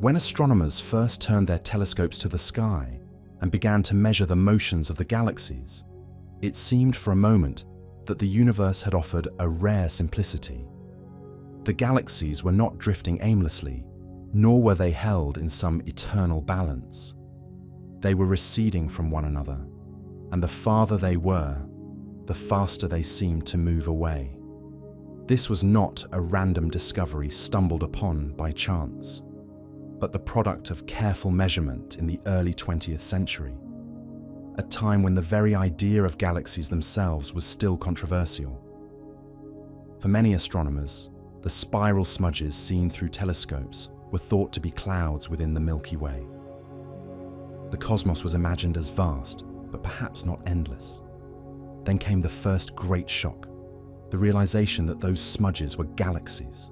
When astronomers first turned their telescopes to the sky and began to measure the motions of the galaxies, it seemed for a moment that the universe had offered a rare simplicity. The galaxies were not drifting aimlessly, nor were they held in some eternal balance. They were receding from one another, and the farther they were, the faster they seemed to move away. This was not a random discovery stumbled upon by chance, but the product of careful measurement in the early 20th century, a time when the very idea of galaxies themselves was still controversial. For many astronomers, the spiral smudges seen through telescopes were thought to be clouds within the Milky Way. The cosmos was imagined as vast, but perhaps not endless. Then came the first great shock, the realization that those smudges were galaxies,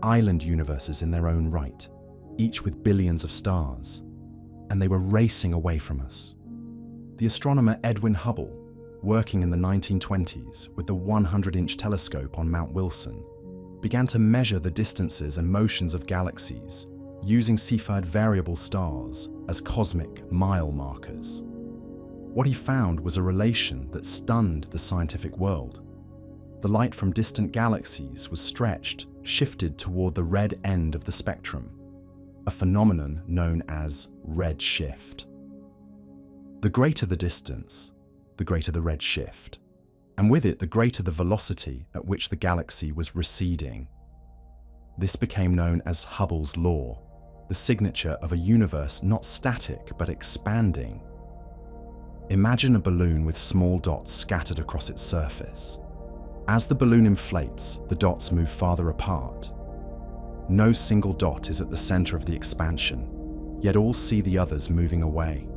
island universes in their own right, each with billions of stars, and they were racing away from us. The astronomer Edwin Hubble, working in the 1920s with the 100-inch telescope on Mount Wilson, began to measure the distances and motions of galaxies using Cepheid variable stars as cosmic mile markers. What he found was a relation that stunned the scientific world. The light from distant galaxies was stretched, shifted toward the red end of the spectrum, a phenomenon known as redshift. The greater the distance, the greater the redshift, and with it the greater the velocity at which the galaxy was receding. This became known as Hubble's law, the signature of a universe not static but expanding. Imagine a balloon with small dots scattered across its surface. As the balloon inflates, the dots move farther apart. No single dot is at the center of the expansion, yet all see the others moving away.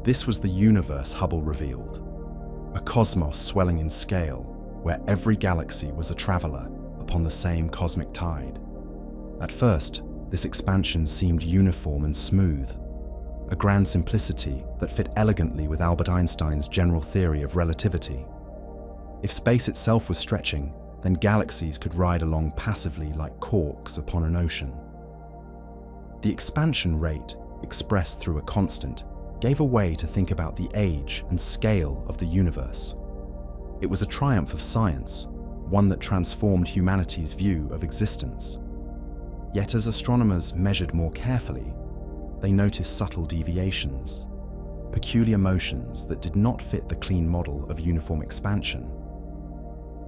This was the universe Hubble revealed, a cosmos swelling in scale, where every galaxy was a traveler upon the same cosmic tide. At first, this expansion seemed uniform and smooth, a grand simplicity that fit elegantly with Albert Einstein's general theory of relativity. If space itself was stretching, then galaxies could ride along passively like corks upon an ocean. The expansion rate, expressed through a constant, gave a way to think about the age and scale of the universe. It was a triumph of science, one that transformed humanity's view of existence. Yet as astronomers measured more carefully, they noticed subtle deviations, peculiar motions that did not fit the clean model of uniform expansion.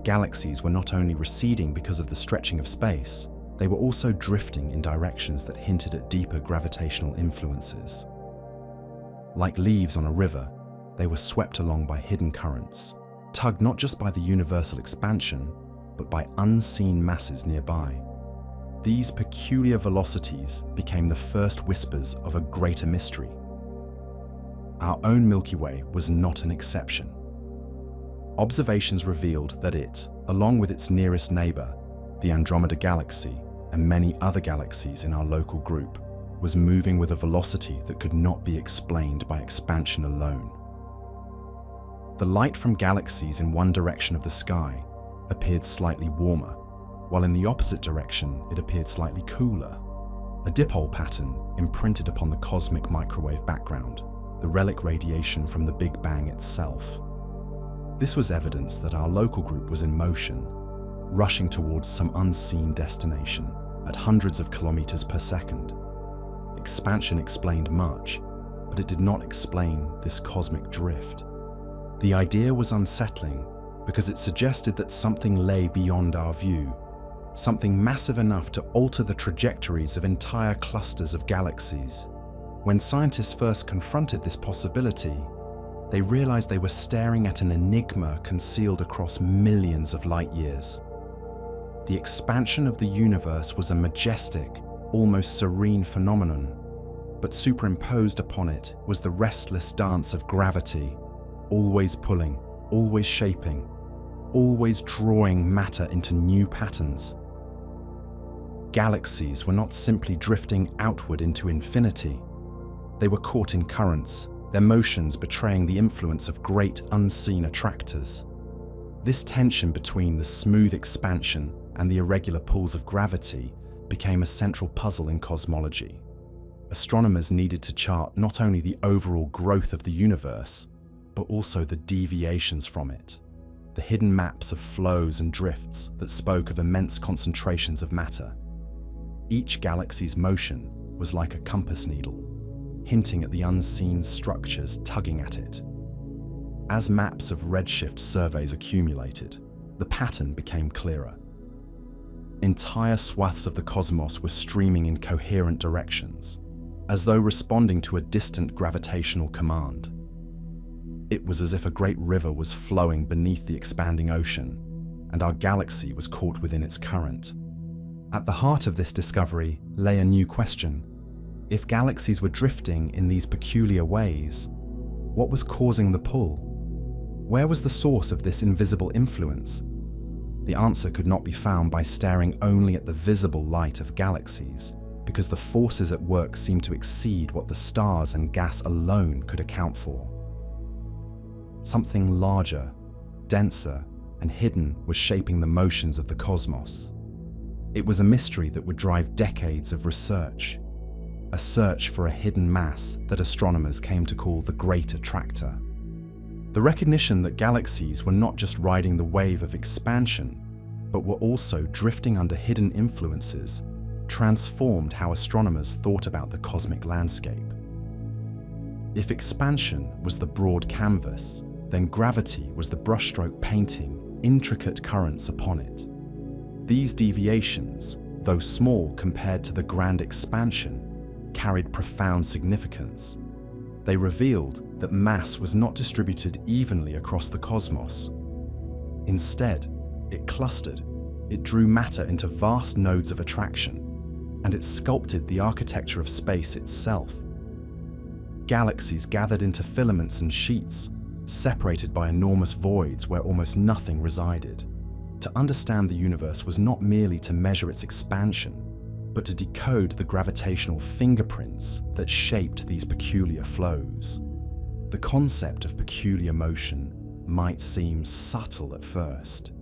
Galaxies were not only receding because of the stretching of space, they were also drifting in directions that hinted at deeper gravitational influences. Like leaves on a river, they were swept along by hidden currents, tugged not just by the universal expansion, but by unseen masses nearby. These peculiar velocities became the first whispers of a greater mystery. Our own Milky Way was not an exception. Observations revealed that it, along with its nearest neighbor, the Andromeda Galaxy, and many other galaxies in our local group, was moving with a velocity that could not be explained by expansion alone. The light from galaxies in one direction of the sky appeared slightly warmer, while in the opposite direction it appeared slightly cooler, a dipole pattern imprinted upon the cosmic microwave background, the relic radiation from the Big Bang itself. This was evidence that our local group was in motion, rushing towards some unseen destination at hundreds of kilometers per second. Expansion explained much, but it did not explain this cosmic drift. The idea was unsettling because it suggested that something lay beyond our view, something massive enough to alter the trajectories of entire clusters of galaxies. When scientists first confronted this possibility, they realized they were staring at an enigma concealed across millions of light years. The expansion of the universe was a majestic, almost serene phenomenon, but superimposed upon it was the restless dance of gravity, always pulling, always shaping, always drawing matter into new patterns. Galaxies were not simply drifting outward into infinity. They were caught in currents, their motions betraying the influence of great unseen attractors. This tension between the smooth expansion and the irregular pulls of gravity became a central puzzle in cosmology. Astronomers needed to chart not only the overall growth of the universe, but also the deviations from it, the hidden maps of flows and drifts that spoke of immense concentrations of matter. Each galaxy's motion was like a compass needle, hinting at the unseen structures tugging at it. As maps of redshift surveys accumulated, the pattern became clearer. Entire swaths of the cosmos were streaming in coherent directions, as though responding to a distant gravitational command. It was as if a great river was flowing beneath the expanding ocean, and our galaxy was caught within its current. At the heart of this discovery lay a new question. If galaxies were drifting in these peculiar ways, what was causing the pull? Where was the source of this invisible influence? The answer could not be found by staring only at the visible light of galaxies, because the forces at work seemed to exceed what the stars and gas alone could account for. Something larger, denser, and hidden was shaping the motions of the cosmos. It was a mystery that would drive decades of research, a search for a hidden mass that astronomers came to call the Great Attractor. The recognition that galaxies were not just riding the wave of expansion, but were also drifting under hidden influences, transformed how astronomers thought about the cosmic landscape. If expansion was the broad canvas, then gravity was the brushstroke painting intricate currents upon it. These deviations, though small compared to the grand expansion, carried profound significance. They revealed that mass was not distributed evenly across the cosmos. Instead, it clustered, it drew matter into vast nodes of attraction, and it sculpted the architecture of space itself. Galaxies gathered into filaments and sheets, separated by enormous voids where almost nothing resided. To understand the universe was not merely to measure its expansion, but to decode the gravitational fingerprints that shaped these peculiar flows. The concept of peculiar motion might seem subtle at first.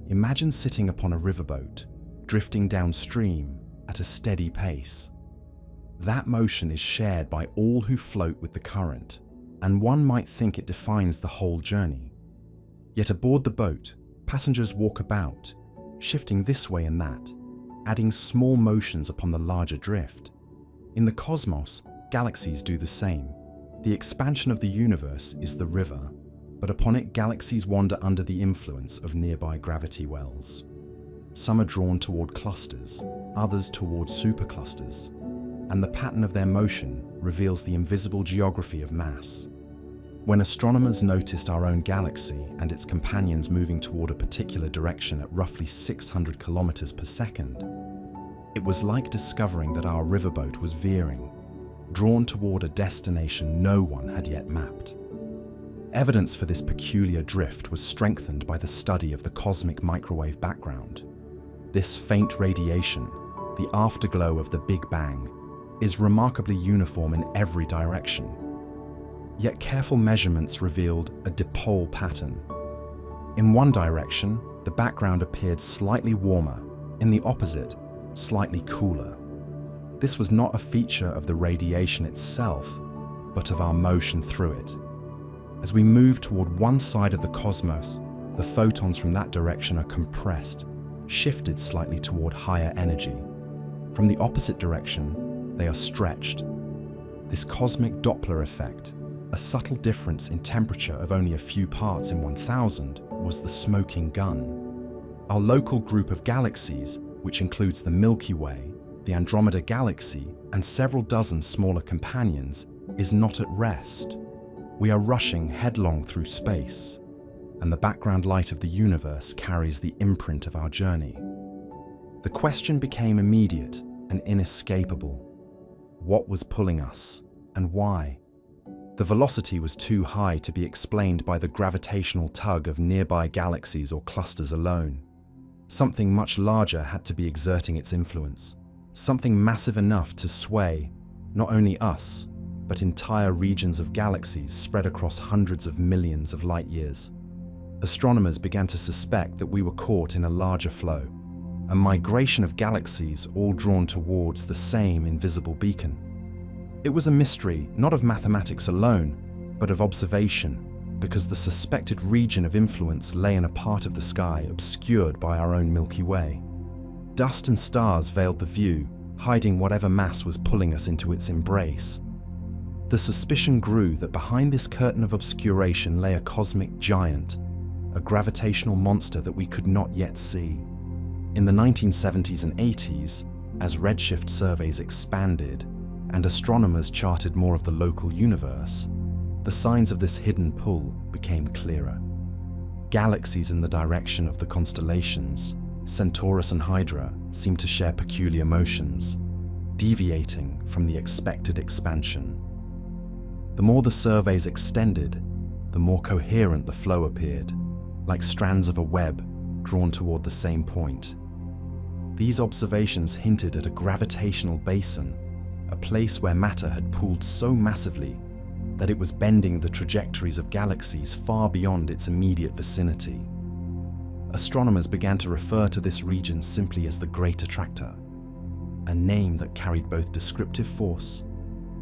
Imagine sitting upon a riverboat, drifting downstream at a steady pace. That motion is shared by all who float with the current, and one might think it defines the whole journey. Yet aboard the boat, passengers walk about, shifting this way and that, adding small motions upon the larger drift. In the cosmos, galaxies do the same. The expansion of the universe is the river, but upon it galaxies wander under the influence of nearby gravity wells. Some are drawn toward clusters, others toward superclusters, and the pattern of their motion reveals the invisible geography of mass. When astronomers noticed our own galaxy and its companions moving toward a particular direction at roughly 600 kilometers per second, it was like discovering that our riverboat was veering, drawn toward a destination no one had yet mapped. Evidence for this peculiar drift was strengthened by the study of the cosmic microwave background. This faint radiation, the afterglow of the Big Bang, is remarkably uniform in every direction. Yet careful measurements revealed a dipole pattern. In one direction, the background appeared slightly warmer, in the opposite, slightly cooler. This was not a feature of the radiation itself, but of our motion through it. As we move toward one side of the cosmos, the photons from that direction are compressed, shifted slightly toward higher energy. From the opposite direction, they are stretched. This cosmic Doppler effect, a subtle difference in temperature of only a few parts in 1,000, was the smoking gun. Our local group of galaxies, which includes the Milky Way, the Andromeda Galaxy, and several dozen smaller companions, is not at rest. We are rushing headlong through space, and the background light of the universe carries the imprint of our journey. The question became immediate and inescapable. What was pulling us, and why? The velocity was too high to be explained by the gravitational tug of nearby galaxies or clusters alone. Something much larger had to be exerting its influence, something massive enough to sway not only us, but entire regions of galaxies spread across hundreds of millions of light years. Astronomers began to suspect that we were caught in a larger flow, a migration of galaxies all drawn towards the same invisible beacon. It was a mystery not of mathematics alone, but of observation, because the suspected region of influence lay in a part of the sky obscured by our own Milky Way. Dust and stars veiled the view, hiding whatever mass was pulling us into its embrace. The suspicion grew that behind this curtain of obscuration lay a cosmic giant, a gravitational monster that we could not yet see. In the 1970s and 80s, as redshift surveys expanded and astronomers charted more of the local universe, the signs of this hidden pull became clearer. Galaxies in the direction of the constellations, Centaurus and Hydra, seemed to share peculiar motions, deviating from the expected expansion. The more the surveys extended, the more coherent the flow appeared, like strands of a web drawn toward the same point. These observations hinted at a gravitational basin, a place where matter had pooled so massively that it was bending the trajectories of galaxies far beyond its immediate vicinity. Astronomers began to refer to this region simply as the Great Attractor, a name that carried both descriptive force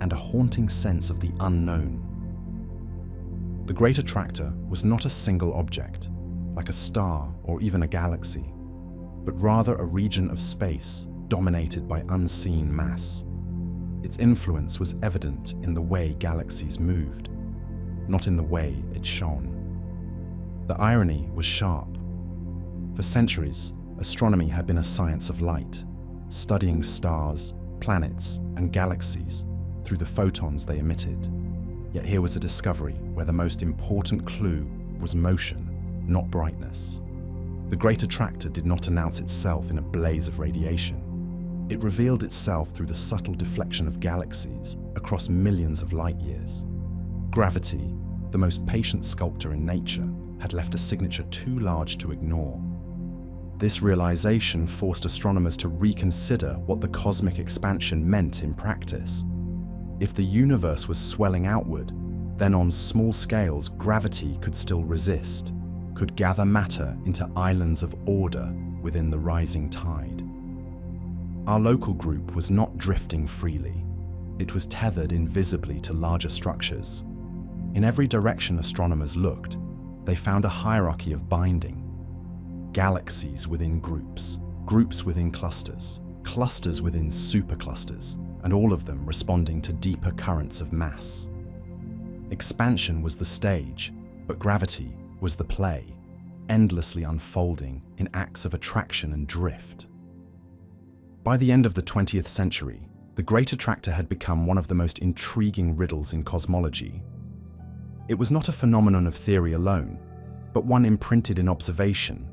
and a haunting sense of the unknown. The Great Attractor was not a single object, like a star or even a galaxy, but rather a region of space dominated by unseen mass. Its influence was evident in the way galaxies moved, not in the way it shone. The irony was sharp. For centuries, astronomy had been a science of light, studying stars, planets, and galaxies through the photons they emitted. Yet here was a discovery where the most important clue was motion, not brightness. The Great Attractor did not announce itself in a blaze of radiation. It revealed itself through the subtle deflection of galaxies across millions of light years. Gravity, the most patient sculptor in nature, had left a signature too large to ignore. This realization forced astronomers to reconsider what the cosmic expansion meant in practice. If the universe was swelling outward, then on small scales gravity could still resist, could gather matter into islands of order within the rising tide. Our local group was not drifting freely. It was tethered invisibly to larger structures. In every direction astronomers looked, they found a hierarchy of binding. Galaxies within groups, groups within clusters, clusters within superclusters, and all of them responding to deeper currents of mass. Expansion was the stage, but gravity was the play, endlessly unfolding in acts of attraction and drift. By the end of the 20th century, the Great Attractor had become one of the most intriguing riddles in cosmology. It was not a phenomenon of theory alone, but one imprinted in observation,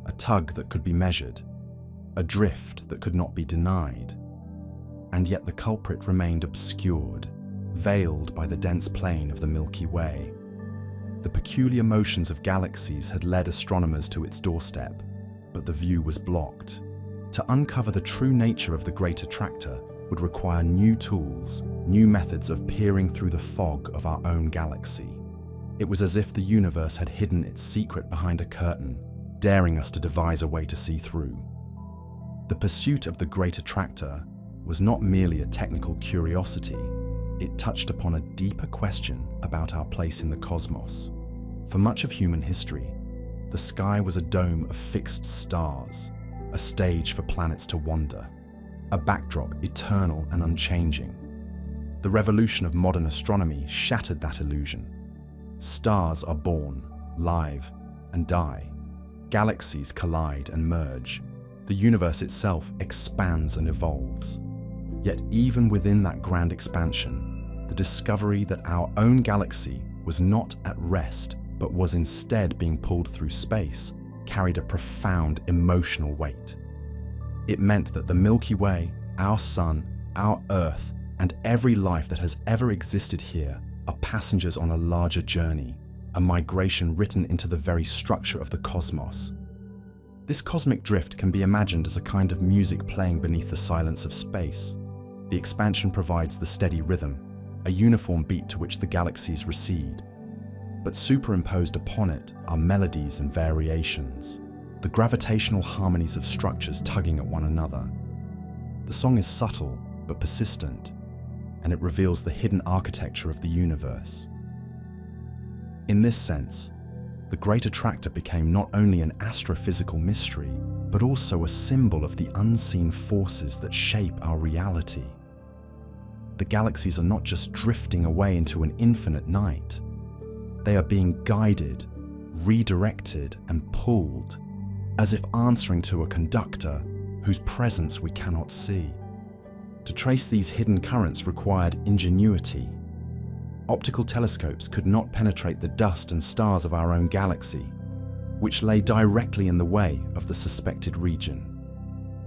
a tug that could be measured, a drift that could not be denied. And yet the culprit remained obscured, veiled by the dense plane of the Milky Way. The peculiar motions of galaxies had led astronomers to its doorstep, but the view was blocked. To uncover the true nature of the Great Attractor would require new tools, new methods of peering through the fog of our own galaxy. It was as if the universe had hidden its secret behind a curtain, daring us to devise a way to see through. The pursuit of the Great Attractor was not merely a technical curiosity, it touched upon a deeper question about our place in the cosmos. For much of human history, the sky was a dome of fixed stars, a stage for planets to wander, a backdrop eternal and unchanging. The revolution of modern astronomy shattered that illusion. Stars are born, live, and die. Galaxies collide and merge. The universe itself expands and evolves. Yet even within that grand expansion, the discovery that our own galaxy was not at rest, but was instead being pulled through space, carried a profound emotional weight. It meant that the Milky Way, our Sun, our Earth, and every life that has ever existed here are passengers on a larger journey, a migration written into the very structure of the cosmos. This cosmic drift can be imagined as a kind of music playing beneath the silence of space. The expansion provides the steady rhythm, a uniform beat to which the galaxies recede. But superimposed upon it are melodies and variations, the gravitational harmonies of structures tugging at one another. The song is subtle but persistent, and it reveals the hidden architecture of the universe. In this sense, the Great Attractor became not only an astrophysical mystery, but also a symbol of the unseen forces that shape our reality. The galaxies are not just drifting away into an infinite night. They are being guided, redirected, and pulled, as if answering to a conductor whose presence we cannot see. To trace these hidden currents required ingenuity. Optical telescopes could not penetrate the dust and stars of our own galaxy, which lay directly in the way of the suspected region.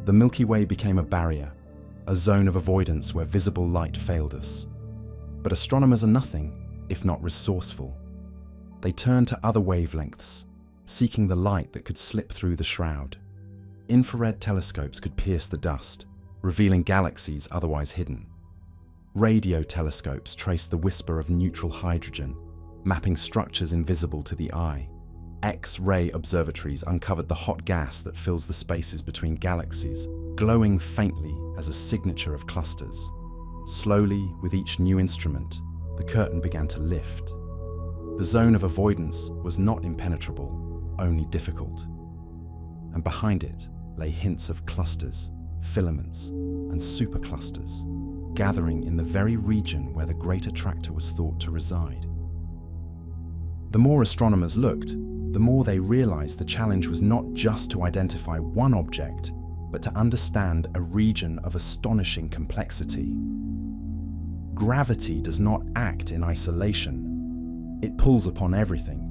The Milky Way became a barrier, a zone of avoidance where visible light failed us. But astronomers are nothing if not resourceful. They turned to other wavelengths, seeking the light that could slip through the shroud. Infrared telescopes could pierce the dust, revealing galaxies otherwise hidden. Radio telescopes traced the whisper of neutral hydrogen, mapping structures invisible to the eye. X-ray observatories uncovered the hot gas that fills the spaces between galaxies, glowing faintly as a signature of clusters. Slowly, with each new instrument, the curtain began to lift. The zone of avoidance was not impenetrable, only difficult. And behind it lay hints of clusters, filaments, and superclusters, gathering in the very region where the Great Attractor was thought to reside. The more astronomers looked, the more they realized the challenge was not just to identify one object, but to understand a region of astonishing complexity. Gravity does not act in isolation. It pulls upon everything,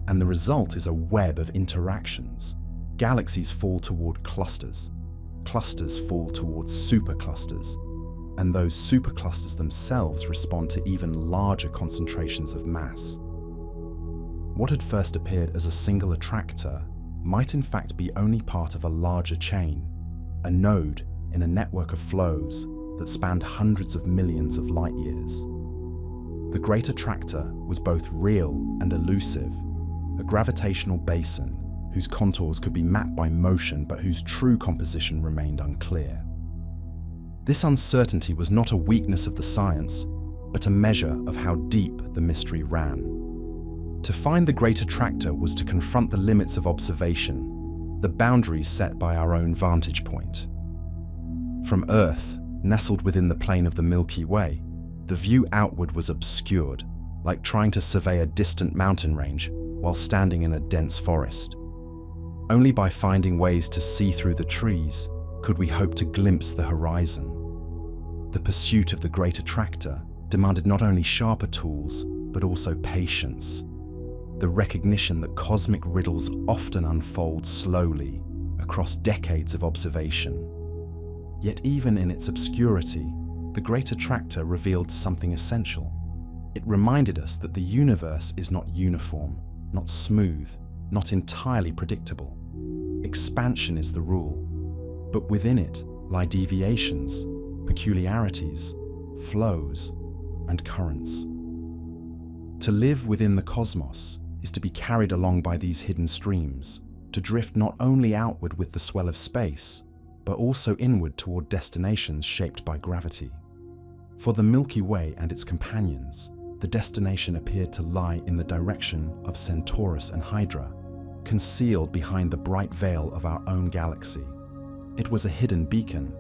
and the result is a web of interactions. Galaxies fall toward clusters. Clusters fall towards superclusters, and those superclusters themselves respond to even larger concentrations of mass. What had first appeared as a single attractor might in fact be only part of a larger chain, a node in a network of flows that spanned hundreds of millions of light years. The Great Attractor was both real and elusive, a gravitational basin whose contours could be mapped by motion but whose true composition remained unclear. This uncertainty was not a weakness of the science, but a measure of how deep the mystery ran. To find the Great Attractor was to confront the limits of observation, the boundaries set by our own vantage point. From Earth, nestled within the plane of the Milky Way, the view outward was obscured, like trying to survey a distant mountain range while standing in a dense forest. Only by finding ways to see through the trees could we hope to glimpse the horizon. The pursuit of the Great Attractor demanded not only sharper tools, but also patience. The recognition that cosmic riddles often unfold slowly across decades of observation. Yet even in its obscurity, the Great Attractor revealed something essential. It reminded us that the universe is not uniform, not smooth, not entirely predictable. Expansion is the rule, but within it lie deviations, peculiarities, flows, and currents. To live within the cosmos is to be carried along by these hidden streams, to drift not only outward with the swell of space, but also inward toward destinations shaped by gravity. For the Milky Way and its companions, the destination appeared to lie in the direction of Centaurus and Hydra, concealed behind the bright veil of our own galaxy. It was a hidden beacon,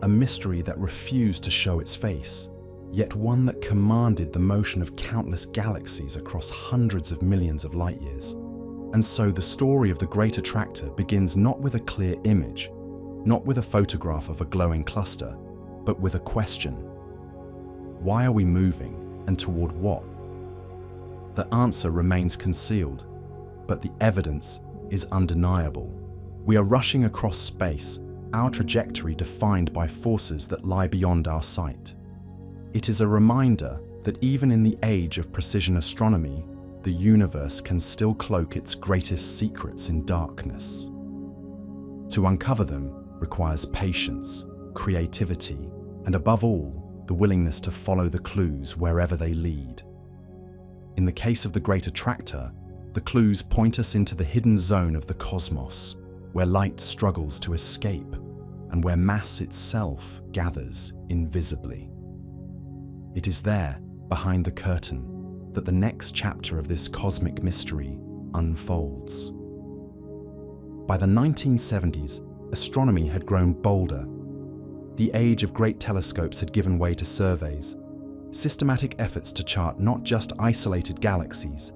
a mystery that refused to show its face, yet one that commanded the motion of countless galaxies across hundreds of millions of light years. And so the story of the Great Attractor begins not with a clear image, not with a photograph of a glowing cluster, but with a question. Why are we moving, and toward what? The answer remains concealed, but the evidence is undeniable. We are rushing across space, our trajectory defined by forces that lie beyond our sight. It is a reminder that even in the age of precision astronomy, the universe can still cloak its greatest secrets in darkness. To uncover them requires patience, creativity, and above all, the willingness to follow the clues wherever they lead. In the case of the Great Attractor, the clues point us into the hidden zone of the cosmos, where light struggles to escape, and where mass itself gathers invisibly. It is there, behind the curtain, that the next chapter of this cosmic mystery unfolds. By the 1970s, astronomy had grown bolder. The age of great telescopes had given way to surveys, systematic efforts to chart not just isolated galaxies,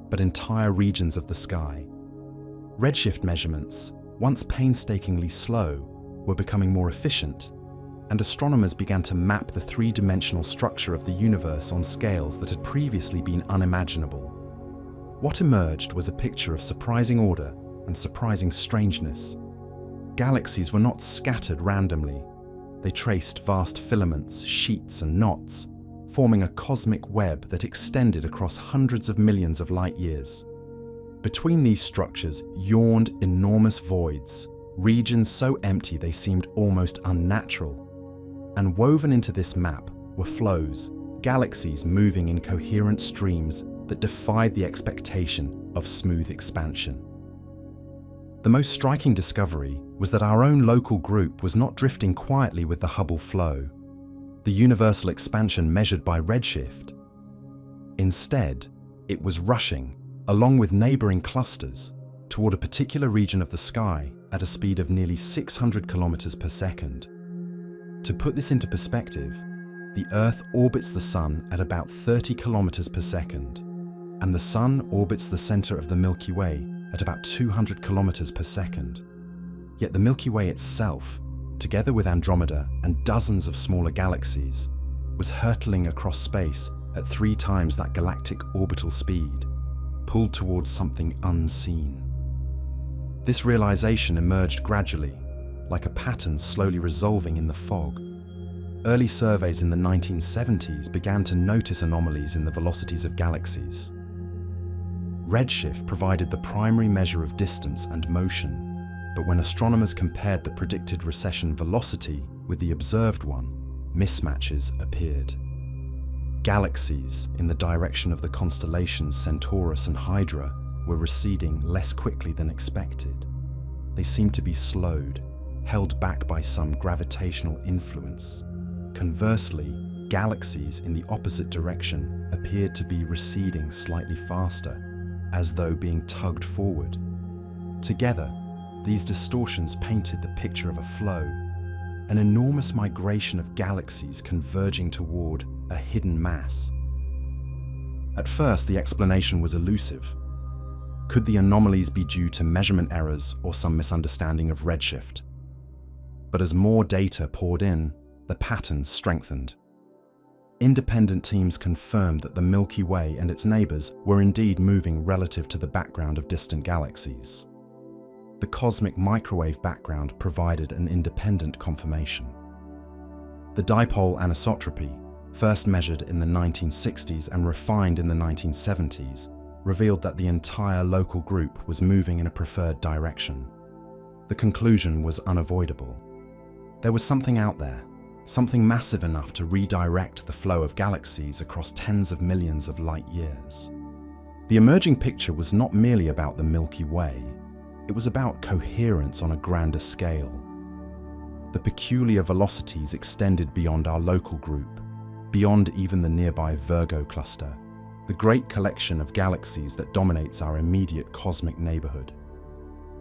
but entire regions of the sky. Redshift measurements, once painstakingly slow, were becoming more efficient, and astronomers began to map the three-dimensional structure of the universe on scales that had previously been unimaginable. What emerged was a picture of surprising order and surprising strangeness. Galaxies were not scattered randomly. They traced vast filaments, sheets, and knots, forming a cosmic web that extended across hundreds of millions of light years. Between these structures yawned enormous voids, regions so empty they seemed almost unnatural. And woven into this map were flows, galaxies moving in coherent streams that defied the expectation of smooth expansion. The most striking discovery was that our own local group was not drifting quietly with the Hubble flow, the universal expansion measured by redshift. Instead, it was rushing, along with neighboring clusters, toward a particular region of the sky at a speed of nearly 600 kilometers per second. To put this into perspective, the Earth orbits the Sun at about 30 kilometers per second, and the Sun orbits the center of the Milky Way at about 200 kilometers per second. Yet the Milky Way itself, together with Andromeda and dozens of smaller galaxies, was hurtling across space at 3 times that galactic orbital speed, pulled towards something unseen. This realization emerged gradually, like a pattern slowly resolving in the fog. Early surveys in the 1970s began to notice anomalies in the velocities of galaxies. Redshift provided the primary measure of distance and motion, but when astronomers compared the predicted recession velocity with the observed one, mismatches appeared. Galaxies in the direction of the constellations Centaurus and Hydra were receding less quickly than expected. They seemed to be slowed, held back by some gravitational influence. Conversely, galaxies in the opposite direction appeared to be receding slightly faster, as though being tugged forward. Together, these distortions painted the picture of a flow, an enormous migration of galaxies converging toward a hidden mass. At first, the explanation was elusive. Could the anomalies be due to measurement errors or some misunderstanding of redshift? But as more data poured in, the patterns strengthened. Independent teams confirmed that the Milky Way and its neighbors were indeed moving relative to the background of distant galaxies. The cosmic microwave background provided an independent confirmation. The dipole anisotropy, first measured in the 1960s and refined in the 1970s, revealed that the entire local group was moving in a preferred direction. The conclusion was unavoidable. There was something out there, something massive enough to redirect the flow of galaxies across tens of millions of light years. The emerging picture was not merely about the Milky Way, it was about coherence on a grander scale. The peculiar velocities extended beyond our local group, beyond even the nearby Virgo cluster, the great collection of galaxies that dominates our immediate cosmic neighborhood.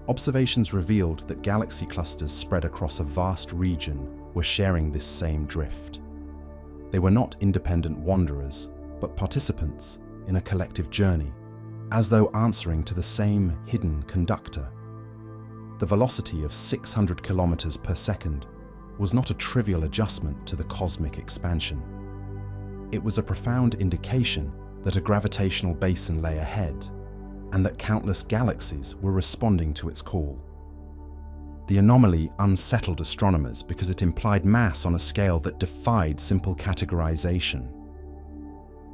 Observations revealed that galaxy clusters spread across a vast region were sharing this same drift. They were not independent wanderers, but participants in a collective journey, as though answering to the same hidden conductor. The velocity of 600 kilometers per second was not a trivial adjustment to the cosmic expansion. It was a profound indication that a gravitational basin lay ahead, and that countless galaxies were responding to its call. The anomaly unsettled astronomers because it implied mass on a scale that defied simple categorization.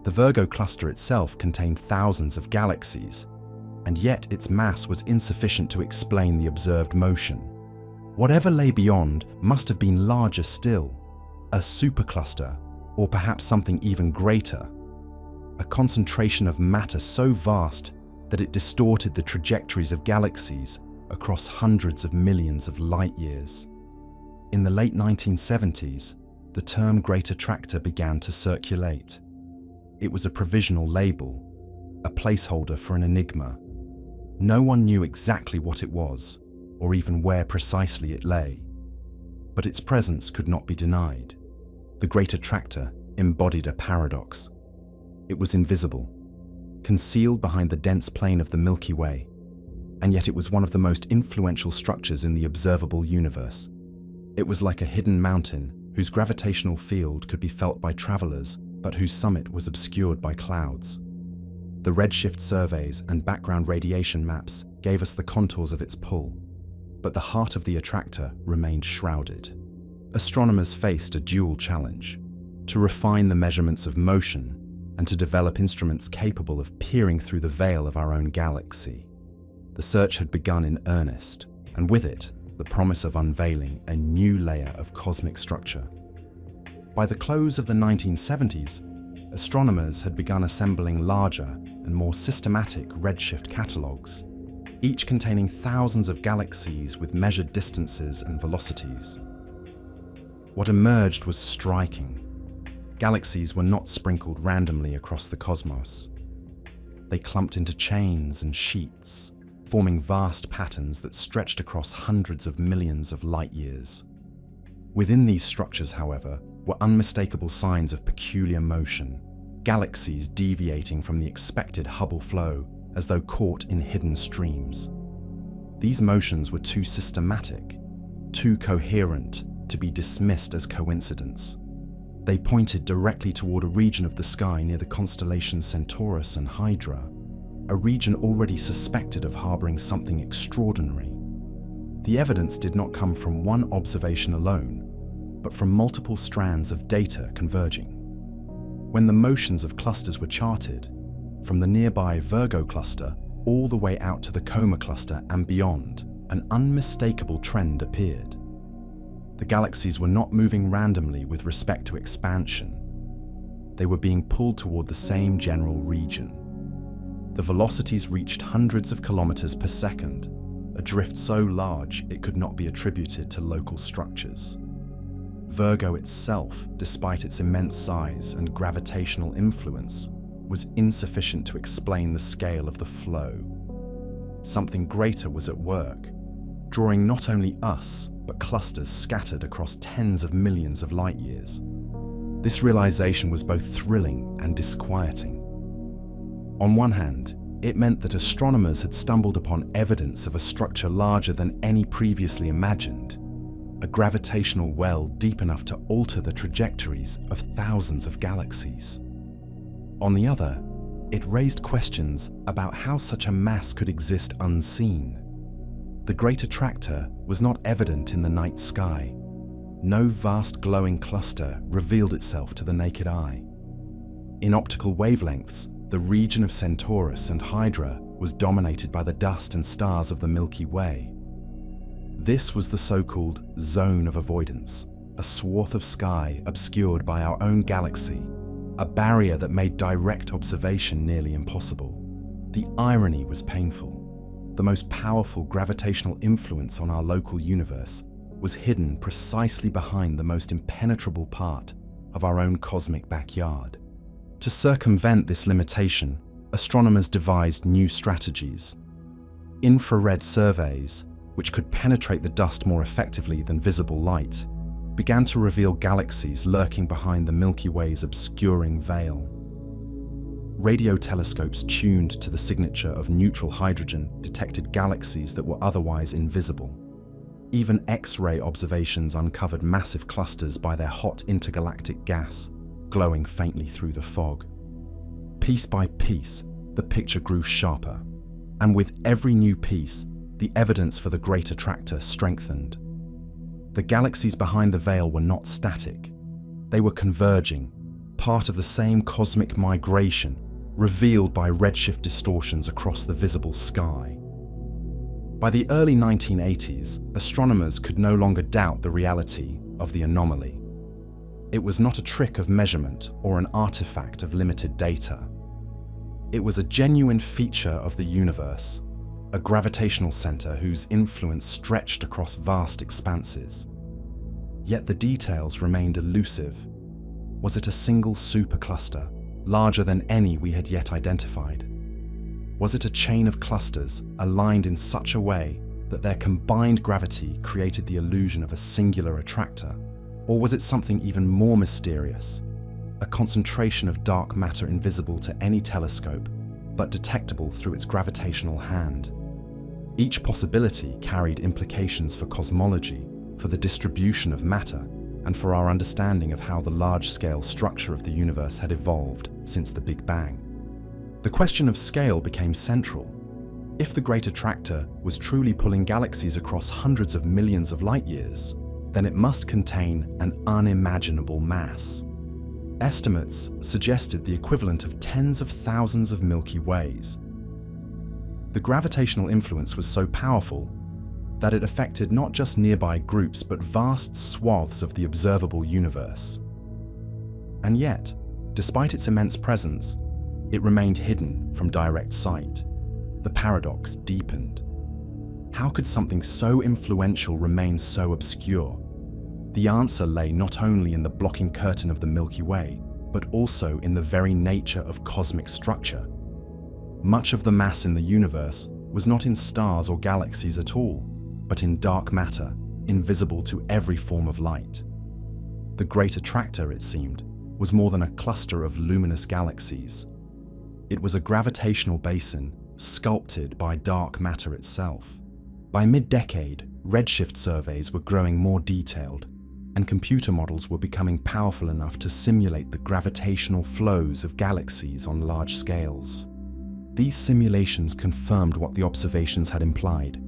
The Virgo cluster itself contained thousands of galaxies, and yet its mass was insufficient to explain the observed motion. Whatever lay beyond must have been larger still, a supercluster, or perhaps something even greater, a concentration of matter so vast that it distorted the trajectories of galaxies across hundreds of millions of light years. In the late 1970s, the term Great Attractor began to circulate. It was a provisional label, a placeholder for an enigma. No one knew exactly what it was, or even where precisely it lay. But its presence could not be denied. The Great Attractor embodied a paradox. It was invisible, concealed behind the dense plane of the Milky Way, and yet it was one of the most influential structures in the observable universe. It was like a hidden mountain whose gravitational field could be felt by travelers, but whose summit was obscured by clouds. The redshift surveys and background radiation maps gave us the contours of its pull, but the heart of the attractor remained shrouded. Astronomers faced a dual challenge: to refine the measurements of motion and to develop instruments capable of peering through the veil of our own galaxy. The search had begun in earnest, and with it, the promise of unveiling a new layer of cosmic structure. By the close of the 1970s, astronomers had begun assembling larger and more systematic redshift catalogues, each containing thousands of galaxies with measured distances and velocities. What emerged was striking. Galaxies were not sprinkled randomly across the cosmos. They clumped into chains and sheets, forming vast patterns that stretched across hundreds of millions of light years. Within these structures, however, were unmistakable signs of peculiar motion, galaxies deviating from the expected Hubble flow as though caught in hidden streams. These motions were too systematic, too coherent to be dismissed as coincidence. They pointed directly toward a region of the sky near the constellations Centaurus and Hydra, a region already suspected of harboring something extraordinary. The evidence did not come from one observation alone, but from multiple strands of data converging. When the motions of clusters were charted, from the nearby Virgo cluster all the way out to the Coma cluster and beyond, an unmistakable trend appeared. The galaxies were not moving randomly with respect to expansion. They were being pulled toward the same general region. The velocities reached hundreds of kilometers per second, a drift so large it could not be attributed to local structures. Virgo itself, despite its immense size and gravitational influence, was insufficient to explain the scale of the flow. Something greater was at work, drawing not only us, but clusters scattered across tens of millions of light years. This realization was both thrilling and disquieting. On one hand, it meant that astronomers had stumbled upon evidence of a structure larger than any previously imagined, a gravitational well deep enough to alter the trajectories of thousands of galaxies. On the other, it raised questions about how such a mass could exist unseen. The Great Attractor was not evident in the night sky. No vast glowing cluster revealed itself to the naked eye. In optical wavelengths, the region of Centaurus and Hydra was dominated by the dust and stars of the Milky Way. This was the so-called zone of avoidance, a swath of sky obscured by our own galaxy, a barrier that made direct observation nearly impossible. The irony was painful. The most powerful gravitational influence on our local universe was hidden precisely behind the most impenetrable part of our own cosmic backyard. To circumvent this limitation, astronomers devised new strategies. Infrared surveys, which could penetrate the dust more effectively than visible light, began to reveal galaxies lurking behind the Milky Way's obscuring veil. Radio telescopes tuned to the signature of neutral hydrogen detected galaxies that were otherwise invisible. Even X-ray observations uncovered massive clusters by their hot intergalactic gas, glowing faintly through the fog. Piece by piece, the picture grew sharper, and with every new piece, the evidence for the Great Attractor strengthened. The galaxies behind the veil were not static. They were converging, part of the same cosmic migration revealed by redshift distortions across the visible sky. By the early 1980s, astronomers could no longer doubt the reality of the anomaly. It was not a trick of measurement or an artifact of limited data. It was a genuine feature of the universe, a gravitational center whose influence stretched across vast expanses. Yet the details remained elusive. Was it a single supercluster, larger than any we had yet identified? Was it a chain of clusters aligned in such a way that their combined gravity created the illusion of a singular attractor? Or was it something even more mysterious, a concentration of dark matter invisible to any telescope, but detectable through its gravitational hand? Each possibility carried implications for cosmology, for the distribution of matter, and for our understanding of how the large-scale structure of the universe had evolved since the Big Bang. The question of scale became central. If the Great Attractor was truly pulling galaxies across hundreds of millions of light-years, then it must contain an unimaginable mass. Estimates suggested the equivalent of tens of thousands of Milky Ways. The gravitational influence was so powerful that it affected not just nearby groups but vast swaths of the observable universe. And yet, despite its immense presence, it remained hidden from direct sight. The paradox deepened. How could something so influential remain so obscure? The answer lay not only in the blocking curtain of the Milky Way, but also in the very nature of cosmic structure. Much of the mass in the universe was not in stars or galaxies at all, but in dark matter, invisible to every form of light. The Great Attractor, it seemed, was more than a cluster of luminous galaxies. It was a gravitational basin sculpted by dark matter itself. By mid-decade, redshift surveys were growing more detailed, and computer models were becoming powerful enough to simulate the gravitational flows of galaxies on large scales. These simulations confirmed what the observations had implied.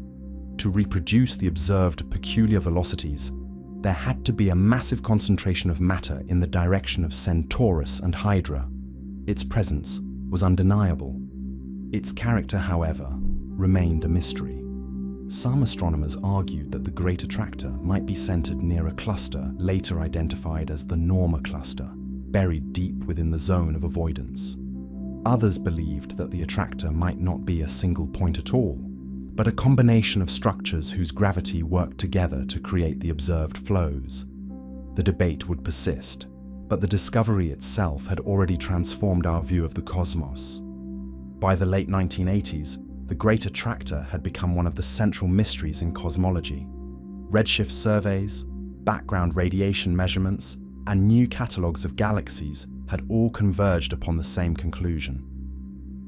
To reproduce the observed peculiar velocities, there had to be a massive concentration of matter in the direction of Centaurus and Hydra. Its presence was undeniable. Its character, however, remained a mystery. Some astronomers argued that the Great Attractor might be centered near a cluster later identified as the Norma cluster, buried deep within the zone of avoidance. Others believed that the attractor might not be a single point at all, but a combination of structures whose gravity worked together to create the observed flows. The debate would persist, but the discovery itself had already transformed our view of the cosmos. By the late 1980s, the Great Attractor had become one of the central mysteries in cosmology. Redshift surveys, background radiation measurements, and new catalogues of galaxies had all converged upon the same conclusion.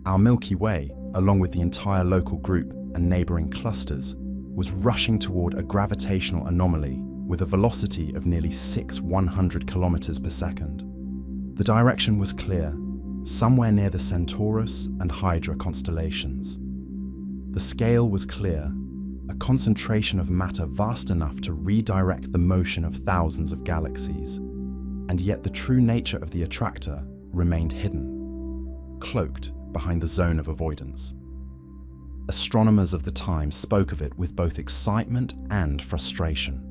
Our Milky Way, along with the entire local group and neighboring clusters, was rushing toward a gravitational anomaly with a velocity of nearly 600 kilometers per second. The direction was clear, somewhere near the Centaurus and Hydra constellations. The scale was clear, a concentration of matter vast enough to redirect the motion of thousands of galaxies, and yet the true nature of the attractor remained hidden, cloaked behind the zone of avoidance. Astronomers of the time spoke of it with both excitement and frustration.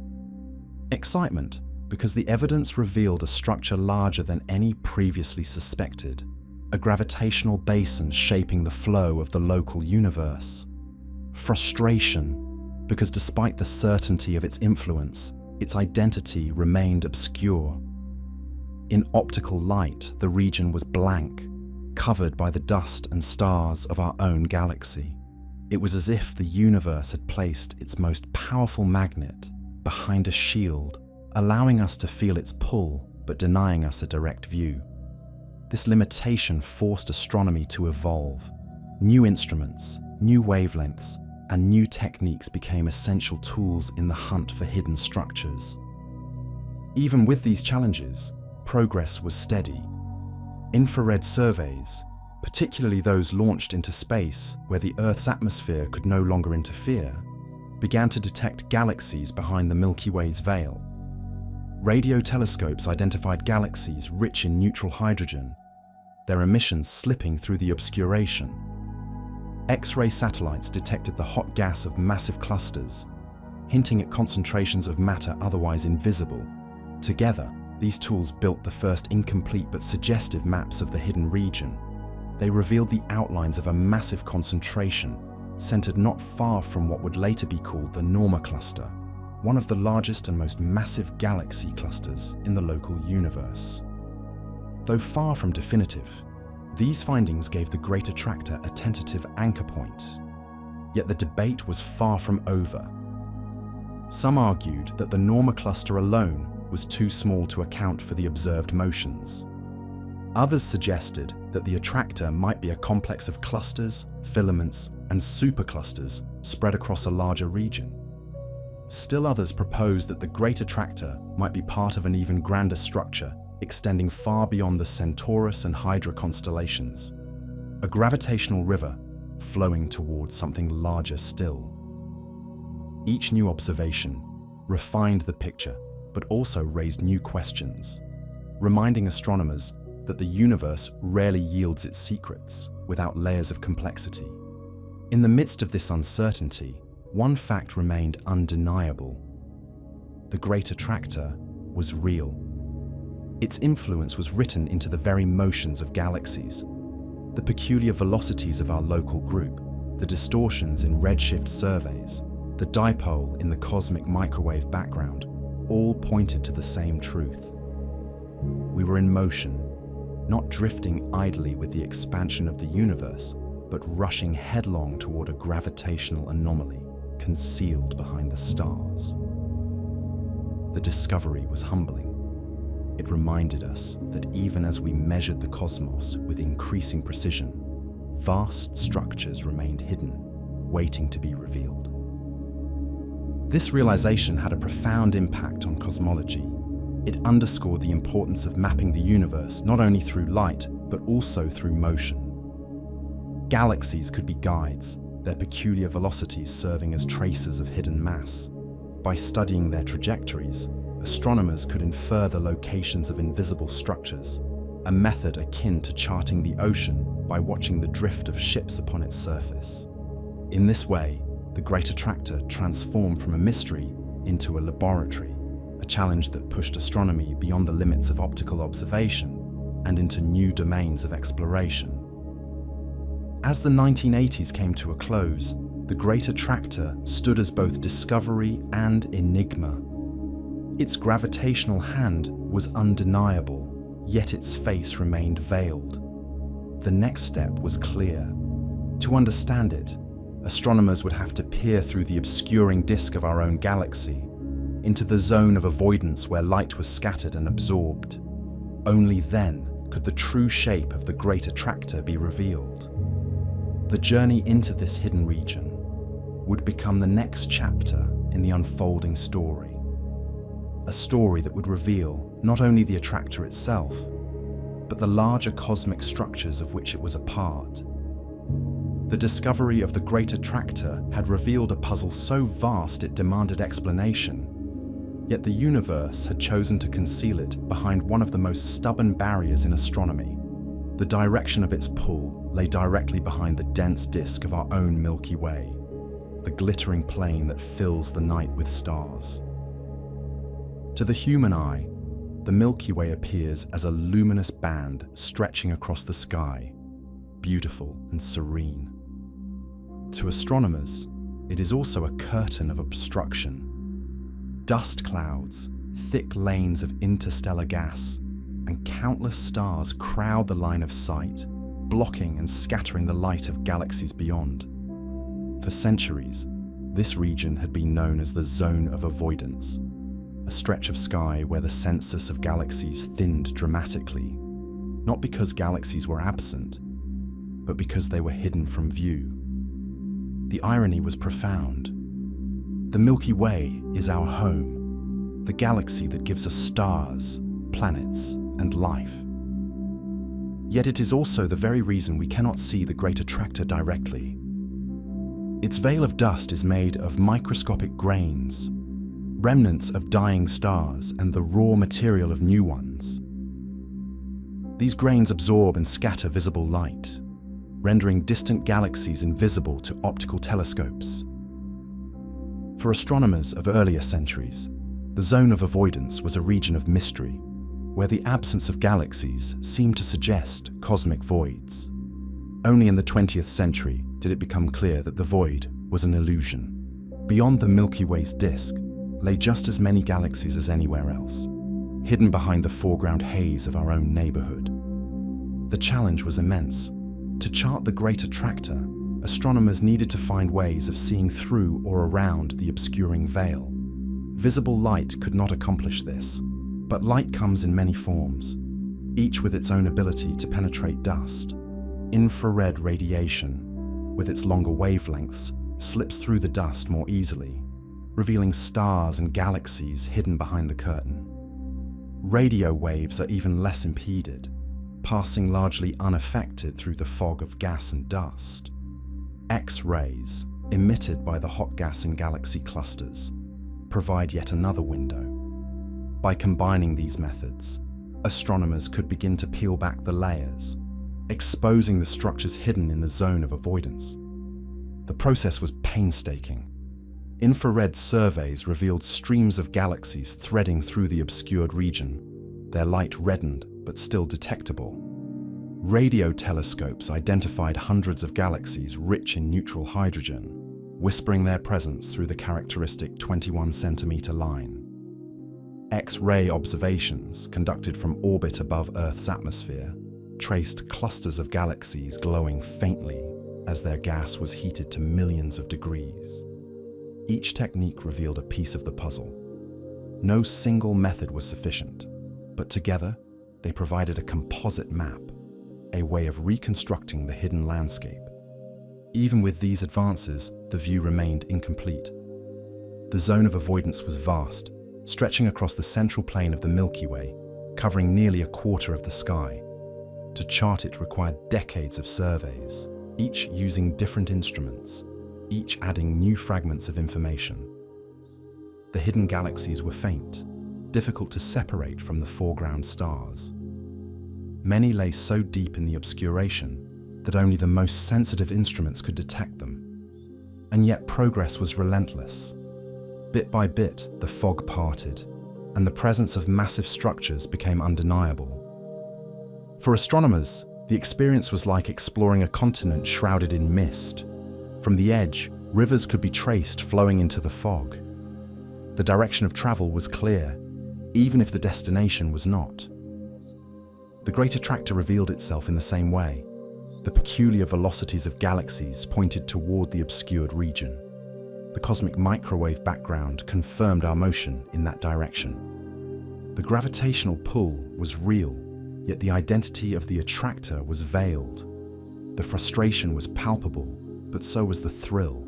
Excitement, because the evidence revealed a structure larger than any previously suspected, a gravitational basin shaping the flow of the local universe. Frustration, because despite the certainty of its influence, its identity remained obscure. In optical light, the region was blank, covered by the dust and stars of our own galaxy. It was as if the universe had placed its most powerful magnet behind a shield, allowing us to feel its pull but denying us a direct view. This limitation forced astronomy to evolve. New instruments, new wavelengths, and new techniques became essential tools in the hunt for hidden structures. Even with these challenges, progress was steady. Infrared surveys, particularly those launched into space where the Earth's atmosphere could no longer interfere, began to detect galaxies behind the Milky Way's veil. Radio telescopes identified galaxies rich in neutral hydrogen, their emissions slipping through the obscuration. X-ray satellites detected the hot gas of massive clusters, hinting at concentrations of matter otherwise invisible. Together, these tools built the first incomplete but suggestive maps of the hidden region. They revealed the outlines of a massive concentration, centered not far from what would later be called the Norma cluster, one of the largest and most massive galaxy clusters in the local universe. Though far from definitive, these findings gave the Great Attractor a tentative anchor point. Yet the debate was far from over. Some argued that the Norma cluster alone was too small to account for the observed motions. Others suggested that the attractor might be a complex of clusters, filaments, and superclusters spread across a larger region. Still others proposed that the Great Attractor might be part of an even grander structure extending far beyond the Centaurus and Hydra constellations, a gravitational river flowing towards something larger still. Each new observation refined the picture, but also raised new questions, reminding astronomers that the universe rarely yields its secrets without layers of complexity. In the midst of this uncertainty, one fact remained undeniable. The Great Attractor was real. Its influence was written into the very motions of galaxies, the peculiar velocities of our local group, the distortions in redshift surveys, the dipole in the cosmic microwave background, all pointed to the same truth. We were in motion, not drifting idly with the expansion of the universe, but rushing headlong toward a gravitational anomaly concealed behind the stars. The discovery was humbling. It reminded us that even as we measured the cosmos with increasing precision, vast structures remained hidden, waiting to be revealed. This realization had a profound impact on cosmology. It underscored the importance of mapping the universe not only through light, but also through motion. Galaxies could be guides, their peculiar velocities serving as tracers of hidden mass. By studying their trajectories, astronomers could infer the locations of invisible structures, a method akin to charting the ocean by watching the drift of ships upon its surface. In this way, the Great Attractor transformed from a mystery into a laboratory, a challenge that pushed astronomy beyond the limits of optical observation and into new domains of exploration. As the 1980s came to a close, the Great Attractor stood as both discovery and enigma. Its gravitational hand was undeniable, yet its face remained veiled. The next step was clear. To understand it, astronomers would have to peer through the obscuring disk of our own galaxy, into the zone of avoidance where light was scattered and absorbed. Only then could the true shape of the Great Attractor be revealed. The journey into this hidden region would become the next chapter in the unfolding story. A story that would reveal not only the attractor itself, but the larger cosmic structures of which it was a part. The discovery of the Great Attractor had revealed a puzzle so vast it demanded explanation, yet the universe had chosen to conceal it behind one of the most stubborn barriers in astronomy. The direction of its pull lay directly behind the dense disk of our own Milky Way, the glittering plain that fills the night with stars. To the human eye, the Milky Way appears as a luminous band stretching across the sky, beautiful and serene. To astronomers, it is also a curtain of obstruction. Dust clouds, thick lanes of interstellar gas, and countless stars crowd the line of sight, blocking and scattering the light of galaxies beyond. For centuries, this region had been known as the Zone of Avoidance, a stretch of sky where the census of galaxies thinned dramatically, not because galaxies were absent, but because they were hidden from view. The irony was profound. The Milky Way is our home, the galaxy that gives us stars, planets, and life. Yet it is also the very reason we cannot see the Great Attractor directly. Its veil of dust is made of microscopic grains, remnants of dying stars and the raw material of new ones. These grains absorb and scatter visible light, rendering distant galaxies invisible to optical telescopes. For astronomers of earlier centuries, the Zone of Avoidance was a region of mystery, where the absence of galaxies seemed to suggest cosmic voids. Only in the 20th century did it become clear that the void was an illusion. Beyond the Milky Way's disk lay just as many galaxies as anywhere else, hidden behind the foreground haze of our own neighborhood. The challenge was immense. To chart the Great Attractor, astronomers needed to find ways of seeing through or around the obscuring veil. Visible light could not accomplish this, but light comes in many forms, each with its own ability to penetrate dust. Infrared radiation, with its longer wavelengths, slips through the dust more easily, revealing stars and galaxies hidden behind the curtain. Radio waves are even less impeded, passing largely unaffected through the fog of gas and dust. X-rays, emitted by the hot gas in galaxy clusters, provide yet another window. By combining these methods, astronomers could begin to peel back the layers, exposing the structures hidden in the zone of avoidance. The process was painstaking. Infrared surveys revealed streams of galaxies threading through the obscured region, their light reddened but still detectable. Radio telescopes identified hundreds of galaxies rich in neutral hydrogen, whispering their presence through the characteristic 21-centimeter line. X-ray observations, conducted from orbit above Earth's atmosphere, traced clusters of galaxies glowing faintly as their gas was heated to millions of degrees. Each technique revealed a piece of the puzzle. No single method was sufficient, but together they provided a composite map, a way of reconstructing the hidden landscape. Even with these advances, the view remained incomplete. The zone of avoidance was vast, stretching across the central plane of the Milky Way, covering nearly a quarter of the sky. To chart it required decades of surveys, each using different instruments, each adding new fragments of information. The hidden galaxies were faint, difficult to separate from the foreground stars. Many lay so deep in the obscuration that only the most sensitive instruments could detect them. And yet progress was relentless. Bit by bit, the fog parted, and the presence of massive structures became undeniable. For astronomers, the experience was like exploring a continent shrouded in mist. From the edge, rivers could be traced flowing into the fog. The direction of travel was clear, even if the destination was not. The Great Attractor revealed itself in the same way. The peculiar velocities of galaxies pointed toward the obscured region. The cosmic microwave background confirmed our motion in that direction. The gravitational pull was real, yet the identity of the attractor was veiled. The frustration was palpable, but so was the thrill.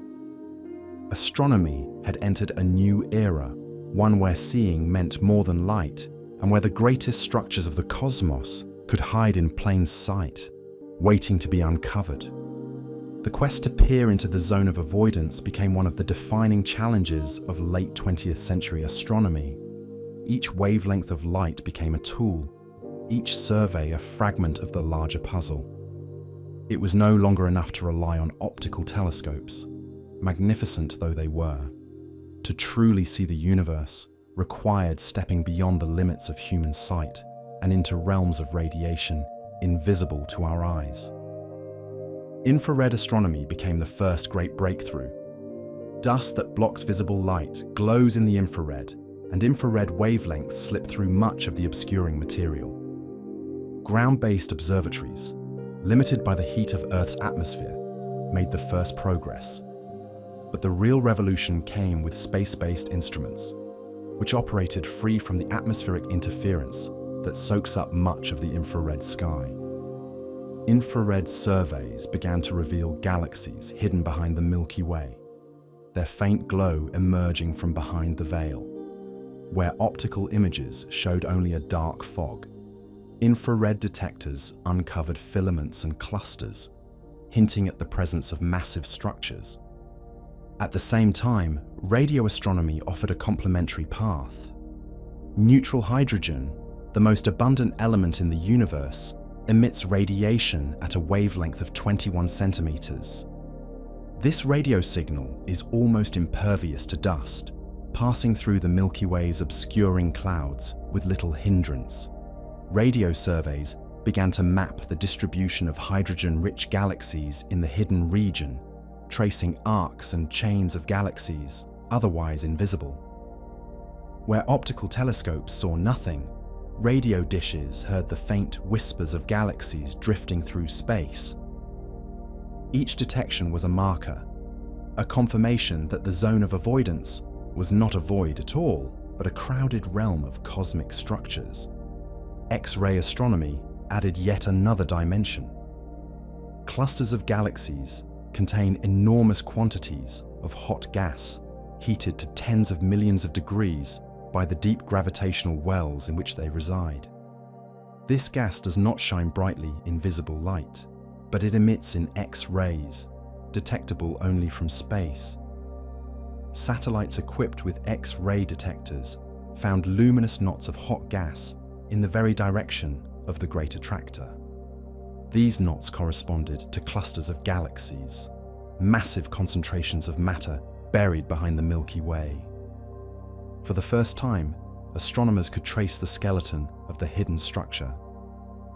Astronomy had entered a new era, one where seeing meant more than light, and where the greatest structures of the cosmos could hide in plain sight, waiting to be uncovered. The quest to peer into the zone of avoidance became one of the defining challenges of late 20th century astronomy. Each wavelength of light became a tool, each survey a fragment of the larger puzzle. It was no longer enough to rely on optical telescopes, magnificent though they were. To truly see the universe required stepping beyond the limits of human sight and into realms of radiation invisible to our eyes. Infrared astronomy became the first great breakthrough. Dust that blocks visible light glows in the infrared, and infrared wavelengths slip through much of the obscuring material. Ground-based observatories, limited by the heat of Earth's atmosphere, made the first progress. But the real revolution came with space-based instruments, which operated free from the atmospheric interference that soaks up much of the infrared sky. Infrared surveys began to reveal galaxies hidden behind the Milky Way, their faint glow emerging from behind the veil. Where optical images showed only a dark fog, infrared detectors uncovered filaments and clusters, hinting at the presence of massive structures. At the same time, radio astronomy offered a complementary path. Neutral hydrogen, the most abundant element in the universe, emits radiation at a wavelength of 21 centimeters. This radio signal is almost impervious to dust, passing through the Milky Way's obscuring clouds with little hindrance. Radio surveys began to map the distribution of hydrogen-rich galaxies in the hidden region, tracing arcs and chains of galaxies otherwise invisible. Where optical telescopes saw nothing, radio dishes heard the faint whispers of galaxies drifting through space. Each detection was a marker, a confirmation that the zone of avoidance was not a void at all, but a crowded realm of cosmic structures. X-ray astronomy added yet another dimension. Clusters of galaxies contain enormous quantities of hot gas, heated to tens of millions of degrees by the deep gravitational wells in which they reside. This gas does not shine brightly in visible light, but it emits in X-rays, detectable only from space. Satellites equipped with X-ray detectors found luminous knots of hot gas in the very direction of the Great Attractor. These knots corresponded to clusters of galaxies, massive concentrations of matter buried behind the Milky Way. For the first time, astronomers could trace the skeleton of the hidden structure,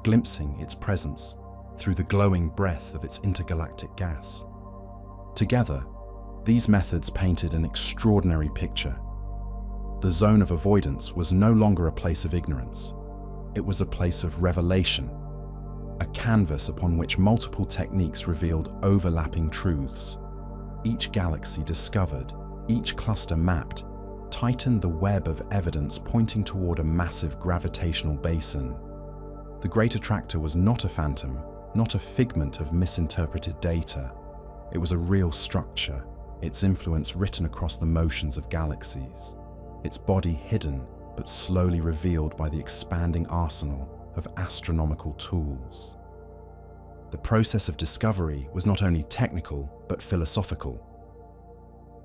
glimpsing its presence through the glowing breath of its intergalactic gas. Together, these methods painted an extraordinary picture. The zone of avoidance was no longer a place of ignorance. It was a place of revelation, a canvas upon which multiple techniques revealed overlapping truths. Each galaxy discovered, each cluster mapped, tightened the web of evidence pointing toward a massive gravitational basin. The Great Attractor was not a phantom, not a figment of misinterpreted data. It was a real structure, its influence written across the motions of galaxies, its body hidden but slowly revealed by the expanding arsenal of astronomical tools. The process of discovery was not only technical but philosophical.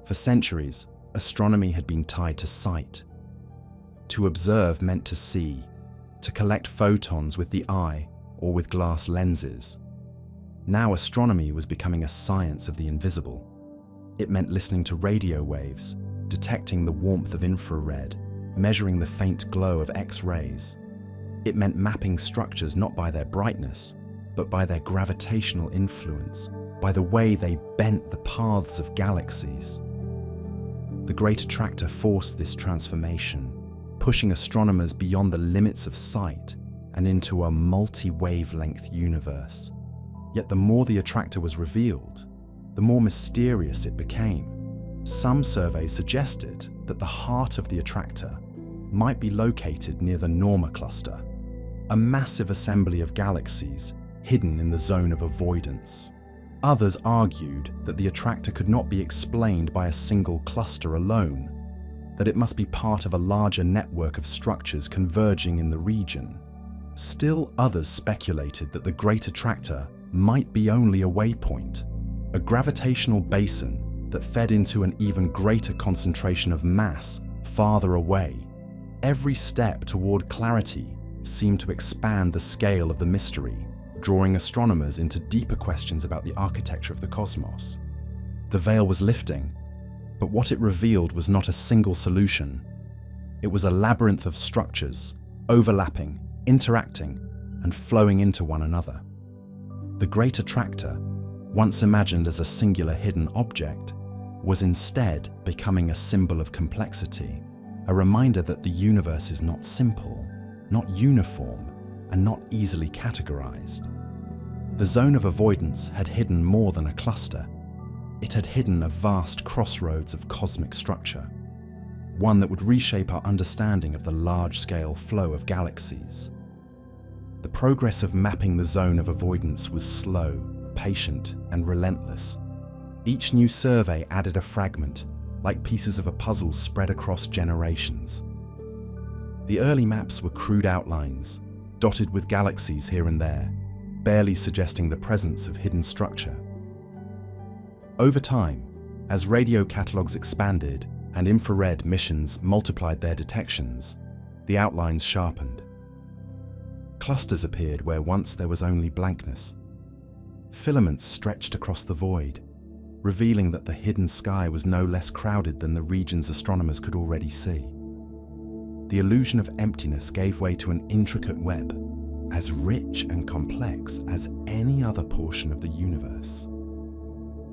For centuries, astronomy had been tied to sight. To observe meant to see, to collect photons with the eye or with glass lenses. Now astronomy was becoming a science of the invisible. It meant listening to radio waves, detecting the warmth of infrared, measuring the faint glow of X-rays. It meant mapping structures not by their brightness, but by their gravitational influence, by the way they bent the paths of galaxies. The Great Attractor forced this transformation, pushing astronomers beyond the limits of sight and into a multi-wavelength universe. Yet the more the attractor was revealed, the more mysterious it became. Some surveys suggested that the heart of the attractor might be located near the Norma cluster, a massive assembly of galaxies hidden in the zone of avoidance. Others argued that the attractor could not be explained by a single cluster alone, that it must be part of a larger network of structures converging in the region. Still others speculated that the Great Attractor might be only a waypoint, a gravitational basin that fed into an even greater concentration of mass farther away. Every step toward clarity seemed to expand the scale of the mystery, drawing astronomers into deeper questions about the architecture of the cosmos. The veil was lifting, but what it revealed was not a single solution. It was a labyrinth of structures, overlapping, interacting, and flowing into one another. The Great Attractor, once imagined as a singular hidden object, was instead becoming a symbol of complexity, a reminder that the universe is not simple, not uniform, and not easily categorized. The zone of avoidance had hidden more than a cluster. It had hidden a vast crossroads of cosmic structure, one that would reshape our understanding of the large-scale flow of galaxies. The progress of mapping the zone of avoidance was slow, patient, and relentless. Each new survey added a fragment, like pieces of a puzzle spread across generations. The early maps were crude outlines, dotted with galaxies here and there, barely suggesting the presence of hidden structure. Over time, as radio catalogues expanded and infrared missions multiplied their detections, the outlines sharpened. Clusters appeared where once there was only blankness. Filaments stretched across the void, revealing that the hidden sky was no less crowded than the regions astronomers could already see. The illusion of emptiness gave way to an intricate web, as rich and complex as any other portion of the universe.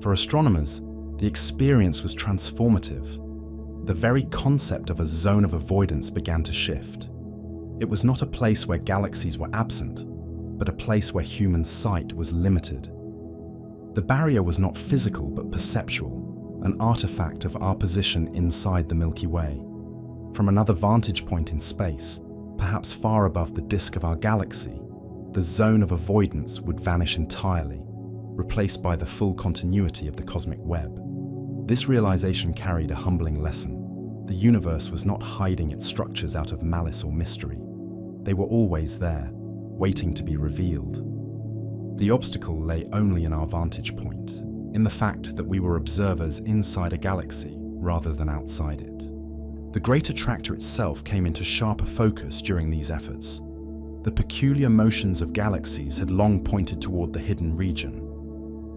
For astronomers, the experience was transformative. the very concept of a zone of avoidance began to shift. It was not a place where galaxies were absent, but a place where human sight was limited. The barrier was not physical but perceptual, an artifact of our position inside the Milky Way. From another vantage point in space, perhaps far above the disk of our galaxy, the zone of avoidance would vanish entirely, replaced by the full continuity of the cosmic web. This realization carried a humbling lesson. The universe was not hiding its structures out of malice or mystery. They were always there, waiting to be revealed. The obstacle lay only in our vantage point, in the fact that we were observers inside a galaxy rather than outside it. The Great Attractor itself came into sharper focus during these efforts. The peculiar motions of galaxies had long pointed toward the hidden region.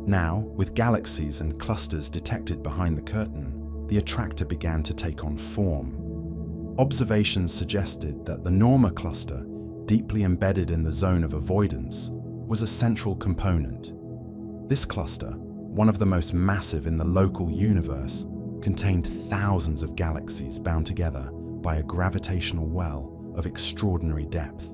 Now, with galaxies and clusters detected behind the curtain, the attractor began to take on form. Observations suggested that the Norma cluster, deeply embedded in the zone of avoidance, was a central component. This cluster, one of the most massive in the local universe, contained thousands of galaxies bound together by a gravitational well of extraordinary depth.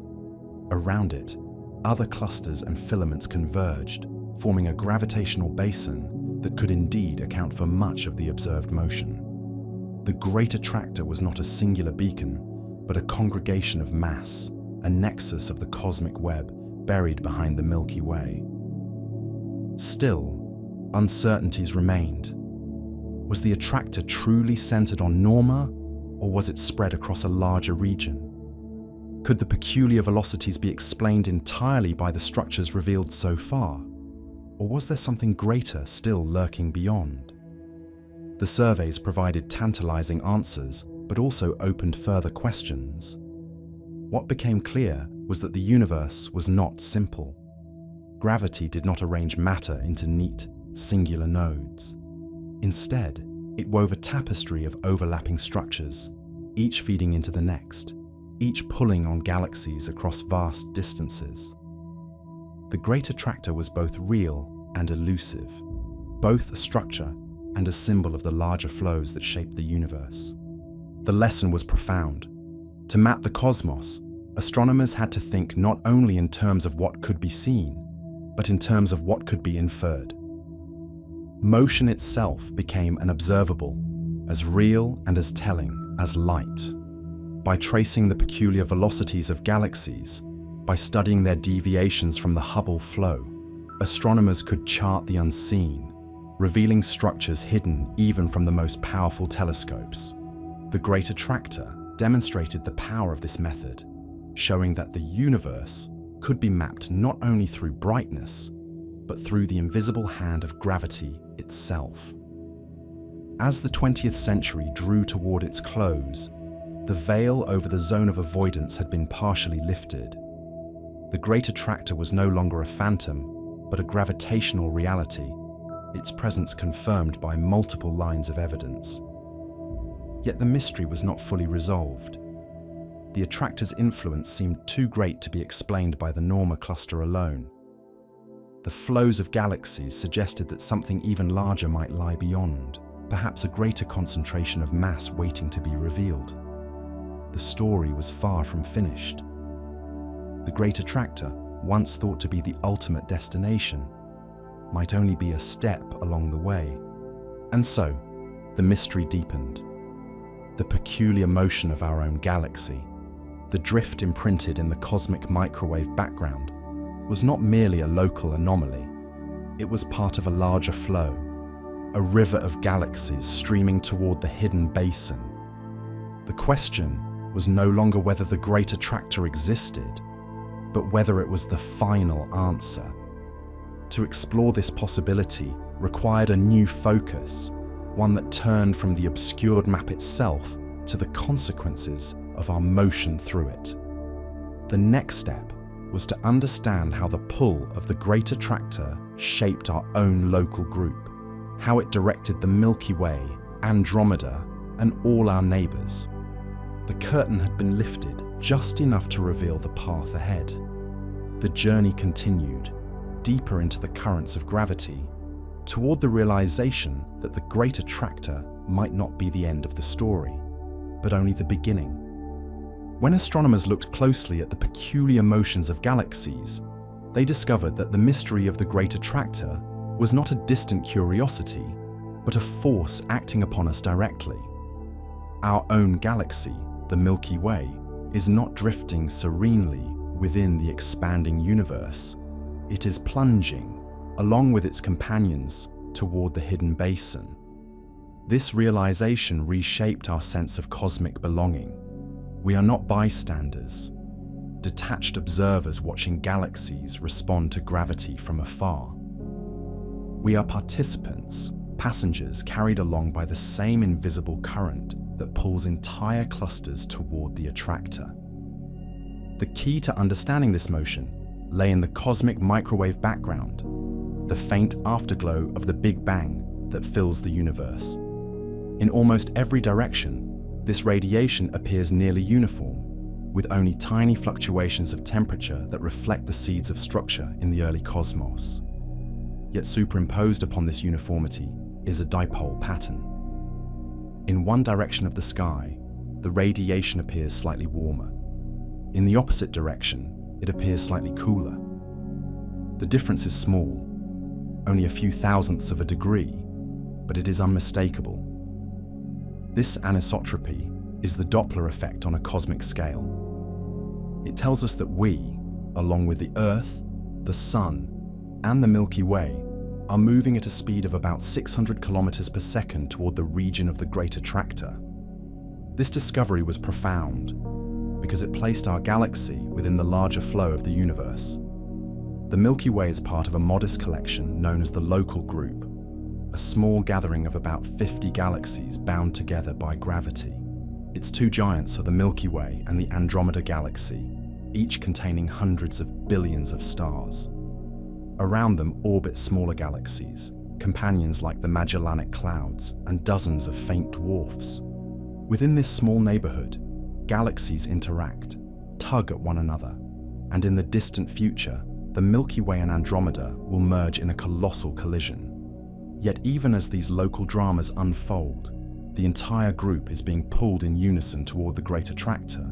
Around it, other clusters and filaments converged, forming a gravitational basin that could indeed account for much of the observed motion. The Great Attractor was not a singular beacon, but a congregation of mass, a nexus of the cosmic web buried behind the Milky Way. Still, uncertainties remained. Was the attractor truly centered on Norma, or was it spread across a larger region? Could the peculiar velocities be explained entirely by the structures revealed so far? Or was there something greater still lurking beyond? The surveys provided tantalizing answers, but also opened further questions. What became clear was that the universe was not simple. Gravity did not arrange matter into neat, singular nodes. Instead, it wove a tapestry of overlapping structures, each feeding into the next, each pulling on galaxies across vast distances. The Great Attractor was both real and elusive, both a structure and a symbol of the larger flows that shaped the universe. The lesson was profound. To map the cosmos, astronomers had to think not only in terms of what could be seen, but in terms of what could be inferred. Motion itself became an observable, as real and as telling as light. By tracing the peculiar velocities of galaxies, by studying their deviations from the Hubble flow, astronomers could chart the unseen, revealing structures hidden even from the most powerful telescopes. The Great Attractor demonstrated the power of this method, showing that the universe could be mapped not only through brightness, but through the invisible hand of gravity itself. As the 20th century drew toward its close, the veil over the zone of avoidance had been partially lifted. The Great Attractor was no longer a phantom, but a gravitational reality, its presence confirmed by multiple lines of evidence. Yet the mystery was not fully resolved. The attractor's influence seemed too great to be explained by the Norma cluster alone. The flows of galaxies suggested that something even larger might lie beyond, perhaps a greater concentration of mass waiting to be revealed. The story was far from finished. The Great Attractor, once thought to be the ultimate destination, might only be a step along the way. And so, the mystery deepened. The peculiar motion of our own galaxy, the drift imprinted in the cosmic microwave background, was not merely a local anomaly. It was part of a larger flow, a river of galaxies streaming toward the hidden basin. The question was no longer whether the Great Attractor existed, but whether it was the final answer. To explore this possibility required a new focus, one that turned from the obscured map itself to the consequences of our motion through it. The next step was to understand how the pull of the Great Attractor shaped our own local group, how it directed the Milky Way, Andromeda, and all our neighbors. The curtain had been lifted just enough to reveal the path ahead. The journey continued, deeper into the currents of gravity, toward the realization that the Great Attractor might not be the end of the story, but only the beginning. When astronomers looked closely at the peculiar motions of galaxies, they discovered that the mystery of the Great Attractor was not a distant curiosity, but a force acting upon us directly. Our own galaxy, the Milky Way, is not drifting serenely within the expanding universe. It is plunging, along with its companions, toward the hidden basin. This realization reshaped our sense of cosmic belonging. We are not bystanders, detached observers watching galaxies respond to gravity from afar. We are participants, passengers carried along by the same invisible current that pulls entire clusters toward the attractor. The key to understanding this motion lay in the cosmic microwave background, the faint afterglow of the Big Bang that fills the universe. In almost every direction, this radiation appears nearly uniform, with only tiny fluctuations of temperature that reflect the seeds of structure in the early cosmos. Yet superimposed upon this uniformity is a dipole pattern. In one direction of the sky, the radiation appears slightly warmer. In the opposite direction, it appears slightly cooler. The difference is small, only a few thousandths of a degree, but it is unmistakable. This anisotropy is the Doppler effect on a cosmic scale. It tells us that we, along with the Earth, the Sun, and the Milky Way, are moving at a speed of about 600 kilometers per second toward the region of the Great Attractor. This discovery was profound because it placed our galaxy within the larger flow of the universe. The Milky Way is part of a modest collection known as the Local Group, a small gathering of about 50 galaxies bound together by gravity. Its two giants are the Milky Way and the Andromeda Galaxy, each containing hundreds of billions of stars. Around them orbit smaller galaxies, companions like the Magellanic Clouds and dozens of faint dwarfs. Within this small neighborhood, galaxies interact, tug at one another, and in the distant future, the Milky Way and Andromeda will merge in a colossal collision. Yet even as these local dramas unfold, the entire group is being pulled in unison toward the Great Attractor,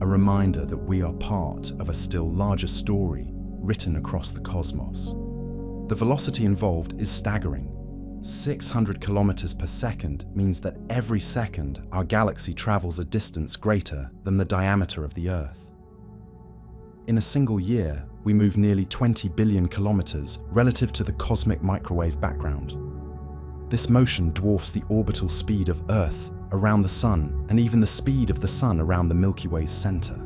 a reminder that we are part of a still larger story written across the cosmos. The velocity involved is staggering. 600 kilometers per second means that every second our galaxy travels a distance greater than the diameter of the Earth. In a single year, we move nearly 20 billion kilometers relative to the cosmic microwave background. This motion dwarfs the orbital speed of Earth around the Sun and even the speed of the Sun around the Milky Way's center.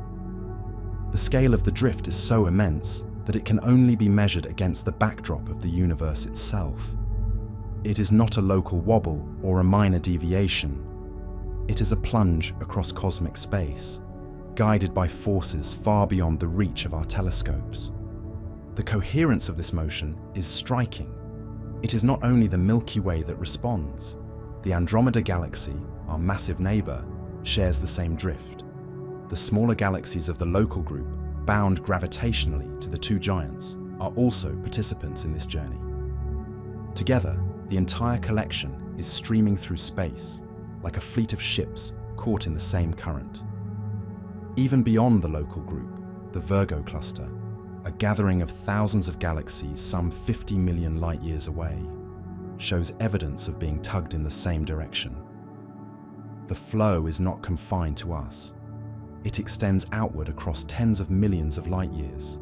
The scale of the drift is so immense that it can only be measured against the backdrop of the universe itself. It is not a local wobble or a minor deviation. It is a plunge across cosmic space, guided by forces far beyond the reach of our telescopes. The coherence of this motion is striking. It is not only the Milky Way that responds. The Andromeda Galaxy, our massive neighbor, shares the same drift. The smaller galaxies of the Local Group, bound gravitationally to the two giants, are also participants in this journey. Together, the entire collection is streaming through space, like a fleet of ships caught in the same current. Even beyond the Local Group, the Virgo cluster, a gathering of thousands of galaxies some 50 million light-years away, shows evidence of being tugged in the same direction. The flow is not confined to us. It extends outward across tens of millions of light-years,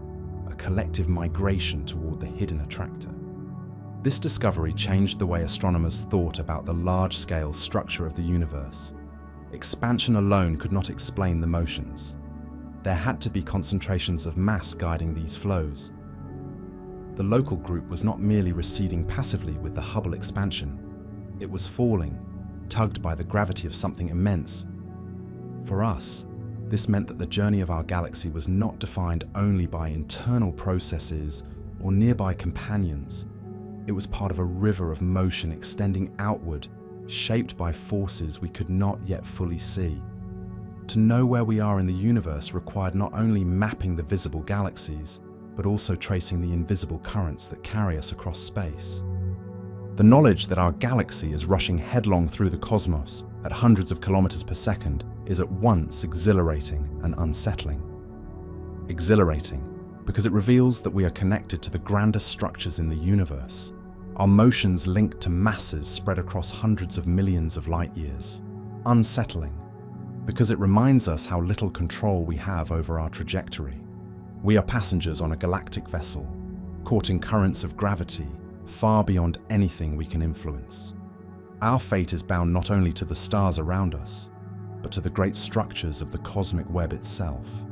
a collective migration toward the hidden attractor. This discovery changed the way astronomers thought about the large-scale structure of the universe. Expansion alone could not explain the motions. There had to be concentrations of mass guiding these flows. The Local Group was not merely receding passively with the Hubble expansion. It was falling, tugged by the gravity of something immense. For us, this meant that the journey of our galaxy was not defined only by internal processes or nearby companions. It was part of a river of motion extending outward, shaped by forces we could not yet fully see. To know where we are in the universe required not only mapping the visible galaxies, but also tracing the invisible currents that carry us across space. The knowledge that our galaxy is rushing headlong through the cosmos at hundreds of kilometers per second is at once exhilarating and unsettling. Exhilarating because it reveals that we are connected to the grandest structures in the universe, our motions linked to masses spread across hundreds of millions of light years. Unsettling because it reminds us how little control we have over our trajectory. We are passengers on a galactic vessel, caught in currents of gravity far beyond anything we can influence. Our fate is bound not only to the stars around us, but to the great structures of the cosmic web itself.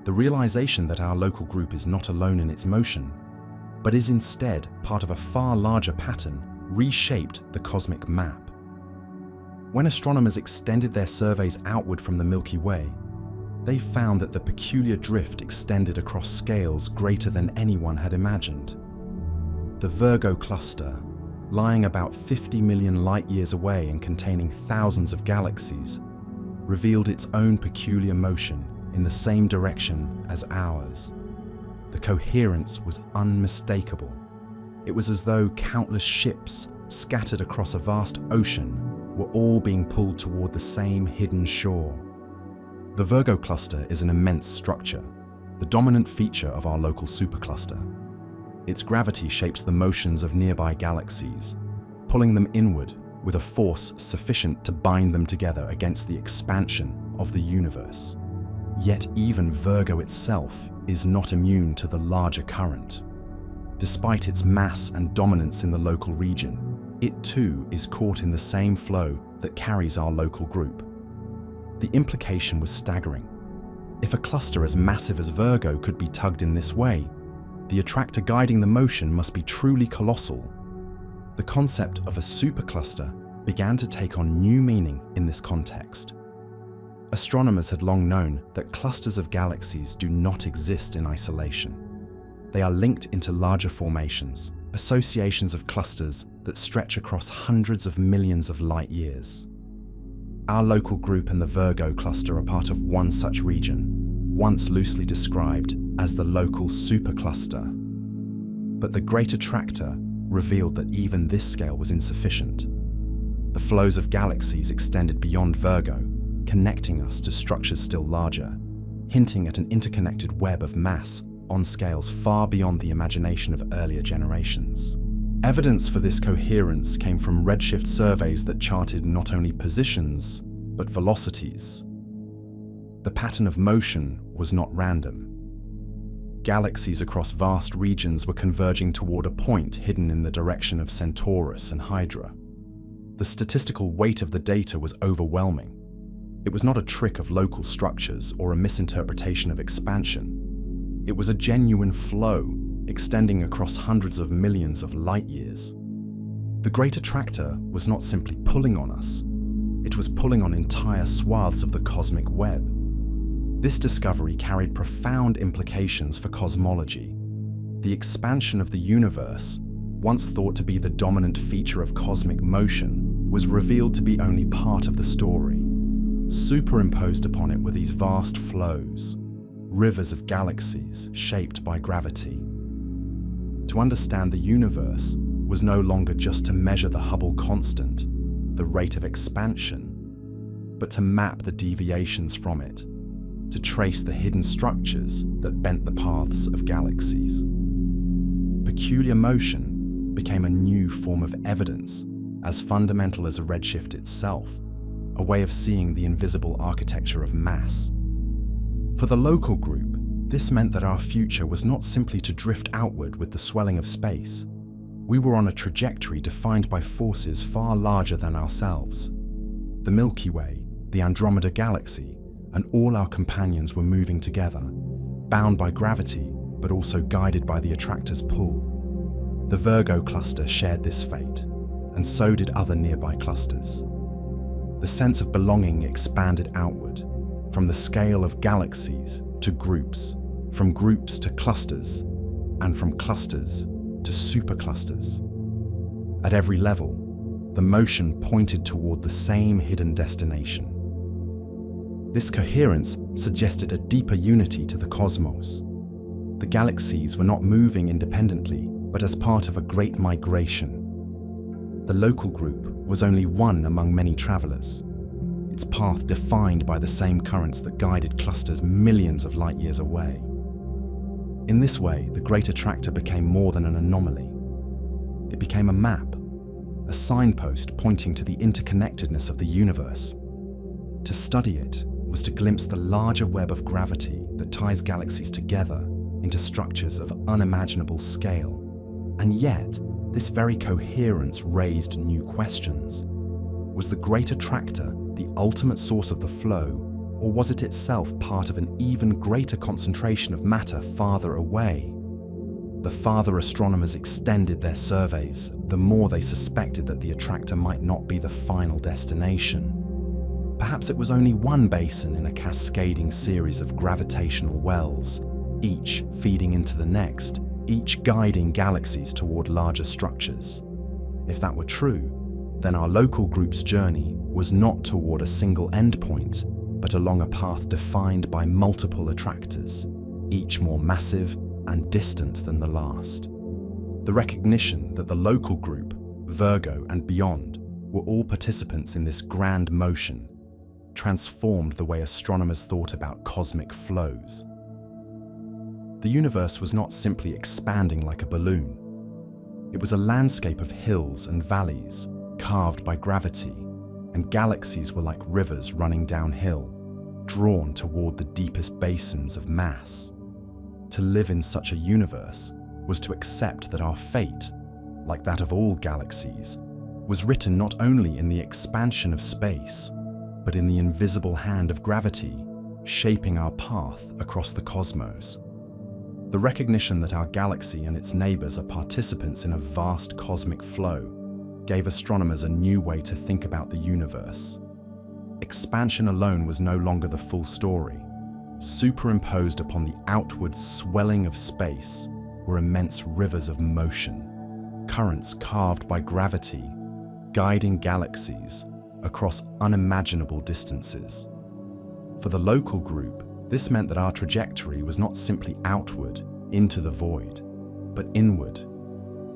The realization that our local group is not alone in its motion, but is instead part of a far larger pattern, reshaped the cosmic map. When astronomers extended their surveys outward from the Milky Way, they found that the peculiar drift extended across scales greater than anyone had imagined. The Virgo cluster, lying about 50 million light-years away and containing thousands of galaxies, revealed its own peculiar motion in the same direction as ours. The coherence was unmistakable. It was as though countless ships scattered across a vast ocean were all being pulled toward the same hidden shore. The Virgo cluster is an immense structure, the dominant feature of our local supercluster. Its gravity shapes the motions of nearby galaxies, pulling them inward with a force sufficient to bind them together against the expansion of the universe. Yet even Virgo itself is not immune to the larger current. Despite its mass and dominance in the local region, it too is caught in the same flow that carries our local group. The implication was staggering. If a cluster as massive as Virgo could be tugged in this way, the attractor guiding the motion must be truly colossal. The concept of a supercluster began to take on new meaning in this context. Astronomers had long known that clusters of galaxies do not exist in isolation. They are linked into larger formations, associations of clusters that stretch across hundreds of millions of light years. Our local group and the Virgo cluster are part of one such region, once loosely described as the local supercluster. But the Great Attractor revealed that even this scale was insufficient. The flows of galaxies extended beyond Virgo, connecting us to structures still larger, hinting at an interconnected web of mass on scales far beyond the imagination of earlier generations. Evidence for this coherence came from redshift surveys that charted not only positions, but velocities. The pattern of motion was not random. Galaxies across vast regions were converging toward a point hidden in the direction of Centaurus and Hydra. The statistical weight of the data was overwhelming. It was not a trick of local structures or a misinterpretation of expansion. It was a genuine flow extending across hundreds of millions of light years. The Great Attractor was not simply pulling on us, it was pulling on entire swaths of the cosmic web. This discovery carried profound implications for cosmology. The expansion of the universe, once thought to be the dominant feature of cosmic motion, was revealed to be only part of the story. Superimposed upon it were these vast flows, rivers of galaxies shaped by gravity. To understand the universe was no longer just to measure the Hubble constant, the rate of expansion, but to map the deviations from it, to trace the hidden structures that bent the paths of galaxies. Peculiar motion became a new form of evidence, as fundamental as a redshift itself, a way of seeing the invisible architecture of mass. For the local group, this meant that our future was not simply to drift outward with the swelling of space. We were on a trajectory defined by forces far larger than ourselves. The Milky Way, the Andromeda Galaxy, and all our companions were moving together, bound by gravity, but also guided by the attractor's pull. The Virgo cluster shared this fate, and so did other nearby clusters. The sense of belonging expanded outward, from the scale of galaxies to groups, from groups to clusters, and from clusters to superclusters. At every level, the motion pointed toward the same hidden destination. This coherence suggested a deeper unity to the cosmos. The galaxies were not moving independently, but as part of a great migration. The local group was only one among many travelers, its path defined by the same currents that guided clusters millions of light years away. In this way, the Great Attractor became more than an anomaly. It became a map, a signpost pointing to the interconnectedness of the universe. To study it was to glimpse the larger web of gravity that ties galaxies together into structures of unimaginable scale. And yet, this very coherence raised new questions. Was the Great Attractor the ultimate source of the flow, or was it itself part of an even greater concentration of matter farther away? The farther astronomers extended their surveys, the more they suspected that the attractor might not be the final destination. Perhaps it was only one basin in a cascading series of gravitational wells, each feeding into the next, each guiding galaxies toward larger structures. If that were true, then our local group's journey was not toward a single endpoint, but along a path defined by multiple attractors, each more massive and distant than the last. The recognition that the local group, Virgo and beyond, were all participants in this grand motion transformed the way astronomers thought about cosmic flows. The universe was not simply expanding like a balloon. It was a landscape of hills and valleys carved by gravity, and galaxies were like rivers running downhill, drawn toward the deepest basins of mass. To live in such a universe was to accept that our fate, like that of all galaxies, was written not only in the expansion of space, but in the invisible hand of gravity, shaping our path across the cosmos. The recognition that our galaxy and its neighbors are participants in a vast cosmic flow gave astronomers a new way to think about the universe. Expansion alone was no longer the full story. Superimposed upon the outward swelling of space were immense rivers of motion, currents carved by gravity, guiding galaxies across unimaginable distances. For the local group, this meant that our trajectory was not simply outward, into the void, but inward,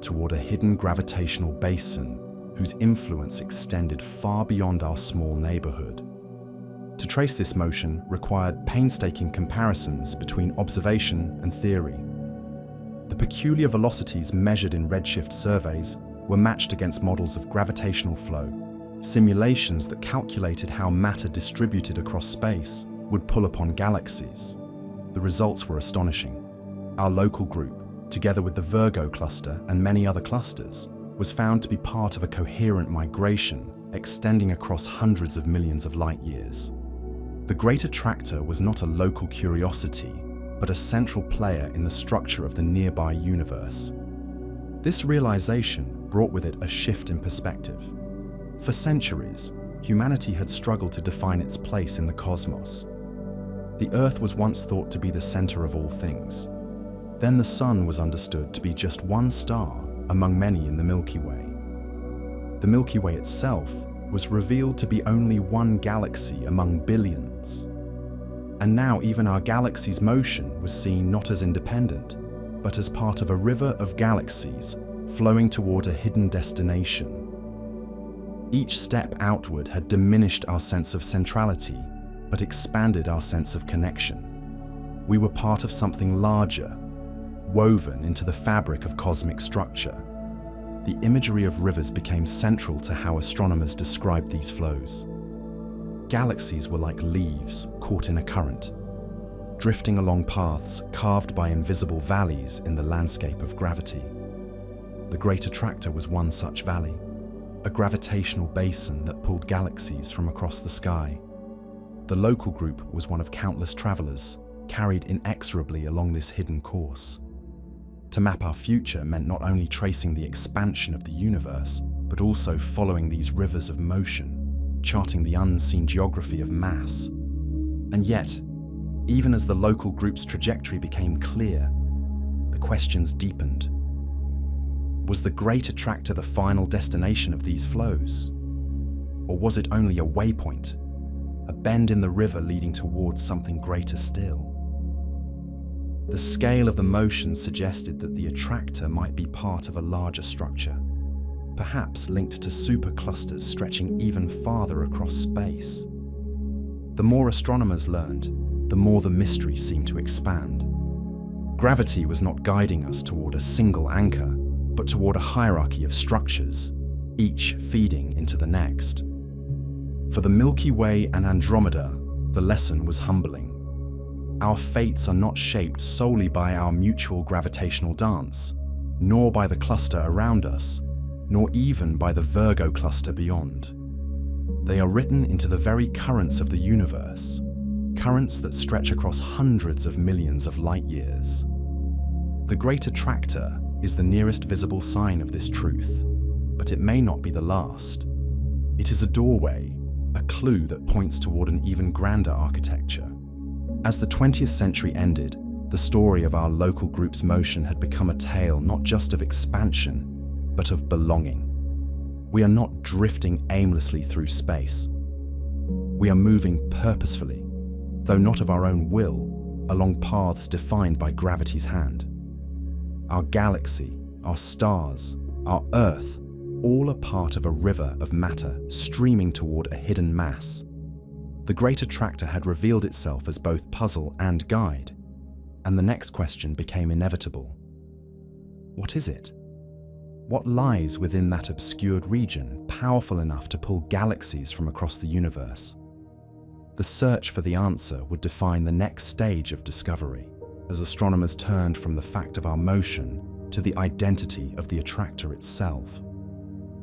toward a hidden gravitational basin whose influence extended far beyond our small neighborhood. To trace this motion required painstaking comparisons between observation and theory. The peculiar velocities measured in redshift surveys were matched against models of gravitational flow, simulations that calculated how matter distributed across space would pull upon galaxies. The results were astonishing. Our local group, together with the Virgo cluster and many other clusters, was found to be part of a coherent migration extending across hundreds of millions of light years. The Great Attractor was not a local curiosity, but a central player in the structure of the nearby universe. This realization brought with it a shift in perspective. For centuries, humanity had struggled to define its place in the cosmos. The Earth was once thought to be the center of all things. Then the Sun was understood to be just one star among many in the Milky Way. The Milky Way itself was revealed to be only one galaxy among billions. And now even our galaxy's motion was seen not as independent, but as part of a river of galaxies flowing toward a hidden destination. Each step outward had diminished our sense of centrality, but expanded our sense of connection. We were part of something larger, woven into the fabric of cosmic structure. The imagery of rivers became central to how astronomers described these flows. Galaxies were like leaves caught in a current, drifting along paths carved by invisible valleys in the landscape of gravity. The Great Attractor was one such valley, a gravitational basin that pulled galaxies from across the sky. The local group was one of countless travelers, carried inexorably along this hidden course. To map our future meant not only tracing the expansion of the universe, but also following these rivers of motion, charting the unseen geography of mass. And yet, even as the local group's trajectory became clear, the questions deepened. Was the Great Attractor the final destination of these flows? Or was it only a waypoint, a bend in the river leading towards something greater still? The scale of the motion suggested that the attractor might be part of a larger structure, perhaps linked to superclusters stretching even farther across space. The more astronomers learned, the more the mystery seemed to expand. Gravity was not guiding us toward a single anchor, but toward a hierarchy of structures, each feeding into the next. For the Milky Way and Andromeda, the lesson was humbling. Our fates are not shaped solely by our mutual gravitational dance, nor by the cluster around us, nor even by the Virgo cluster beyond. They are written into the very currents of the universe, currents that stretch across hundreds of millions of light years. The Great Attractor is the nearest visible sign of this truth, but it may not be the last. It is a doorway, a clue that points toward an even grander architecture. As the 20th century ended, the story of our local group's motion had become a tale not just of expansion, but of belonging. We are not drifting aimlessly through space. We are moving purposefully, though not of our own will, along paths defined by gravity's hand. Our galaxy, our stars, our Earth, all are part of a river of matter streaming toward a hidden mass. The Great Attractor had revealed itself as both puzzle and guide, and the next question became inevitable. What is it? What lies within that obscured region, powerful enough to pull galaxies from across the universe? The search for the answer would define the next stage of discovery, as astronomers turned from the fact of our motion to the identity of the attractor itself.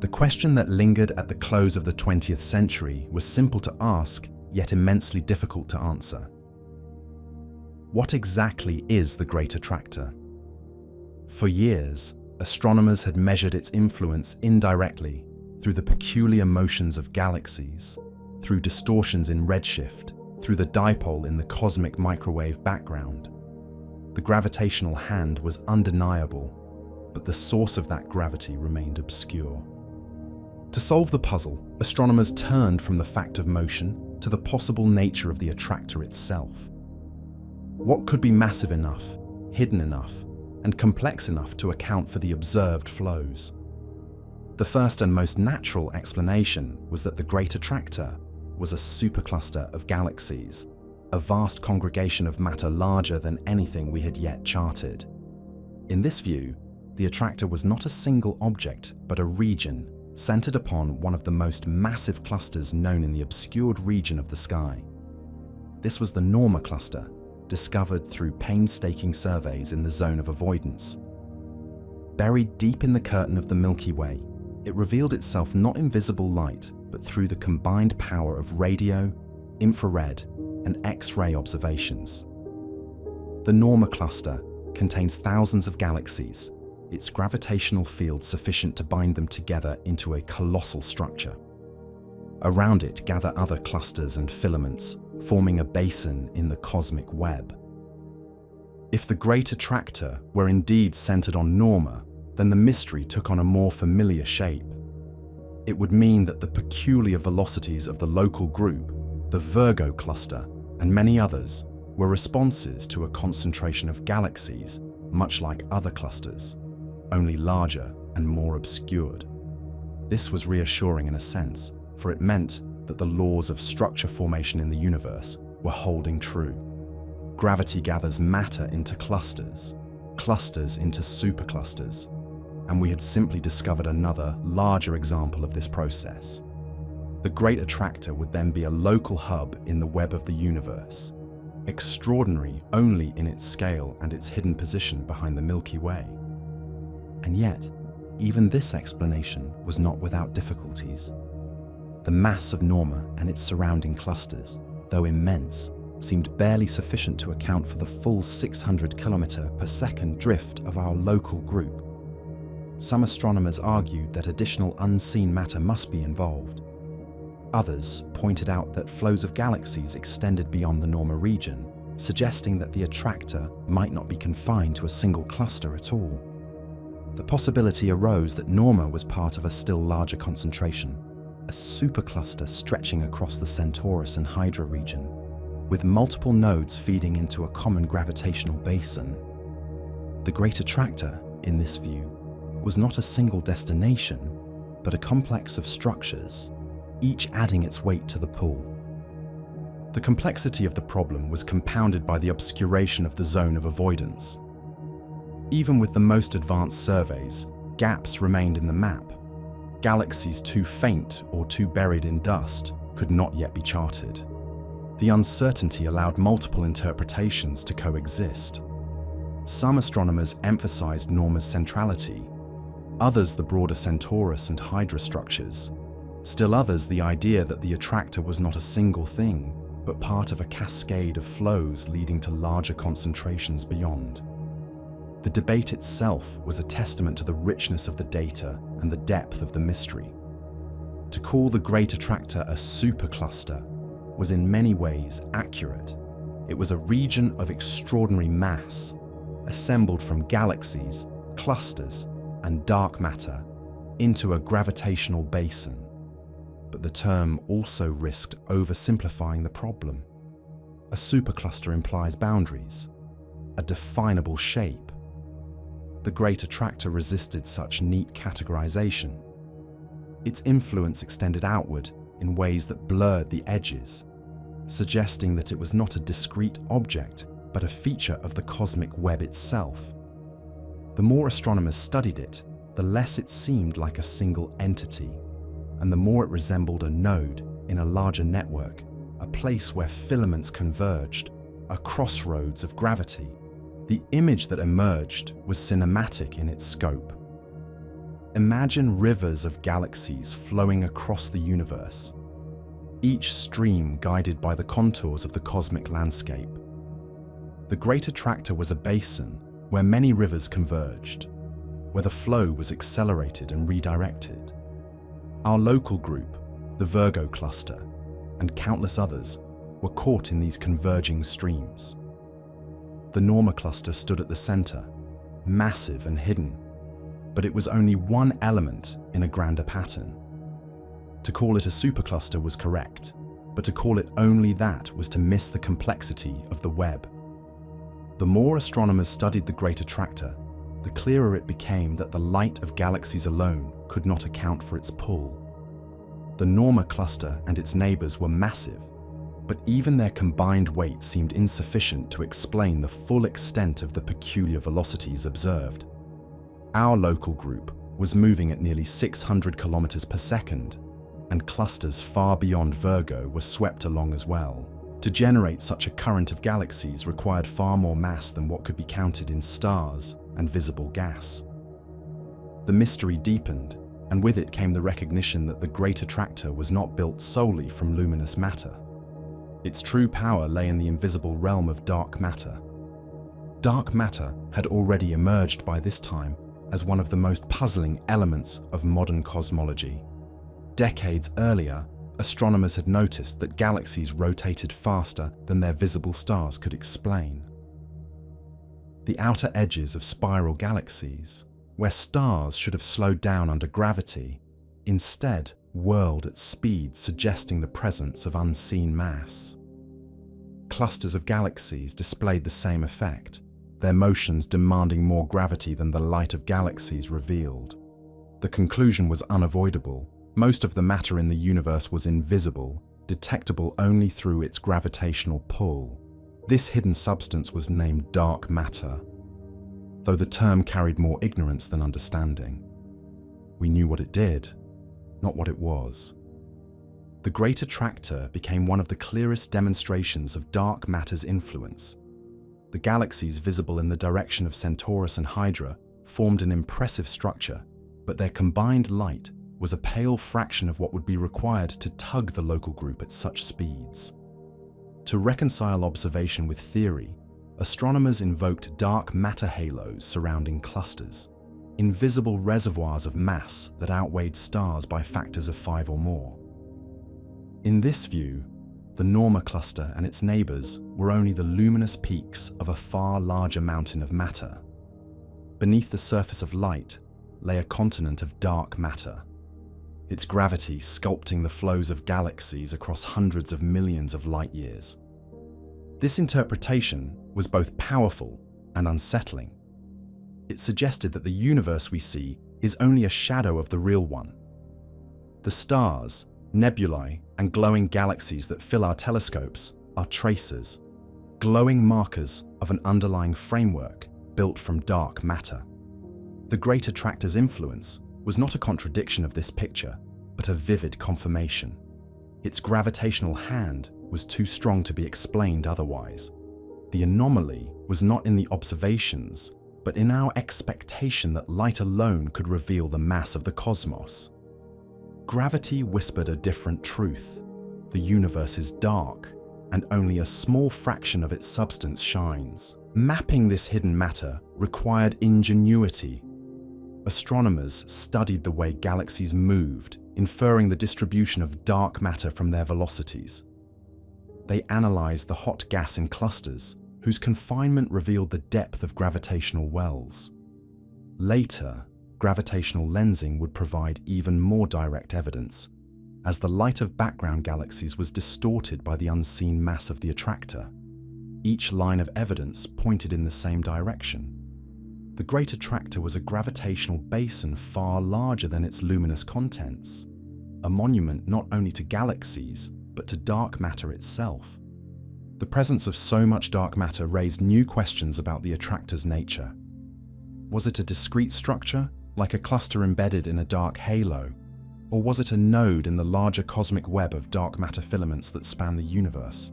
The question that lingered at the close of the 20th century was simple to ask, yet immensely difficult to answer. What exactly is the Great Attractor? For years, astronomers had measured its influence indirectly through the peculiar motions of galaxies, through distortions in redshift, through the dipole in the cosmic microwave background. The gravitational hand was undeniable, but the source of that gravity remained obscure. To solve the puzzle, astronomers turned from the fact of motion to the possible nature of the attractor itself. What could be massive enough, hidden enough, and complex enough to account for the observed flows? The first and most natural explanation was that the Great Attractor was a supercluster of galaxies, a vast congregation of matter larger than anything we had yet charted. In this view, the attractor was not a single object, but a region centered upon one of the most massive clusters known in the obscured region of the sky. This was the Norma cluster, discovered through painstaking surveys in the zone of avoidance. Buried deep in the curtain of the Milky Way, it revealed itself not in visible light, but through the combined power of radio, infrared, and X-ray observations. The Norma cluster contains thousands of galaxies, its gravitational field sufficient to bind them together into a colossal structure. Around it gather other clusters and filaments, forming a basin in the cosmic web. If the Great Attractor were indeed centered on Norma, then the mystery took on a more familiar shape. It would mean that the peculiar velocities of the local group, the Virgo cluster, and many others were responses to a concentration of galaxies, much like other clusters, only larger and more obscured. This was reassuring in a sense, for it meant that the laws of structure formation in the universe were holding true. Gravity gathers matter into clusters, clusters into superclusters, and we had simply discovered another, larger example of this process. The Great Attractor would then be a local hub in the web of the universe, extraordinary only in its scale and its hidden position behind the Milky Way. And yet, even this explanation was not without difficulties. The mass of Norma and its surrounding clusters, though immense, seemed barely sufficient to account for the full 600 km/s drift of our local group. Some astronomers argued that additional unseen matter must be involved. Others pointed out that flows of galaxies extended beyond the Norma region, suggesting that the attractor might not be confined to a single cluster at all. The possibility arose that Norma was part of a still larger concentration, a supercluster stretching across the Centaurus and Hydra region, with multiple nodes feeding into a common gravitational basin. The Great Attractor, in this view, was not a single destination, but a complex of structures, each adding its weight to the pool. The complexity of the problem was compounded by the obscuration of the zone of avoidance. Even with the most advanced surveys, gaps remained in the map. Galaxies too faint or too buried in dust could not yet be charted. The uncertainty allowed multiple interpretations to coexist. Some astronomers emphasized Norma's centrality, others the broader Centaurus and Hydra structures, still others the idea that the attractor was not a single thing, but part of a cascade of flows leading to larger concentrations beyond. The debate itself was a testament to the richness of the data and the depth of the mystery. To call the Great Attractor a supercluster was in many ways accurate. It was a region of extraordinary mass, assembled from galaxies, clusters, and dark matter into a gravitational basin. But the term also risked oversimplifying the problem. A supercluster implies boundaries, a definable shape. The Great Attractor resisted such neat categorization. Its influence extended outward in ways that blurred the edges, suggesting that it was not a discrete object, but a feature of the cosmic web itself. The more astronomers studied it, the less it seemed like a single entity, and the more it resembled a node in a larger network, a place where filaments converged, a crossroads of gravity. The image that emerged was cinematic in its scope. Imagine rivers of galaxies flowing across the universe, each stream guided by the contours of the cosmic landscape. The Great Attractor was a basin where many rivers converged, where the flow was accelerated and redirected. Our local group, the Virgo cluster, and countless others were caught in these converging streams. The Norma cluster stood at the center, massive and hidden, but it was only one element in a grander pattern. To call it a supercluster was correct, but to call it only that was to miss the complexity of the web. The more astronomers studied the Great Attractor, the clearer it became that the light of galaxies alone could not account for its pull. The Norma cluster and its neighbors were massive, but even their combined weight seemed insufficient to explain the full extent of the peculiar velocities observed. Our local group was moving at nearly 600 kilometers per second, and clusters far beyond Virgo were swept along as well. To generate such a current of galaxies required far more mass than what could be counted in stars and visible gas. The mystery deepened, and with it came the recognition that the Great Attractor was not built solely from luminous matter. Its true power lay in the invisible realm of dark matter. Dark matter had already emerged by this time as one of the most puzzling elements of modern cosmology. Decades earlier, astronomers had noticed that galaxies rotated faster than their visible stars could explain. The outer edges of spiral galaxies, where stars should have slowed down under gravity, instead whirled at speeds suggesting the presence of unseen mass. Clusters of galaxies displayed the same effect, their motions demanding more gravity than the light of galaxies revealed. The conclusion was unavoidable. Most of the matter in the universe was invisible, detectable only through its gravitational pull. This hidden substance was named dark matter, though the term carried more ignorance than understanding. We knew what it did, not what it was. The Great Attractor became one of the clearest demonstrations of dark matter's influence. The galaxies visible in the direction of Centaurus and Hydra formed an impressive structure, but their combined light was a pale fraction of what would be required to tug the local group at such speeds. To reconcile observation with theory, astronomers invoked dark matter halos surrounding clusters, invisible reservoirs of mass that outweighed stars by factors of 5 or more. In this view, the Norma cluster and its neighbors were only the luminous peaks of a far larger mountain of matter. Beneath the surface of light lay a continent of dark matter, its gravity sculpting the flows of galaxies across hundreds of millions of light years. This interpretation was both powerful and unsettling. It suggested that the universe we see is only a shadow of the real one, The stars, nebulae, and glowing galaxies that fill our telescopes are tracers, glowing markers of an underlying framework built from dark matter. The Great Attractor's influence was not a contradiction of this picture, but a vivid confirmation. Its gravitational hand was too strong to be explained otherwise. The anomaly was not in the observations, but in our expectation that light alone could reveal the mass of the cosmos. Gravity whispered a different truth. The universe is dark, and only a small fraction of its substance shines. Mapping this hidden matter required ingenuity. Astronomers studied the way galaxies moved, inferring the distribution of dark matter from their velocities. They analyzed the hot gas in clusters, whose confinement revealed the depth of gravitational wells. Later, gravitational lensing would provide even more direct evidence, as the light of background galaxies was distorted by the unseen mass of the attractor. Each line of evidence pointed in the same direction. The Great Attractor was a gravitational basin far larger than its luminous contents, a monument not only to galaxies, but to dark matter itself. The presence of so much dark matter raised new questions about the attractor's nature. Was it a discrete structure, like a cluster embedded in a dark halo? Or was it a node in the larger cosmic web of dark matter filaments that span the universe?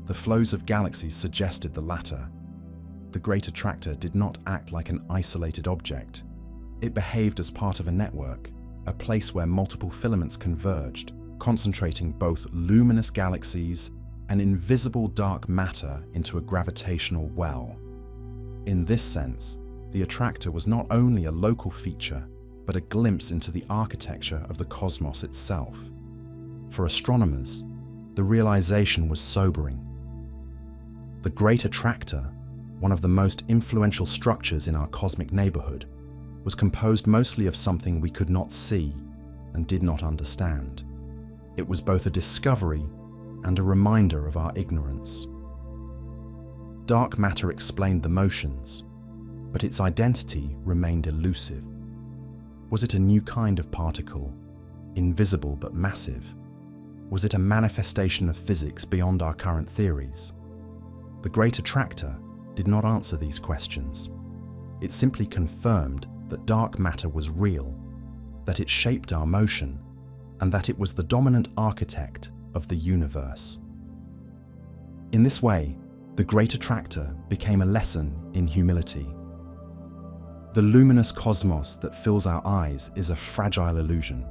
The flows of galaxies suggested the latter. The Great Attractor did not act like an isolated object. It behaved as part of a network, a place where multiple filaments converged, concentrating both luminous galaxies and invisible dark matter into a gravitational well. In this sense, the attractor was not only a local feature, but a glimpse into the architecture of the cosmos itself. For astronomers, the realization was sobering. The Great Attractor, one of the most influential structures in our cosmic neighborhood, was composed mostly of something we could not see and did not understand. It was both a discovery and a reminder of our ignorance. Dark matter explained the motions, but its identity remained elusive. Was it a new kind of particle, invisible but massive? Was it a manifestation of physics beyond our current theories? The Great Attractor did not answer these questions. It simply confirmed that dark matter was real, that it shaped our motion, and that it was the dominant architect of the universe. In this way, the Great Attractor became a lesson in humility. The luminous cosmos that fills our eyes is a fragile illusion,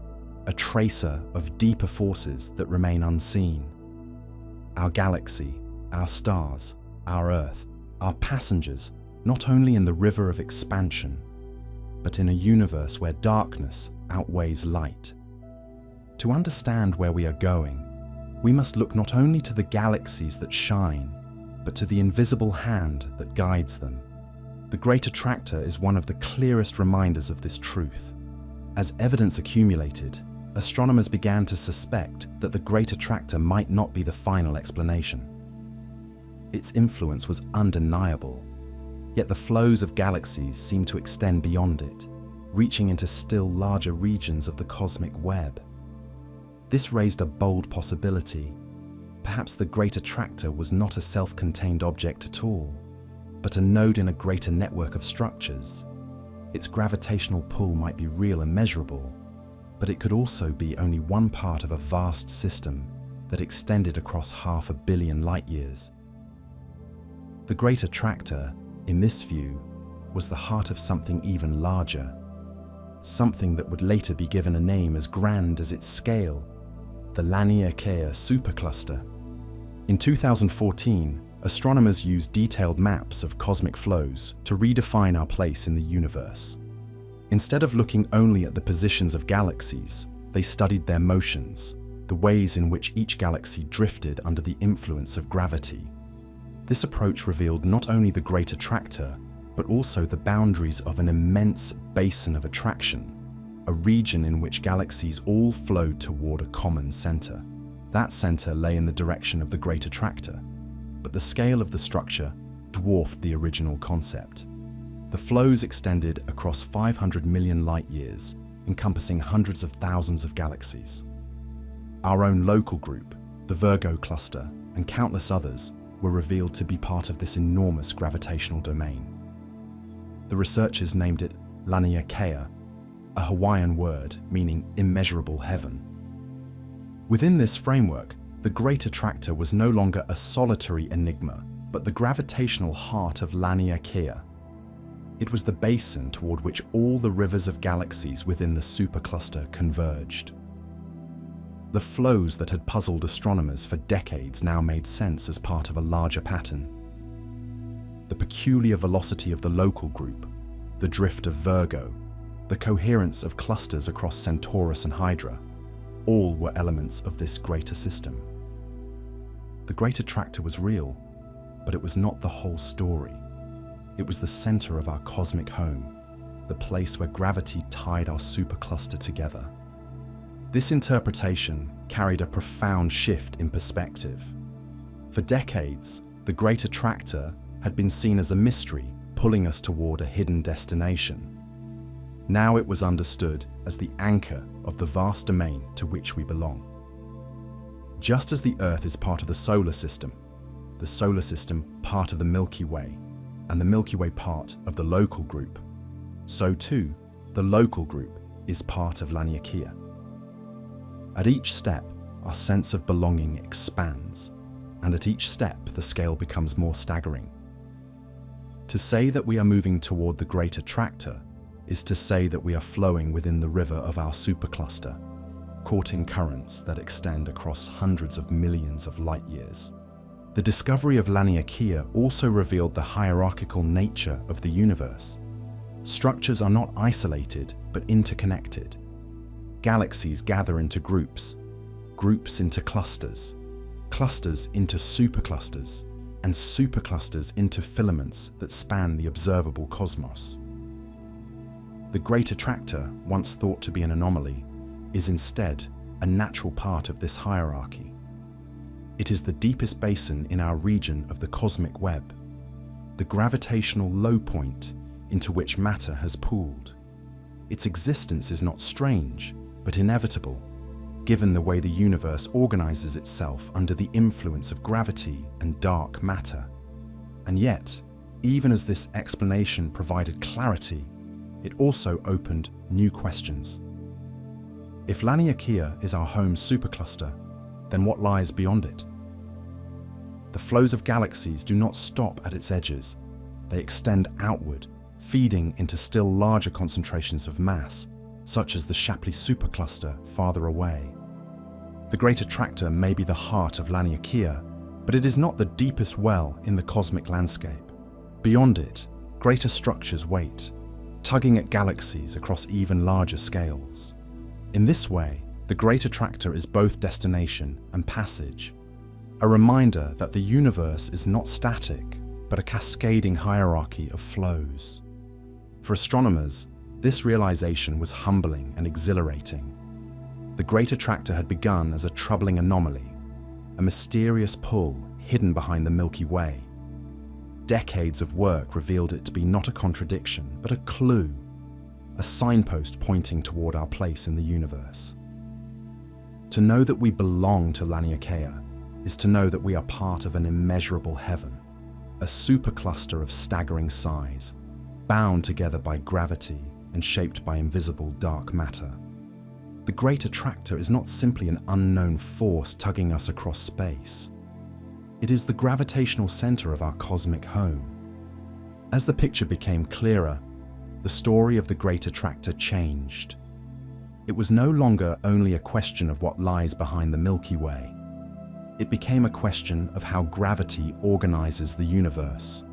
a tracer of deeper forces that remain unseen. Our galaxy, our stars, our Earth, are passengers not only in the river of expansion, but in a universe where darkness outweighs light. To understand where we are going, we must look not only to the galaxies that shine, but to the invisible hand that guides them. The Great Attractor is one of the clearest reminders of this truth. As evidence accumulated, astronomers began to suspect that the Great Attractor might not be the final explanation. Its influence was undeniable, yet the flows of galaxies seemed to extend beyond it, reaching into still larger regions of the cosmic web. This raised a bold possibility. Perhaps the Great Attractor was not a self-contained object at all, but a node in a greater network of structures. Its gravitational pull might be real and measurable, but it could also be only one part of a vast system that extended across 500 million light-years. The Great Attractor, in this view, was the heart of something even larger, something that would later be given a name as grand as its scale, the Laniakea supercluster. In 2014, astronomers used detailed maps of cosmic flows to redefine our place in the universe. Instead of looking only at the positions of galaxies, they studied their motions, the ways in which each galaxy drifted under the influence of gravity. This approach revealed not only the Great Attractor, but also the boundaries of an immense basin of attraction, a region in which galaxies all flowed toward a common center. That center lay in the direction of the Great Attractor, but the scale of the structure dwarfed the original concept. The flows extended across 500 million light-years, encompassing hundreds of thousands of galaxies. Our own local group, the Virgo cluster, and countless others were revealed to be part of this enormous gravitational domain. The researchers named it Laniakea, a Hawaiian word meaning immeasurable heaven. Within this framework, the Great Attractor was no longer a solitary enigma, but the gravitational heart of Laniakea. It was the basin toward which all the rivers of galaxies within the supercluster converged. The flows that had puzzled astronomers for decades now made sense as part of a larger pattern. The peculiar velocity of the local group, the drift of Virgo, the coherence of clusters across Centaurus and Hydra, all were elements of this greater system. The Great Attractor was real, but it was not the whole story. It was the center of our cosmic home, the place where gravity tied our supercluster together. This interpretation carried a profound shift in perspective. For decades, the Great Attractor had been seen as a mystery, pulling us toward a hidden destination. Now it was understood as the anchor of the vast domain to which we belong. Just as the Earth is part of the solar system part of the Milky Way, and the Milky Way part of the local group, so too, the local group is part of Laniakea. At each step, our sense of belonging expands, and at each step, the scale becomes more staggering. To say that we are moving toward the Great Attractor is to say that we are flowing within the river of our supercluster, caught in currents that extend across hundreds of millions of light years. The discovery of Laniakea also revealed the hierarchical nature of the universe. Structures are not isolated, but interconnected. Galaxies gather into groups, groups into clusters, clusters into superclusters, and superclusters into filaments that span the observable cosmos. The Great Attractor, once thought to be an anomaly, is instead a natural part of this hierarchy. It is the deepest basin in our region of the cosmic web, the gravitational low point into which matter has pooled. Its existence is not strange, but inevitable, given the way the universe organizes itself under the influence of gravity and dark matter. And yet, even as this explanation provided clarity, it also opened new questions. If Laniakea is our home supercluster, then what lies beyond it? The flows of galaxies do not stop at its edges. They extend outward, feeding into still larger concentrations of mass, such as the Shapley supercluster farther away. The Great Attractor may be the heart of Laniakea, but it is not the deepest well in the cosmic landscape. Beyond it, greater structures wait, tugging at galaxies across even larger scales. In this way, the Great Attractor is both destination and passage, a reminder that the universe is not static, but a cascading hierarchy of flows. For astronomers, this realization was humbling and exhilarating. The Great Attractor had begun as a troubling anomaly, a mysterious pull hidden behind the Milky Way. Decades of work revealed it to be not a contradiction, but a clue, a signpost pointing toward our place in the universe. To know that we belong to Laniakea is to know that we are part of an immeasurable heaven, a supercluster of staggering size, bound together by gravity and shaped by invisible dark matter. The Great Attractor is not simply an unknown force tugging us across space. It is the gravitational center of our cosmic home. As the picture became clearer, the story of the Great Attractor changed. It was no longer only a question of what lies behind the Milky Way. It became a question of how gravity organizes the universe,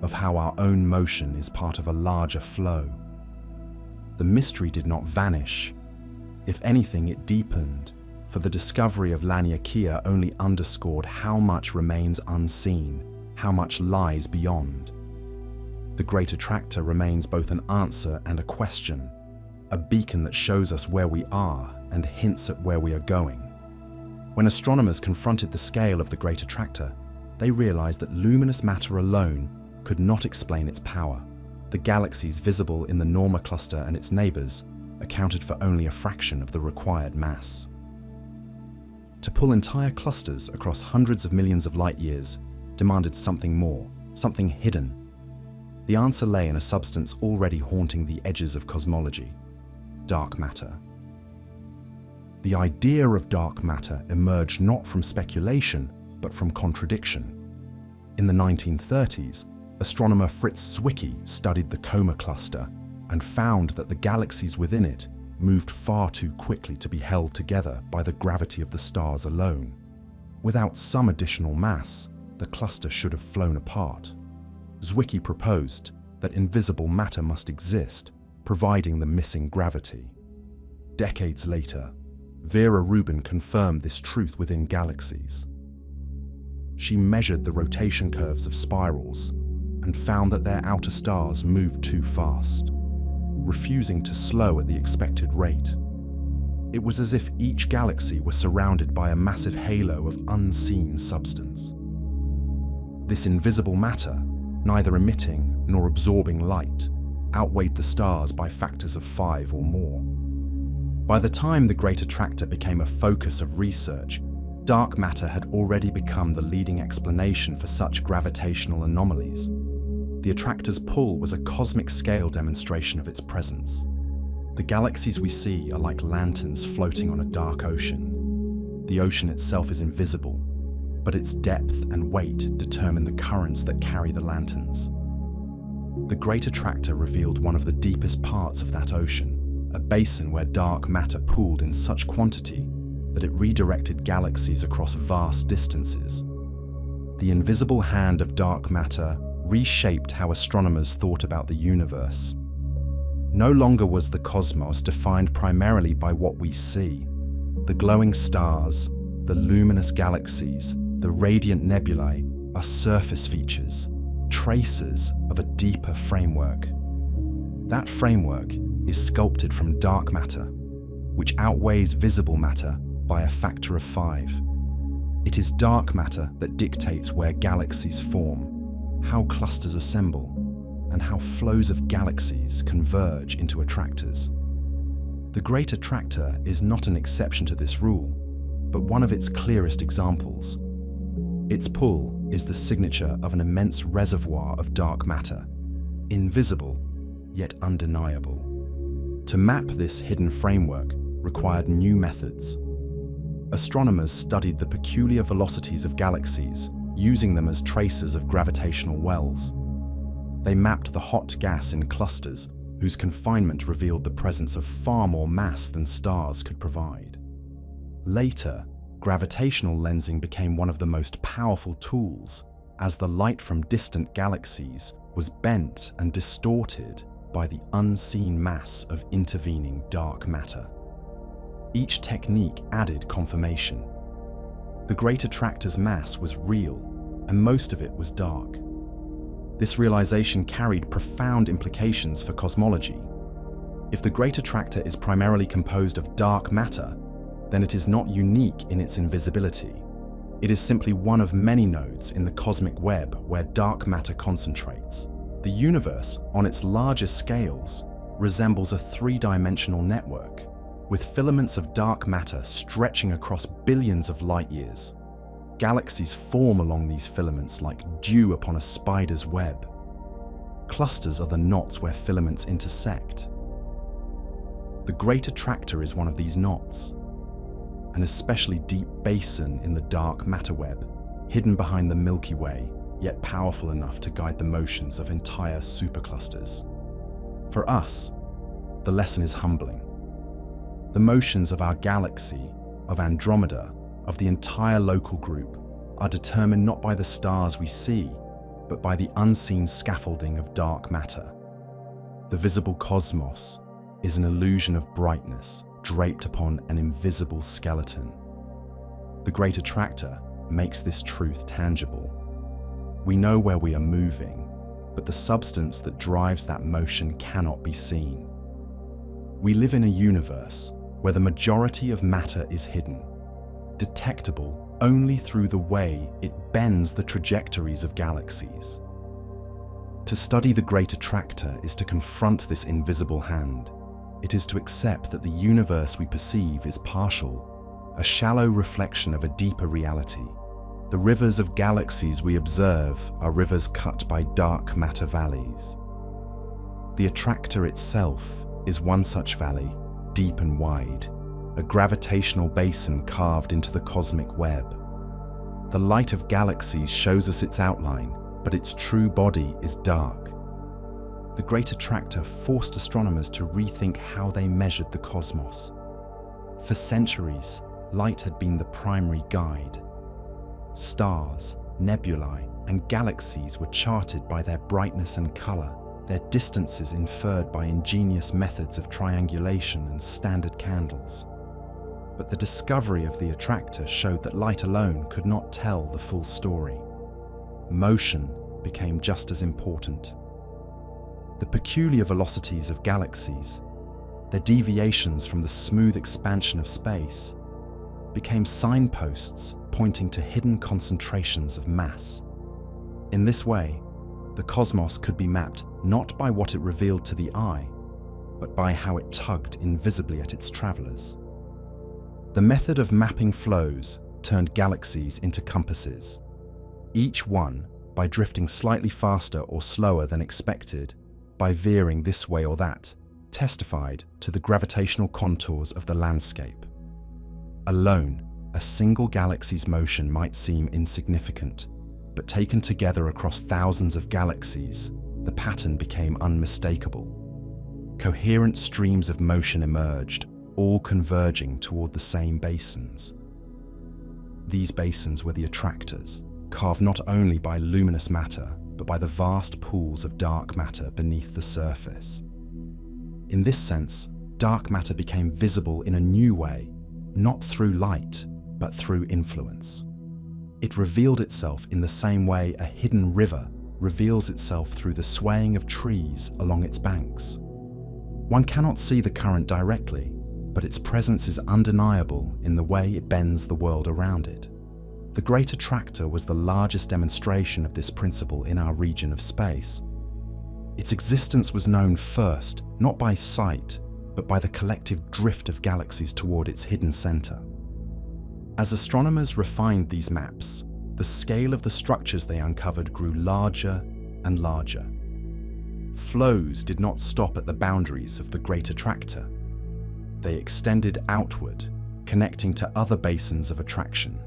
of how our own motion is part of a larger flow. The mystery did not vanish. If anything, it deepened, for the discovery of Laniakea only underscored how much remains unseen, how much lies beyond. The Great Attractor remains both an answer and a question, a beacon that shows us where we are and hints at where we are going. When astronomers confronted the scale of the Great Attractor, they realized that luminous matter alone could not explain its power. The galaxies visible in the Norma cluster and its neighbors accounted for only a fraction of the required mass. To pull entire clusters across hundreds of millions of light years demanded something more, something hidden. The answer lay in a substance already haunting the edges of cosmology: dark matter. The idea of dark matter emerged not from speculation, but from contradiction. In the 1930s, astronomer Fritz Zwicky studied the Coma cluster and found that the galaxies within it moved far too quickly to be held together by the gravity of the stars alone. Without some additional mass, the cluster should have flown apart. Zwicky proposed that invisible matter must exist, providing the missing gravity. Decades later, Vera Rubin confirmed this truth within galaxies. She measured the rotation curves of spirals and found that their outer stars moved too fast, refusing to slow at the expected rate. It was as if each galaxy was surrounded by a massive halo of unseen substance. This invisible matter, neither emitting nor absorbing light, outweighed the stars by factors of 5 or more. By the time the Great Attractor became a focus of research, dark matter had already become the leading explanation for such gravitational anomalies. The Attractor's pull was a cosmic-scale demonstration of its presence. The galaxies we see are like lanterns floating on a dark ocean. The ocean itself is invisible, but its depth and weight determine the currents that carry the lanterns. The Great Attractor revealed one of the deepest parts of that ocean, a basin where dark matter pooled in such quantity that it redirected galaxies across vast distances. The invisible hand of dark matter reshaped how astronomers thought about the universe. No longer was the cosmos defined primarily by what we see. The glowing stars, the luminous galaxies, the radiant nebulae are surface features, traces of a deeper framework. That framework is sculpted from dark matter, which outweighs visible matter by a factor of 5. It is dark matter that dictates where galaxies form, how clusters assemble, and how flows of galaxies converge into attractors. The Great Attractor is not an exception to this rule, but one of its clearest examples. Its pull is the signature of an immense reservoir of dark matter, invisible yet undeniable. To map this hidden framework required new methods. Astronomers studied the peculiar velocities of galaxies, using them as tracers of gravitational wells. They mapped the hot gas in clusters, whose confinement revealed the presence of far more mass than stars could provide. Later, gravitational lensing became one of the most powerful tools, as the light from distant galaxies was bent and distorted by the unseen mass of intervening dark matter. Each technique added confirmation. The Great Attractor's mass was real, and most of it was dark. This realization carried profound implications for cosmology. If the Great Attractor is primarily composed of dark matter, then it is not unique in its invisibility. It is simply one of many nodes in the cosmic web where dark matter concentrates. The universe, on its largest scales, resembles a 3-dimensional network, with filaments of dark matter stretching across billions of light years. Galaxies form along these filaments like dew upon a spider's web. Clusters are the knots where filaments intersect. The Great Attractor is one of these knots, an especially deep basin in the dark matter web, hidden behind the Milky Way, yet powerful enough to guide the motions of entire superclusters. For us, the lesson is humbling. The motions of our galaxy, of Andromeda, of the entire local group, are determined not by the stars we see, but by the unseen scaffolding of dark matter. The visible cosmos is an illusion of brightness draped upon an invisible skeleton. The Great Attractor makes this truth tangible. We know where we are moving, but the substance that drives that motion cannot be seen. We live in a universe where the majority of matter is hidden, detectable only through the way it bends the trajectories of galaxies. To study the Great Attractor is to confront this invisible hand, it is to accept that the universe we perceive is partial, a shallow reflection of a deeper reality. The rivers of galaxies we observe are rivers cut by dark matter valleys. The Attractor itself is one such valley, deep and wide, a gravitational basin carved into the cosmic web. The light of galaxies shows us its outline, but its true body is dark. The Great Attractor forced astronomers to rethink how they measured the cosmos. For centuries, light had been the primary guide. Stars, nebulae, and galaxies were charted by their brightness and color, their distances inferred by ingenious methods of triangulation and standard candles. But the discovery of the Attractor showed that light alone could not tell the full story. Motion became just as important. The peculiar velocities of galaxies, their deviations from the smooth expansion of space, became signposts pointing to hidden concentrations of mass. In this way, the cosmos could be mapped not by what it revealed to the eye, but by how it tugged invisibly at its travelers. The method of mapping flows turned galaxies into compasses. Each one, by drifting slightly faster or slower than expected, by veering this way or that, testified to the gravitational contours of the landscape. Alone, a single galaxy's motion might seem insignificant, but taken together across thousands of galaxies, the pattern became unmistakable. Coherent streams of motion emerged, all converging toward the same basins. These basins were the attractors, carved not only by luminous matter, but by the vast pools of dark matter beneath the surface. In this sense, dark matter became visible in a new way, not through light, but through influence. It revealed itself in the same way a hidden river reveals itself through the swaying of trees along its banks. One cannot see the current directly, but its presence is undeniable in the way it bends the world around it. The Great Attractor was the largest demonstration of this principle in our region of space. Its existence was known first, not by sight, but by the collective drift of galaxies toward its hidden center. As astronomers refined these maps, the scale of the structures they uncovered grew larger and larger. Flows did not stop at the boundaries of the Great Attractor. They extended outward, connecting to other basins of attraction,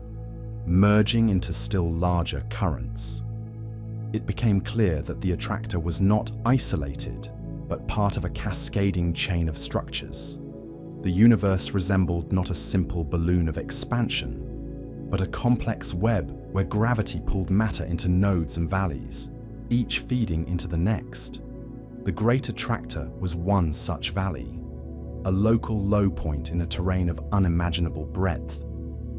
merging into still larger currents. It became clear that the Attractor was not isolated, but part of a cascading chain of structures. The universe resembled not a simple balloon of expansion, but a complex web where gravity pulled matter into nodes and valleys, each feeding into the next. The Great Attractor was one such valley, a local low point in a terrain of unimaginable breadth.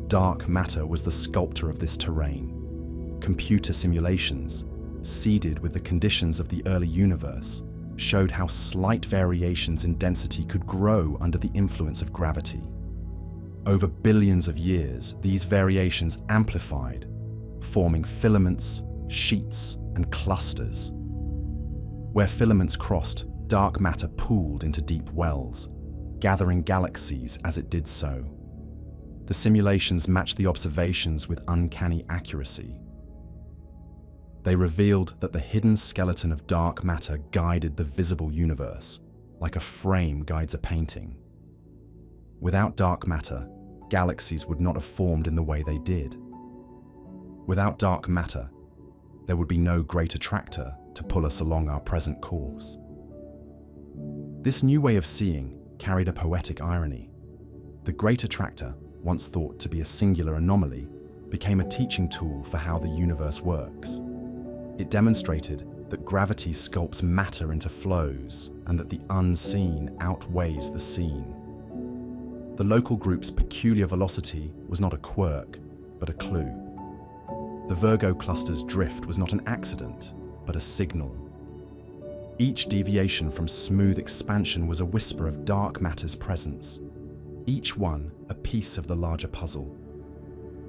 Dark matter was the sculptor of this terrain. Computer simulations, seeded with the conditions of the early universe, showed how slight variations in density could grow under the influence of gravity. Over billions of years, these variations amplified, forming filaments, sheets, and clusters. Where filaments crossed, dark matter pooled into deep wells, gathering galaxies as it did so. The simulations matched the observations with uncanny accuracy. They revealed that the hidden skeleton of dark matter guided the visible universe, like a frame guides a painting. Without dark matter, galaxies would not have formed in the way they did. Without dark matter, there would be no Great Attractor to pull us along our present course. This new way of seeing carried a poetic irony. The Great Attractor, once thought to be a singular anomaly, became a teaching tool for how the universe works. It demonstrated that gravity sculpts matter into flows and that the unseen outweighs the seen. The local group's peculiar velocity was not a quirk, but a clue. The Virgo cluster's drift was not an accident, but a signal. Each deviation from smooth expansion was a whisper of dark matter's presence, each one a piece of the larger puzzle.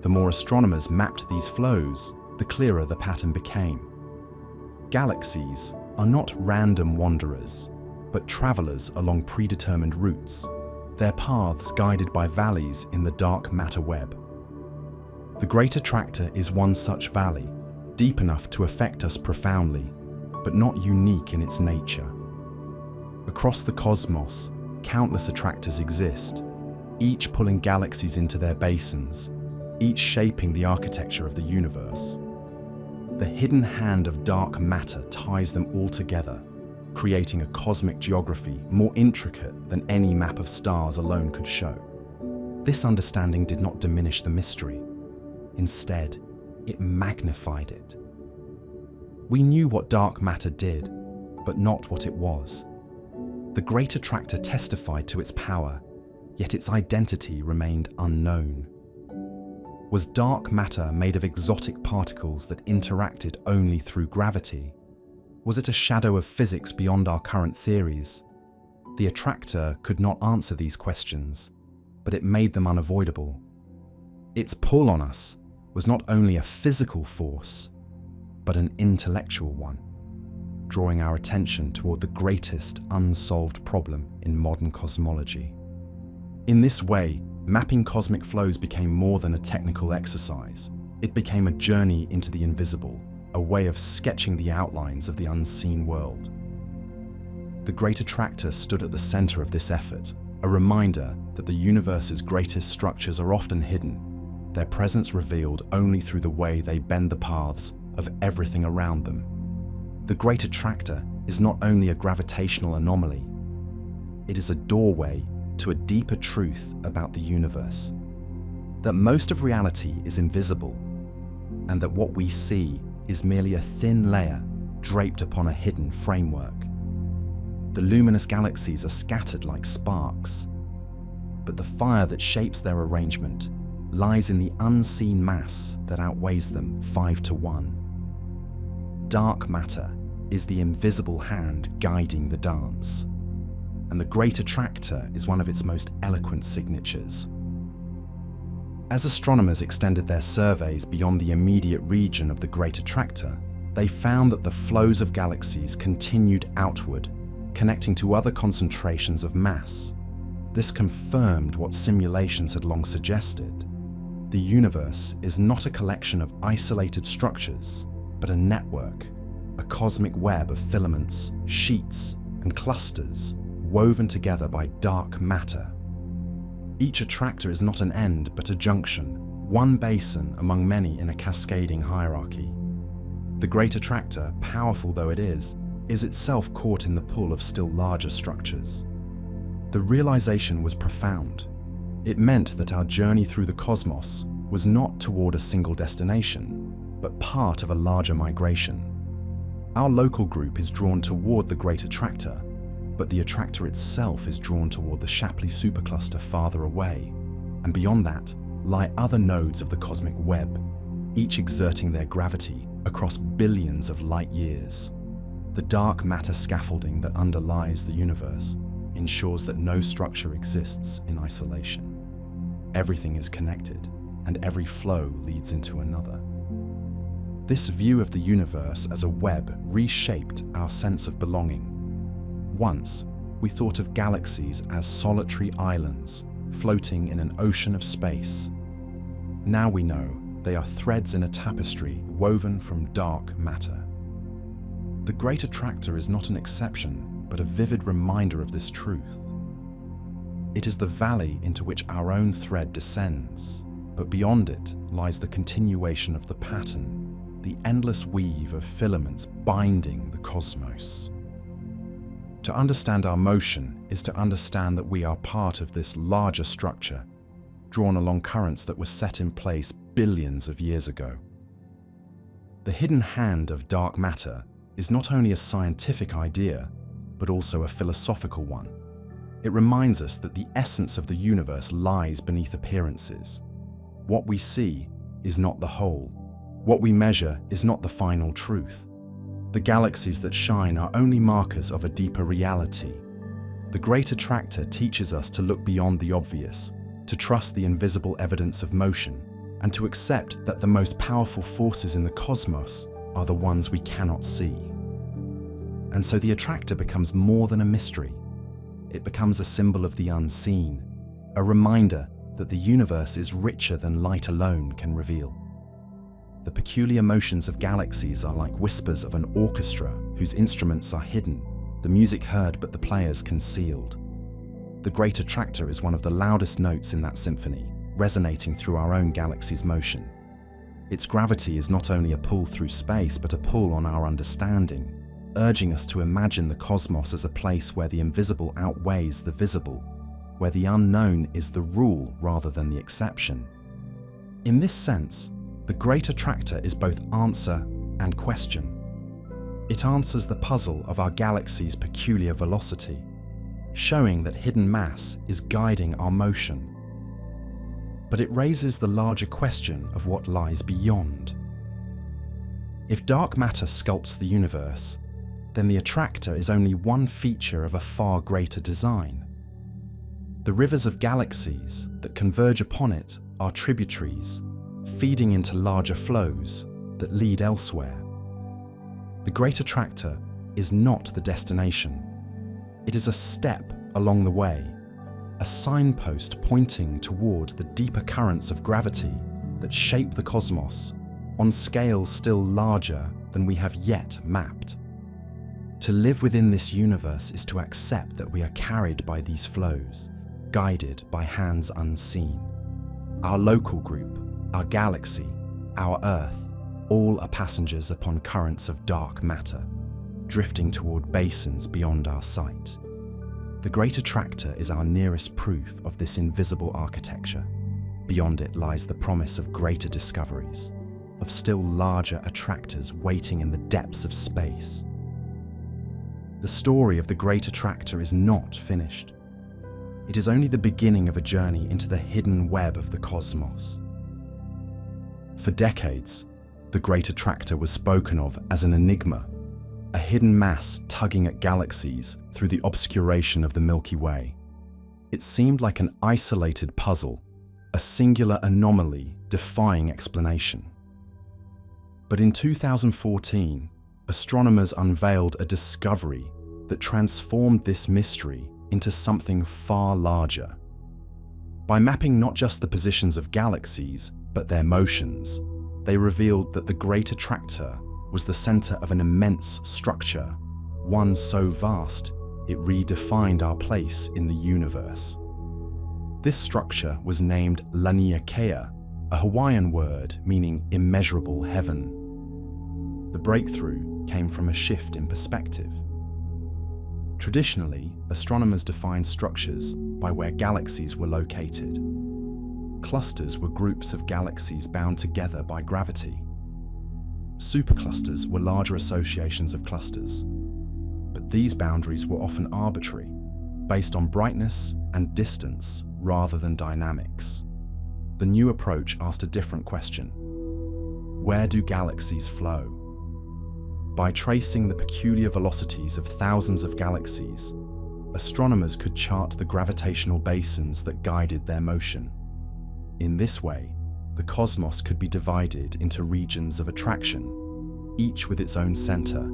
The more astronomers mapped these flows, the clearer the pattern became. Galaxies are not random wanderers. but travelers along predetermined routes, their paths guided by valleys in the dark matter web. The Great Attractor is one such valley, deep enough to affect us profoundly, but not unique in its nature. Across the cosmos, countless attractors exist, each pulling galaxies into their basins, each shaping the architecture of the universe. The hidden hand of dark matter ties them all together, creating a cosmic geography more intricate than any map of stars alone could show. This understanding did not diminish the mystery. Instead, it magnified it. We knew what dark matter did, but not what it was. The Great Attractor testified to its power, yet its identity remained unknown. Was dark matter made of exotic particles that interacted only through gravity? Was it a shadow of physics beyond our current theories? The Attractor could not answer these questions, but it made them unavoidable. Its pull on us was not only a physical force, but an intellectual one, drawing our attention toward the greatest unsolved problem in modern cosmology. In this way, mapping cosmic flows became more than a technical exercise. It became a journey into the invisible, a way of sketching the outlines of the unseen world. The Great Attractor stood at the center of this effort, a reminder that the universe's greatest structures are often hidden, their presence revealed only through the way they bend the paths of everything around them. The Great Attractor is not only a gravitational anomaly, it is a doorway to a deeper truth about the universe, that most of reality is invisible, and that what we see is merely a thin layer draped upon a hidden framework. The luminous galaxies are scattered like sparks, but the fire that shapes their arrangement lies in the unseen mass that outweighs them 5-1. Dark matter is the invisible hand guiding the dance, and the Great Attractor is one of its most eloquent signatures. As astronomers extended their surveys beyond the immediate region of the Great Attractor, they found that the flows of galaxies continued outward, connecting to other concentrations of mass. This confirmed what simulations had long suggested. The universe is not a collection of isolated structures, but a network, a cosmic web of filaments, sheets, and clusters woven together by dark matter. Each attractor is not an end, but a junction, one basin among many in a cascading hierarchy. The Great Attractor, powerful though it is itself caught in the pull of still larger structures. The realization was profound. It meant that our journey through the cosmos was not toward a single destination, but part of a larger migration. Our local group is drawn toward the Great Attractor, but the attractor itself is drawn toward the Shapley supercluster farther away, and beyond that lie other nodes of the cosmic web, each exerting their gravity across billions of light years. The dark matter scaffolding that underlies the universe ensures that no structure exists in isolation. Everything is connected, and every flow leads into another. This view of the universe as a web reshaped our sense of belonging. Once, we thought of galaxies as solitary islands floating in an ocean of space. Now we know they are threads in a tapestry woven from dark matter. The Great Attractor is not an exception, but a vivid reminder of this truth. It is the valley into which our own thread descends, but beyond it lies the continuation of the pattern, the endless weave of filaments binding the cosmos. To understand our motion is to understand that we are part of this larger structure, drawn along currents that were set in place billions of years ago. The hidden hand of dark matter is not only a scientific idea, but also a philosophical one. It reminds us that the essence of the universe lies beneath appearances. What we see is not the whole. What we measure is not the final truth. The galaxies that shine are only markers of a deeper reality. The Great Attractor teaches us to look beyond the obvious, to trust the invisible evidence of motion, and to accept that the most powerful forces in the cosmos are the ones we cannot see. And so the attractor becomes more than a mystery. It becomes a symbol of the unseen, a reminder that the universe is richer than light alone can reveal. The peculiar motions of galaxies are like whispers of an orchestra whose instruments are hidden, the music heard but the players concealed. The Great Attractor is one of the loudest notes in that symphony, resonating through our own galaxy's motion. Its gravity is not only a pull through space, but a pull on our understanding, urging us to imagine the cosmos as a place where the invisible outweighs the visible, where the unknown is the rule rather than the exception. In this sense, the Great Attractor is both answer and question. It answers the puzzle of our galaxy's peculiar velocity, showing that hidden mass is guiding our motion. But it raises the larger question of what lies beyond. If dark matter sculpts the universe, then the attractor is only one feature of a far greater design. The rivers of galaxies that converge upon it are tributaries, feeding into larger flows that lead elsewhere. The Great Attractor is not the destination. It is a step along the way, a signpost pointing toward the deeper currents of gravity that shape the cosmos on scales still larger than we have yet mapped. To live within this universe is to accept that we are carried by these flows, guided by hands unseen. Our local group, our galaxy, our Earth, all are passengers upon currents of dark matter, drifting toward basins beyond our sight. The Great Attractor is our nearest proof of this invisible architecture. Beyond it lies the promise of greater discoveries, of still larger attractors waiting in the depths of space. The story of the Great Attractor is not finished. It is only the beginning of a journey into the hidden web of the cosmos. For decades, the Great Attractor was spoken of as an enigma, a hidden mass tugging at galaxies through the obscuration of the Milky Way. It seemed like an isolated puzzle, a singular anomaly defying explanation. But in 2014, astronomers unveiled a discovery that transformed this mystery into something far larger. By mapping not just the positions of galaxies, but their motions, they revealed that the Great Attractor was the center of an immense structure, one so vast it redefined our place in the universe. This structure was named Laniakea, a Hawaiian word meaning immeasurable heaven. The breakthrough came from a shift in perspective. Traditionally, astronomers defined structures by where galaxies were located. Clusters were groups of galaxies bound together by gravity. Superclusters were larger associations of clusters, but these boundaries were often arbitrary, based on brightness and distance rather than dynamics. The new approach asked a different question. Where do galaxies flow? By tracing the peculiar velocities of thousands of galaxies, astronomers could chart the gravitational basins that guided their motion. In this way, the cosmos could be divided into regions of attraction, each with its own center,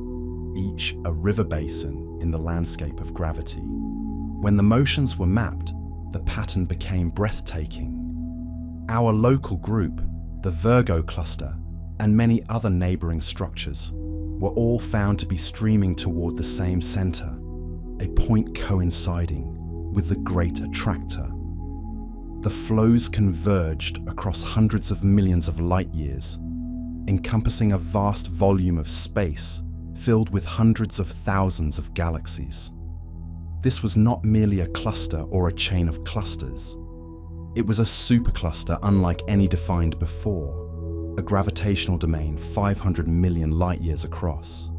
each a river basin in the landscape of gravity. When the motions were mapped, the pattern became breathtaking. Our local group, the Virgo cluster, and many other neighboring structures were all found to be streaming toward the same center, a point coinciding with the Great Attractor. The flows converged across hundreds of millions of light years, encompassing a vast volume of space filled with hundreds of thousands of galaxies. This was not merely a cluster or a chain of clusters. It was a supercluster unlike any defined before, a gravitational domain 500 million light years across.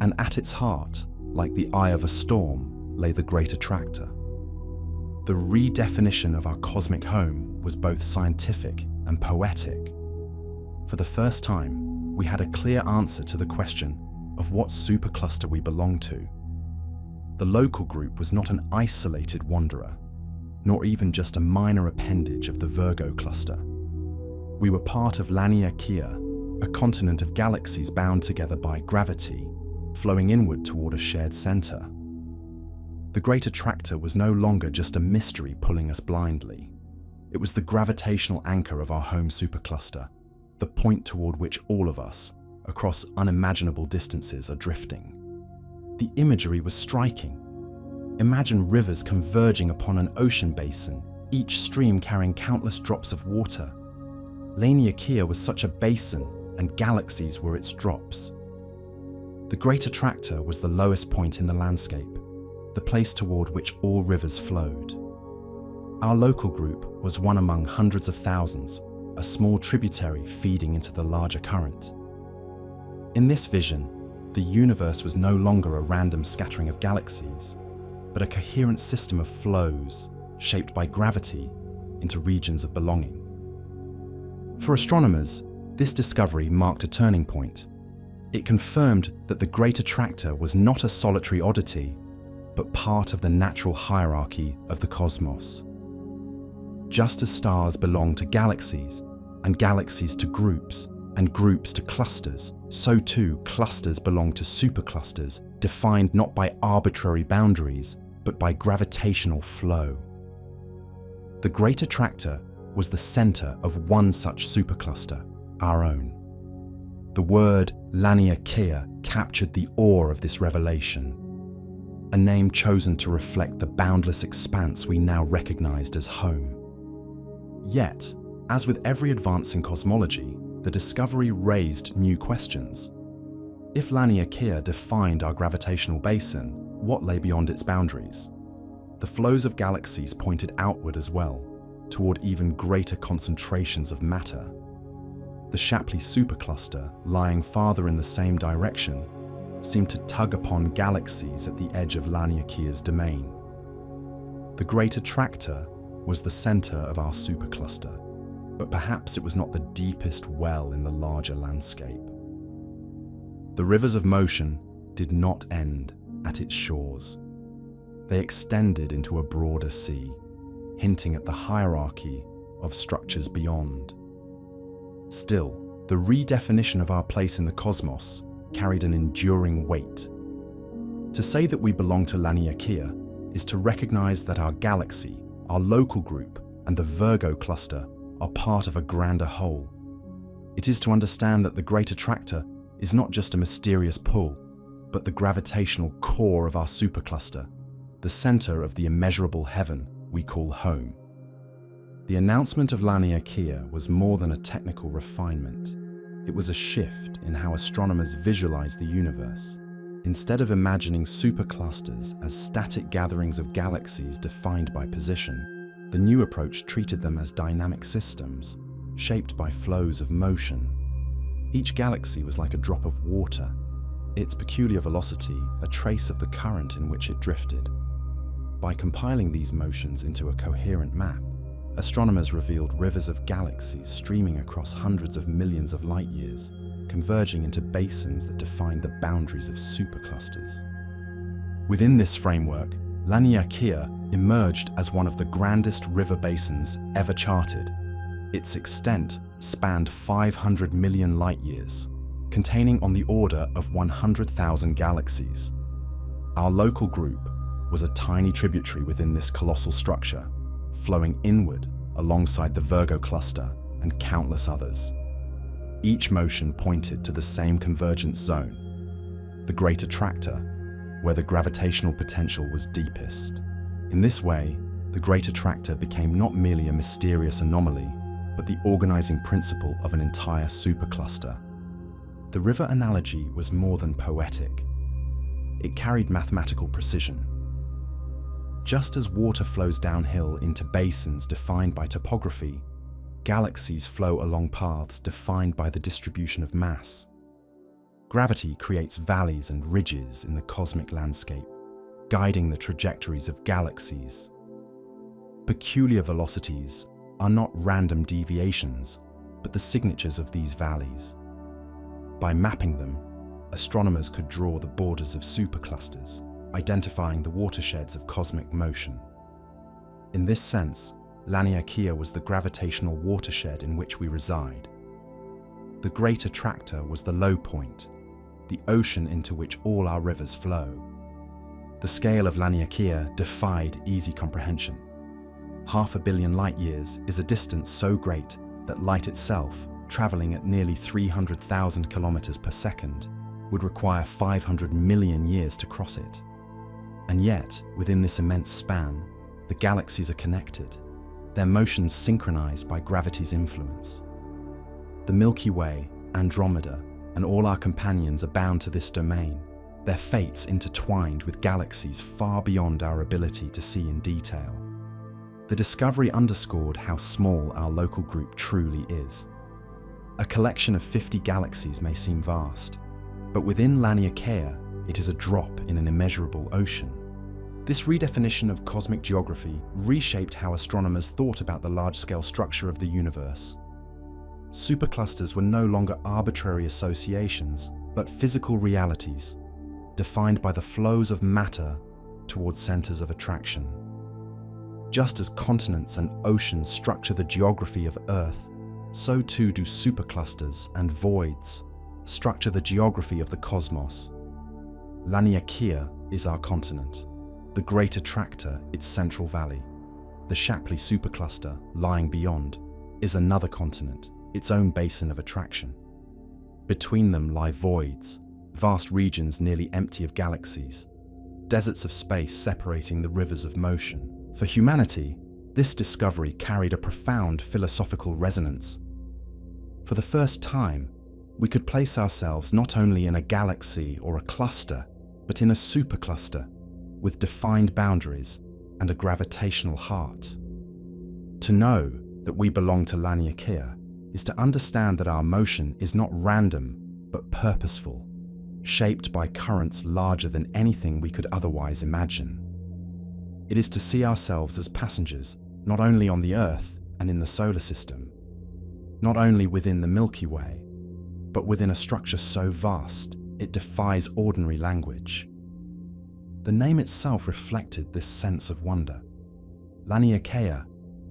And at its heart, like the eye of a storm, lay the Great Attractor. The redefinition of our cosmic home was both scientific and poetic. For the first time, we had a clear answer to the question of what supercluster we belonged to. The local group was not an isolated wanderer, nor even just a minor appendage of the Virgo cluster. We were part of Laniakea, a continent of galaxies bound together by gravity, flowing inward toward a shared center. The Great Attractor was no longer just a mystery pulling us blindly. It was the gravitational anchor of our home supercluster, the point toward which all of us, across unimaginable distances, are drifting. The imagery was striking. Imagine rivers converging upon an ocean basin, each stream carrying countless drops of water. Laniakea was such a basin, and galaxies were its drops. The Great Attractor was the lowest point in the landscape, the place toward which all rivers flowed. Our local group was one among hundreds of thousands, a small tributary feeding into the larger current. In this vision, the universe was no longer a random scattering of galaxies, but a coherent system of flows shaped by gravity into regions of belonging. For astronomers, this discovery marked a turning point. It confirmed that the Great Attractor was not a solitary oddity, but part of the natural hierarchy of the cosmos. Just as stars belong to galaxies, and galaxies to groups, and groups to clusters, so too clusters belong to superclusters, defined not by arbitrary boundaries, but by gravitational flow. The Great Attractor was the center of one such supercluster, our own. The word Laniakea captured the awe of this revelation, a name chosen to reflect the boundless expanse we now recognized as home. Yet, as with every advance in cosmology, the discovery raised new questions. If Laniakea defined our gravitational basin, what lay beyond its boundaries? The flows of galaxies pointed outward as well, toward even greater concentrations of matter. The Shapley supercluster, lying farther in the same direction, seemed to tug upon galaxies at the edge of Laniakea's domain. The Great Attractor was the center of our supercluster, but perhaps it was not the deepest well in the larger landscape. The rivers of motion did not end at its shores. They extended into a broader sea, hinting at the hierarchy of structures beyond. Still, the redefinition of our place in the cosmos carried an enduring weight. To say that we belong to Laniakea is to recognize that our galaxy, our local group, and the Virgo cluster are part of a grander whole. It is to understand that the Great Attractor is not just a mysterious pull, but the gravitational core of our supercluster, the center of the immeasurable heaven we call home. The announcement of Laniakea was more than a technical refinement. It was a shift in how astronomers visualize the universe. Instead of imagining superclusters as static gatherings of galaxies defined by position, the new approach treated them as dynamic systems, shaped by flows of motion. Each galaxy was like a drop of water, its peculiar velocity a trace of the current in which it drifted. By compiling these motions into a coherent map, astronomers revealed rivers of galaxies streaming across hundreds of millions of light years, converging into basins that defined the boundaries of superclusters. Within this framework, Laniakea emerged as one of the grandest river basins ever charted. Its extent spanned 500 million light years, containing on the order of 100,000 galaxies. Our local group was a tiny tributary within this colossal structure, flowing inward alongside the Virgo cluster and countless others. Each motion pointed to the same convergence zone, the Great Attractor, where the gravitational potential was deepest. In this way, the Great Attractor became not merely a mysterious anomaly, but the organizing principle of an entire supercluster. The river analogy was more than poetic. It carried mathematical precision. Just as water flows downhill into basins defined by topography, galaxies flow along paths defined by the distribution of mass. Gravity creates valleys and ridges in the cosmic landscape, guiding the trajectories of galaxies. Peculiar velocities are not random deviations, but the signatures of these valleys. By mapping them, astronomers could draw the borders of superclusters, identifying the watersheds of cosmic motion. In this sense, Laniakea was the gravitational watershed in which we reside. The Great Attractor was the low point, the ocean into which all our rivers flow. The scale of Laniakea defied easy comprehension. 500 million light-years is a distance so great that light itself, traveling at nearly 300,000 kilometers per second, would require 500 million years to cross it. And yet, within this immense span, the galaxies are connected, their motions synchronized by gravity's influence. The Milky Way, Andromeda, and all our companions are bound to this domain, their fates intertwined with galaxies far beyond our ability to see in detail. The discovery underscored how small our local group truly is. A collection of 50 galaxies may seem vast, but within Laniakea, it is a drop in an immeasurable ocean. This redefinition of cosmic geography reshaped how astronomers thought about the large-scale structure of the universe. Superclusters were no longer arbitrary associations, but physical realities, defined by the flows of matter towards centers of attraction. Just as continents and oceans structure the geography of Earth, so too do superclusters and voids structure the geography of the cosmos. Laniakea is our continent, the Great Attractor its central valley. The Shapley supercluster, lying beyond, is another continent, its own basin of attraction. Between them lie voids, vast regions nearly empty of galaxies, deserts of space separating the rivers of motion. For humanity, this discovery carried a profound philosophical resonance. For the first time, we could place ourselves not only in a galaxy or a cluster, but in a supercluster, with defined boundaries and a gravitational heart. To know that we belong to Laniakea is to understand that our motion is not random, but purposeful, shaped by currents larger than anything we could otherwise imagine. It is to see ourselves as passengers, not only on the Earth and in the solar system, not only within the Milky Way, but within a structure so vast it defies ordinary language. The name itself reflected this sense of wonder. Laniakea,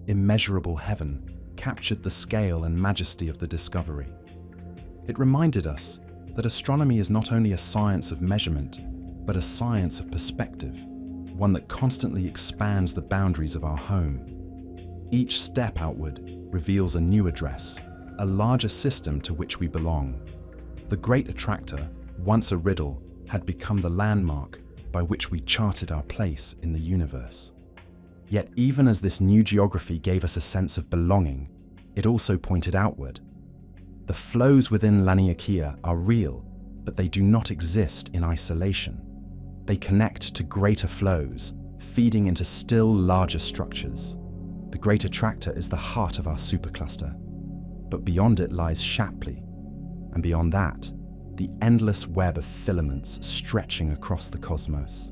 immeasurable heaven, captured the scale and majesty of the discovery. It reminded us that astronomy is not only a science of measurement, but a science of perspective, one that constantly expands the boundaries of our home. Each step outward reveals a new address, a larger system to which we belong. The Great Attractor, once a riddle, had become the landmark by which we charted our place in the universe. Yet even as this new geography gave us a sense of belonging, it also pointed outward. The flows within Laniakea are real, but they do not exist in isolation. They connect to greater flows, feeding into still larger structures. The Great Attractor is the heart of our supercluster, but beyond it lies Shapley, and beyond that, the endless web of filaments stretching across the cosmos.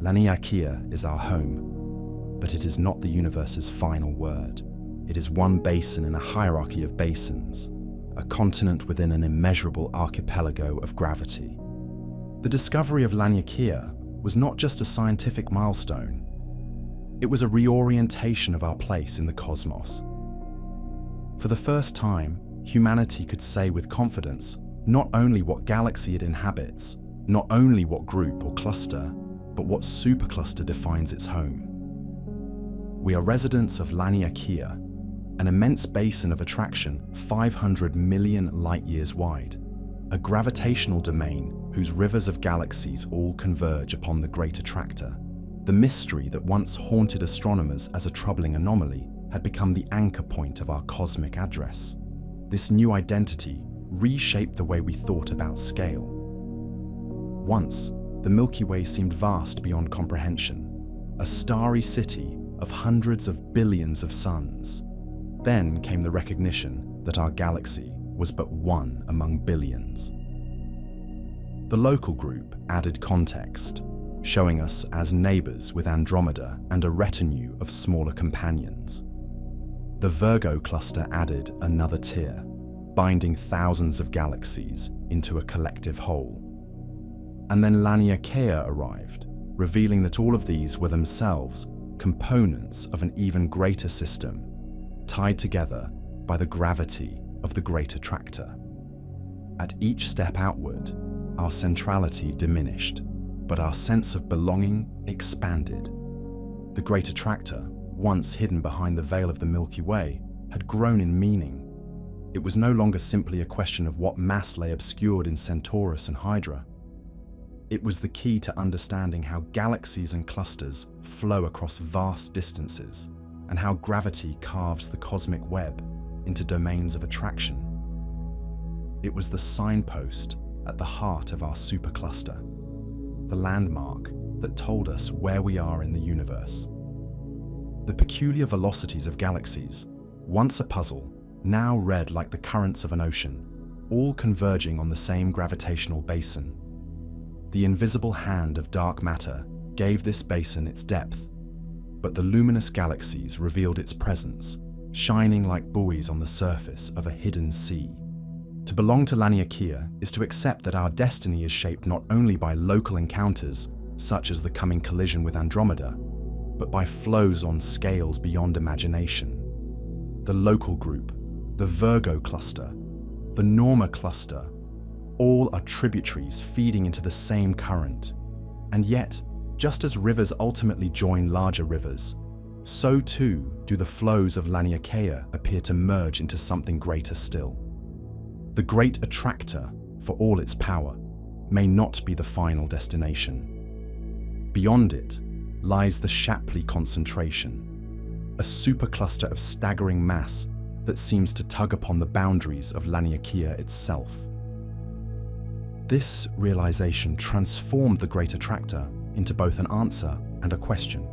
Laniakea is our home, but it is not the universe's final word. It is one basin in a hierarchy of basins, a continent within an immeasurable archipelago of gravity. The discovery of Laniakea was not just a scientific milestone. It was a reorientation of our place in the cosmos. For the first time, humanity could say with confidence not only what galaxy it inhabits, not only what group or cluster, but what supercluster defines its home. We are residents of Laniakea, an immense basin of attraction 500 million light-years wide, a gravitational domain whose rivers of galaxies all converge upon the Great Attractor. The mystery that once haunted astronomers as a troubling anomaly had become the anchor point of our cosmic address. This new identity reshaped the way we thought about scale. Once, the Milky Way seemed vast beyond comprehension, a starry city of hundreds of billions of suns. Then came the recognition that our galaxy was but one among billions. The local group added context, showing us as neighbors with Andromeda and a retinue of smaller companions. The Virgo cluster added another tier, binding thousands of galaxies into a collective whole. And then Laniakea arrived, revealing that all of these were themselves components of an even greater system, tied together by the gravity of the Great Attractor. At each step outward, our centrality diminished, but our sense of belonging expanded. The Great Attractor, once hidden behind the veil of the Milky Way, had grown in meaning. It was no longer simply a question of what mass lay obscured in Centaurus and Hydra. It was the key to understanding how galaxies and clusters flow across vast distances, and how gravity carves the cosmic web into domains of attraction. It was the signpost at the heart of our supercluster, the landmark that told us where we are in the universe. The peculiar velocities of galaxies, once a puzzle, now read like the currents of an ocean, all converging on the same gravitational basin. The invisible hand of dark matter gave this basin its depth, but the luminous galaxies revealed its presence, shining like buoys on the surface of a hidden sea. To belong to Laniakea is to accept that our destiny is shaped not only by local encounters, such as the coming collision with Andromeda, but by flows on scales beyond imagination. The local group, the Virgo cluster, the Norma cluster, all are tributaries feeding into the same current. And yet, just as rivers ultimately join larger rivers, so too do the flows of Laniakea appear to merge into something greater still. The Great Attractor, for all its power, may not be the final destination. Beyond it lies the Shapley concentration, a supercluster of staggering mass that seems to tug upon the boundaries of Laniakea itself. This realization transformed the Great Attractor into both an answer and a question.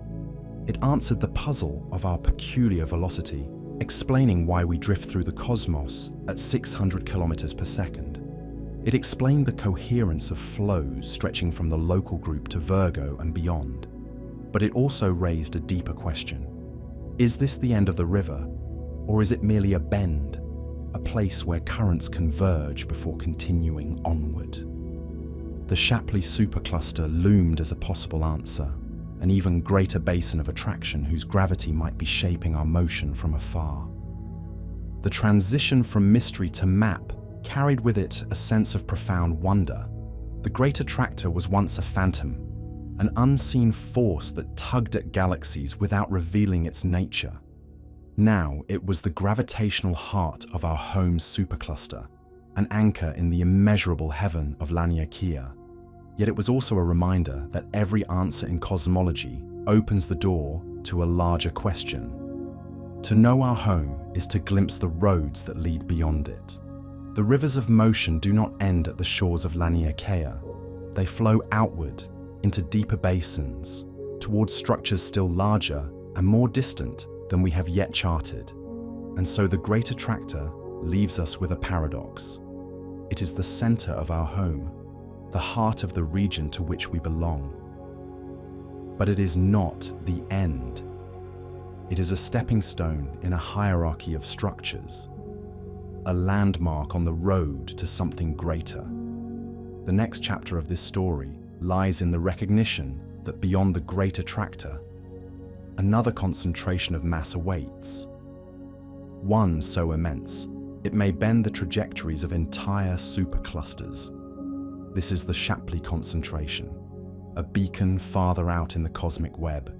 It answered the puzzle of our peculiar velocity, explaining why we drift through the cosmos at 600 kilometers per second. It explained the coherence of flows stretching from the local group to Virgo and beyond. But it also raised a deeper question. Is this the end of the river, or is it merely a bend, a place where currents converge before continuing onward? The Shapley supercluster loomed as a possible answer, an even greater basin of attraction whose gravity might be shaping our motion from afar. The transition from mystery to map carried with it a sense of profound wonder. The Great Attractor was once a phantom, an unseen force that tugged at galaxies without revealing its nature. Now it was the gravitational heart of our home supercluster, an anchor in the immeasurable heaven of Laniakea. Yet it was also a reminder that every answer in cosmology opens the door to a larger question. To know our home is to glimpse the roads that lead beyond it. The rivers of motion do not end at the shores of Laniakea. They flow outward into deeper basins, towards structures still larger and more distant than we have yet charted. And so the Great Attractor leaves us with a paradox. It is the center of our home, the heart of the region to which we belong. But it is not the end. It is a stepping stone in a hierarchy of structures, a landmark on the road to something greater. The next chapter of this story lies in the recognition that beyond the Great Attractor, another concentration of mass awaits. One so immense, it may bend the trajectories of entire superclusters. This is the Shapley concentration, a beacon farther out in the cosmic web,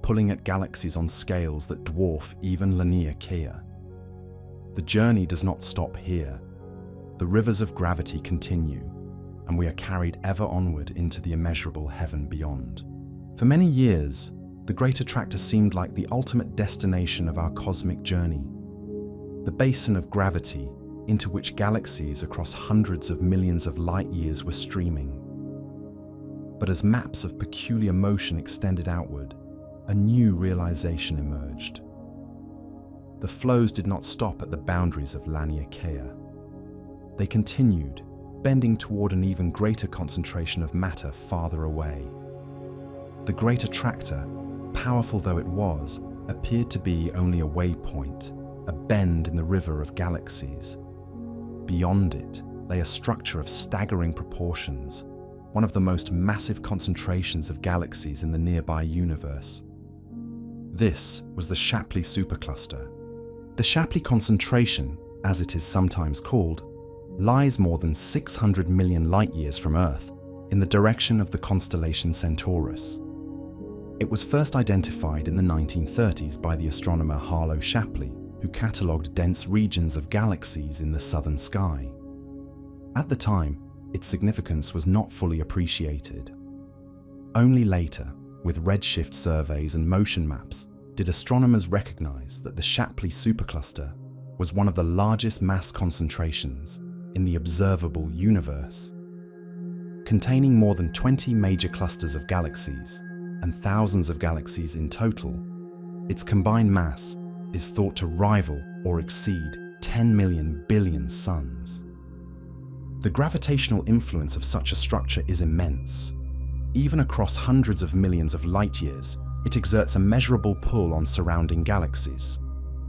pulling at galaxies on scales that dwarf even Laniakea. The journey does not stop here. The rivers of gravity continue, and we are carried ever onward into the immeasurable heaven beyond. For many years, the Great Attractor seemed like the ultimate destination of our cosmic journey, the basin of gravity into which galaxies across hundreds of millions of light years were streaming. But as maps of peculiar motion extended outward, a new realization emerged. The flows did not stop at the boundaries of Laniakea. They continued, bending toward an even greater concentration of matter farther away. The Great Attractor, powerful though it was, appeared to be only a waypoint, a bend in the river of galaxies. Beyond it lay a structure of staggering proportions, one of the most massive concentrations of galaxies in the nearby universe. This was the Shapley supercluster. The Shapley concentration, as it is sometimes called, lies more than 600 million light-years from Earth in the direction of the constellation Centaurus. It was first identified in the 1930s by the astronomer Harlow Shapley, who catalogued dense regions of galaxies in the southern sky. At the time, its significance was not fully appreciated. Only later, with redshift surveys and motion maps, did astronomers recognize that the Shapley supercluster was one of the largest mass concentrations in the observable universe. Containing more than 20 major clusters of galaxies and thousands of galaxies in total, its combined mass is thought to rival or exceed 10 million billion suns. The gravitational influence of such a structure is immense. Even across hundreds of millions of light-years, it exerts a measurable pull on surrounding galaxies.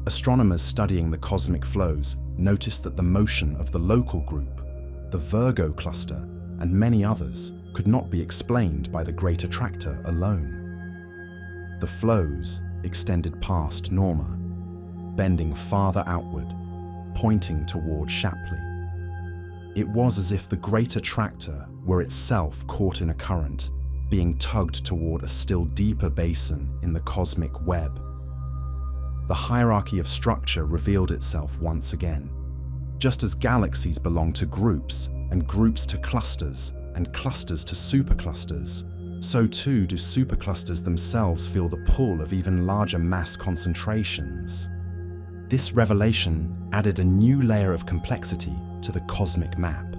Astronomers studying the cosmic flows noticed that the motion of the local group, the Virgo cluster, and many others could not be explained by the Great Attractor alone. The flows extended past Norma, bending farther outward, pointing toward Shapley. It was as if the Great Attractor were itself caught in a current, being tugged toward a still deeper basin in the cosmic web. The hierarchy of structure revealed itself once again. Just as galaxies belong to groups, and groups to clusters, and clusters to superclusters, so too do superclusters themselves feel the pull of even larger mass concentrations. This revelation added a new layer of complexity to the cosmic map.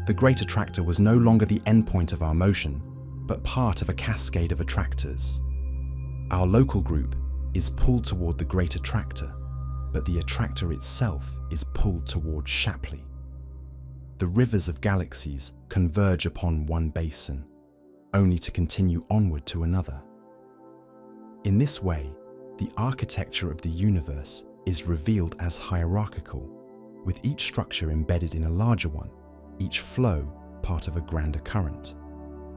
The Great Attractor was no longer the endpoint of our motion, but part of a cascade of attractors. Our local group is pulled toward the Great Attractor, but the attractor itself is pulled toward Shapley. The rivers of galaxies converge upon one basin, only to continue onward to another. In this way, the architecture of the universe is revealed as hierarchical, with each structure embedded in a larger one, each flow part of a grander current.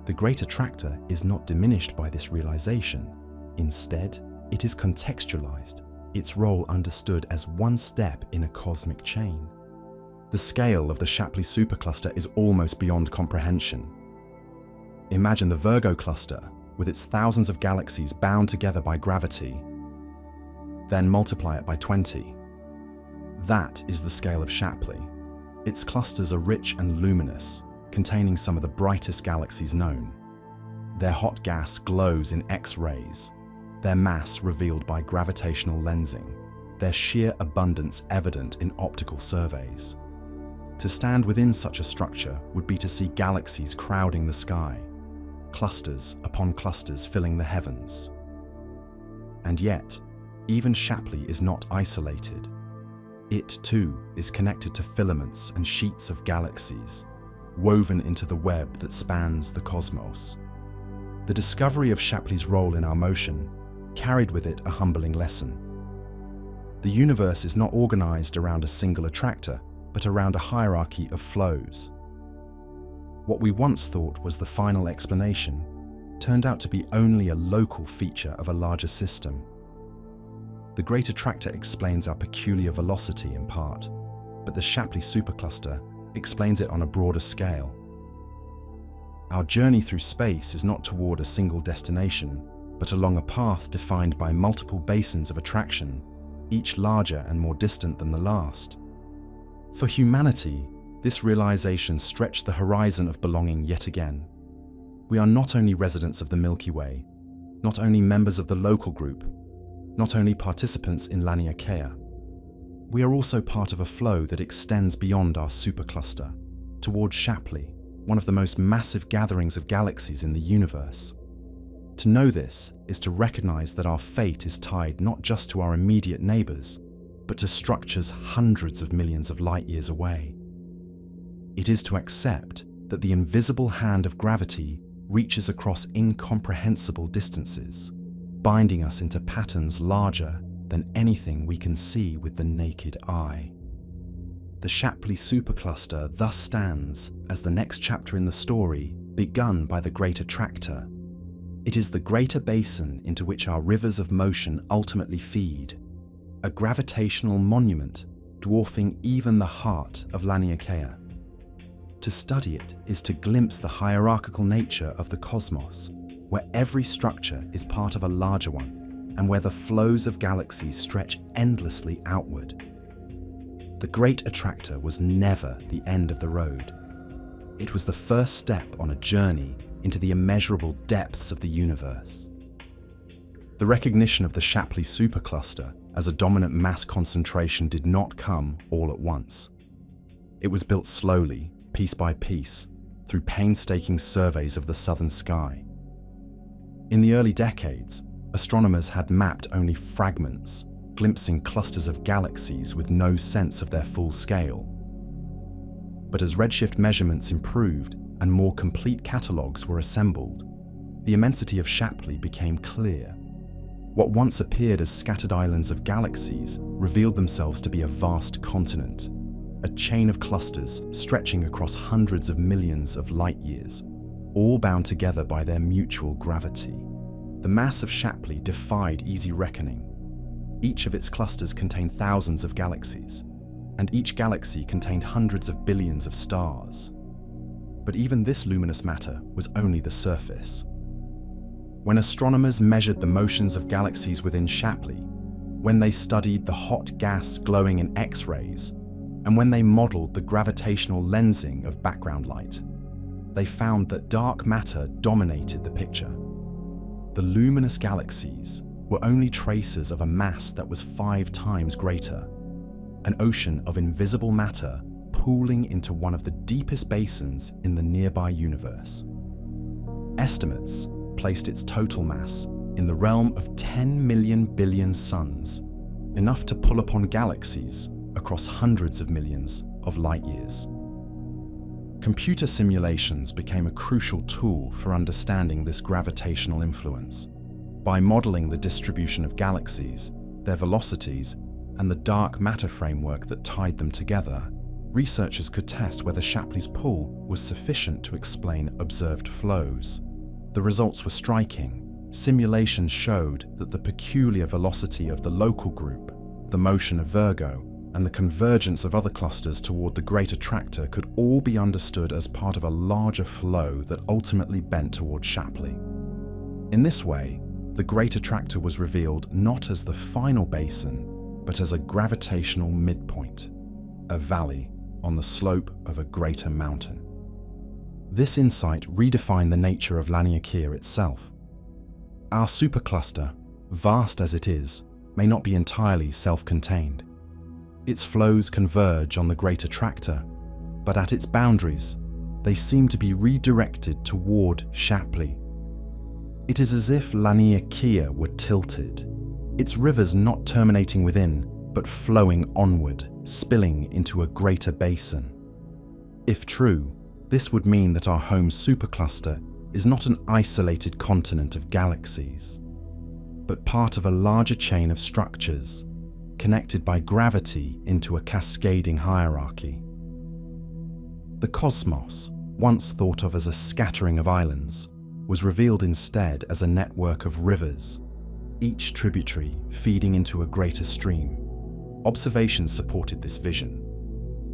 The Great Attractor is not diminished by this realization. Instead, it is contextualized, its role understood as one step in a cosmic chain. The scale of the Shapley supercluster is almost beyond comprehension. Imagine the Virgo cluster, with its thousands of galaxies bound together by gravity. Then multiply it by 20. That is the scale of Shapley. Its clusters are rich and luminous, containing some of the brightest galaxies known. Their hot gas glows in X-rays, their mass revealed by gravitational lensing, their sheer abundance evident in optical surveys. To stand within such a structure would be to see galaxies crowding the sky, clusters upon clusters filling the heavens. And yet, even Shapley is not isolated. It too is connected to filaments and sheets of galaxies, woven into the web that spans the cosmos. The discovery of Shapley's role in our motion carried with it a humbling lesson. The universe is not organized around a single attractor, but around a hierarchy of flows. What we once thought was the final explanation turned out to be only a local feature of a larger system. The Great Attractor explains our peculiar velocity in part, but the Shapley supercluster explains it on a broader scale. Our journey through space is not toward a single destination, but along a path defined by multiple basins of attraction, each larger and more distant than the last. For humanity, this realization stretched the horizon of belonging yet again. We are not only residents of the Milky Way, not only members of the local group, not only participants in Laniakea. We are also part of a flow that extends beyond our supercluster, toward Shapley, one of the most massive gatherings of galaxies in the universe. To know this is to recognize that our fate is tied not just to our immediate neighbors, but to structures hundreds of millions of light years away. It is to accept that the invisible hand of gravity reaches across incomprehensible distances, binding us into patterns larger than anything we can see with the naked eye. The Shapley supercluster thus stands as the next chapter in the story begun by the Great Attractor. It is the greater basin into which our rivers of motion ultimately feed, a gravitational monument dwarfing even the heart of Laniakea. To study it is to glimpse the hierarchical nature of the cosmos, where every structure is part of a larger one, and where the flows of galaxies stretch endlessly outward. The Great Attractor was never the end of the road. It was the first step on a journey into the immeasurable depths of the universe. The recognition of the Shapley supercluster as a dominant mass concentration did not come all at once. It was built slowly, piece by piece, through painstaking surveys of the southern sky. In the early decades, astronomers had mapped only fragments, glimpsing clusters of galaxies with no sense of their full scale. But as redshift measurements improved and more complete catalogues were assembled, the immensity of Shapley became clear. What once appeared as scattered islands of galaxies revealed themselves to be a vast continent, a chain of clusters stretching across hundreds of millions of light years, all bound together by their mutual gravity. The mass of Shapley defied easy reckoning. Each of its clusters contained thousands of galaxies, and each galaxy contained hundreds of billions of stars. But even this luminous matter was only the surface. When astronomers measured the motions of galaxies within Shapley, when they studied the hot gas glowing in X-rays, and when they modeled the gravitational lensing of background light, they found that dark matter dominated the picture. The luminous galaxies were only traces of a mass that was 5 times greater, an ocean of invisible matter pooling into one of the deepest basins in the nearby universe. Estimates placed its total mass in the realm of 10 million billion suns, enough to pull upon galaxies across hundreds of millions of light years. Computer simulations became a crucial tool for understanding this gravitational influence. By modeling the distribution of galaxies, their velocities, and the dark matter framework that tied them together, researchers could test whether Shapley's pull was sufficient to explain observed flows. The results were striking. Simulations showed that the peculiar velocity of the local group, the motion of Virgo, and the convergence of other clusters toward the Great Attractor could all be understood as part of a larger flow that ultimately bent toward Shapley. In this way, the Great Attractor was revealed not as the final basin, but as a gravitational midpoint, a valley on the slope of a greater mountain. This insight redefined the nature of Laniakea itself. Our supercluster, vast as it is, may not be entirely self-contained. Its flows converge on the Great Attractor, but at its boundaries, they seem to be redirected toward Shapley. It is as if Laniakea were tilted, its rivers not terminating within, but flowing onward, spilling into a greater basin. If true, this would mean that our home supercluster is not an isolated continent of galaxies, but part of a larger chain of structures, connected by gravity into a cascading hierarchy. The cosmos, once thought of as a scattering of islands, was revealed instead as a network of rivers, each tributary feeding into a greater stream. Observations supported this vision.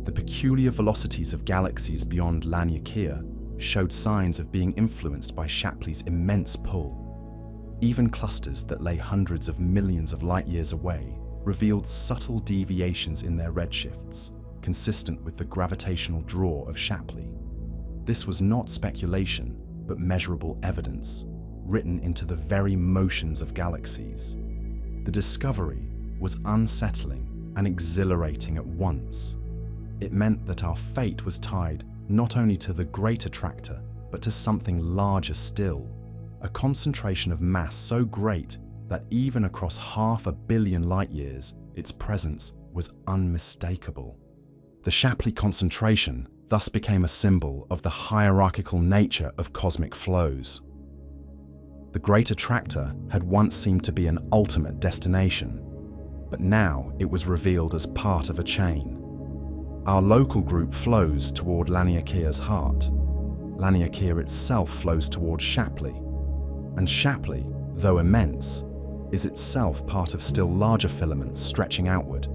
The peculiar velocities of galaxies beyond Laniakea showed signs of being influenced by Shapley's immense pull. Even clusters that lay hundreds of millions of light years away revealed subtle deviations in their redshifts, consistent with the gravitational draw of Shapley. This was not speculation, but measurable evidence, written into the very motions of galaxies. The discovery was unsettling and exhilarating at once. It meant that our fate was tied not only to the Great Attractor, but to something larger still, a concentration of mass so great that even across 500 million light years, its presence was unmistakable. The Shapley concentration thus became a symbol of the hierarchical nature of cosmic flows. The Great Attractor had once seemed to be an ultimate destination, but now it was revealed as part of a chain. Our local group flows toward Laniakea's heart. Laniakea itself flows toward Shapley, and Shapley, though immense, is itself part of still larger filaments stretching outward.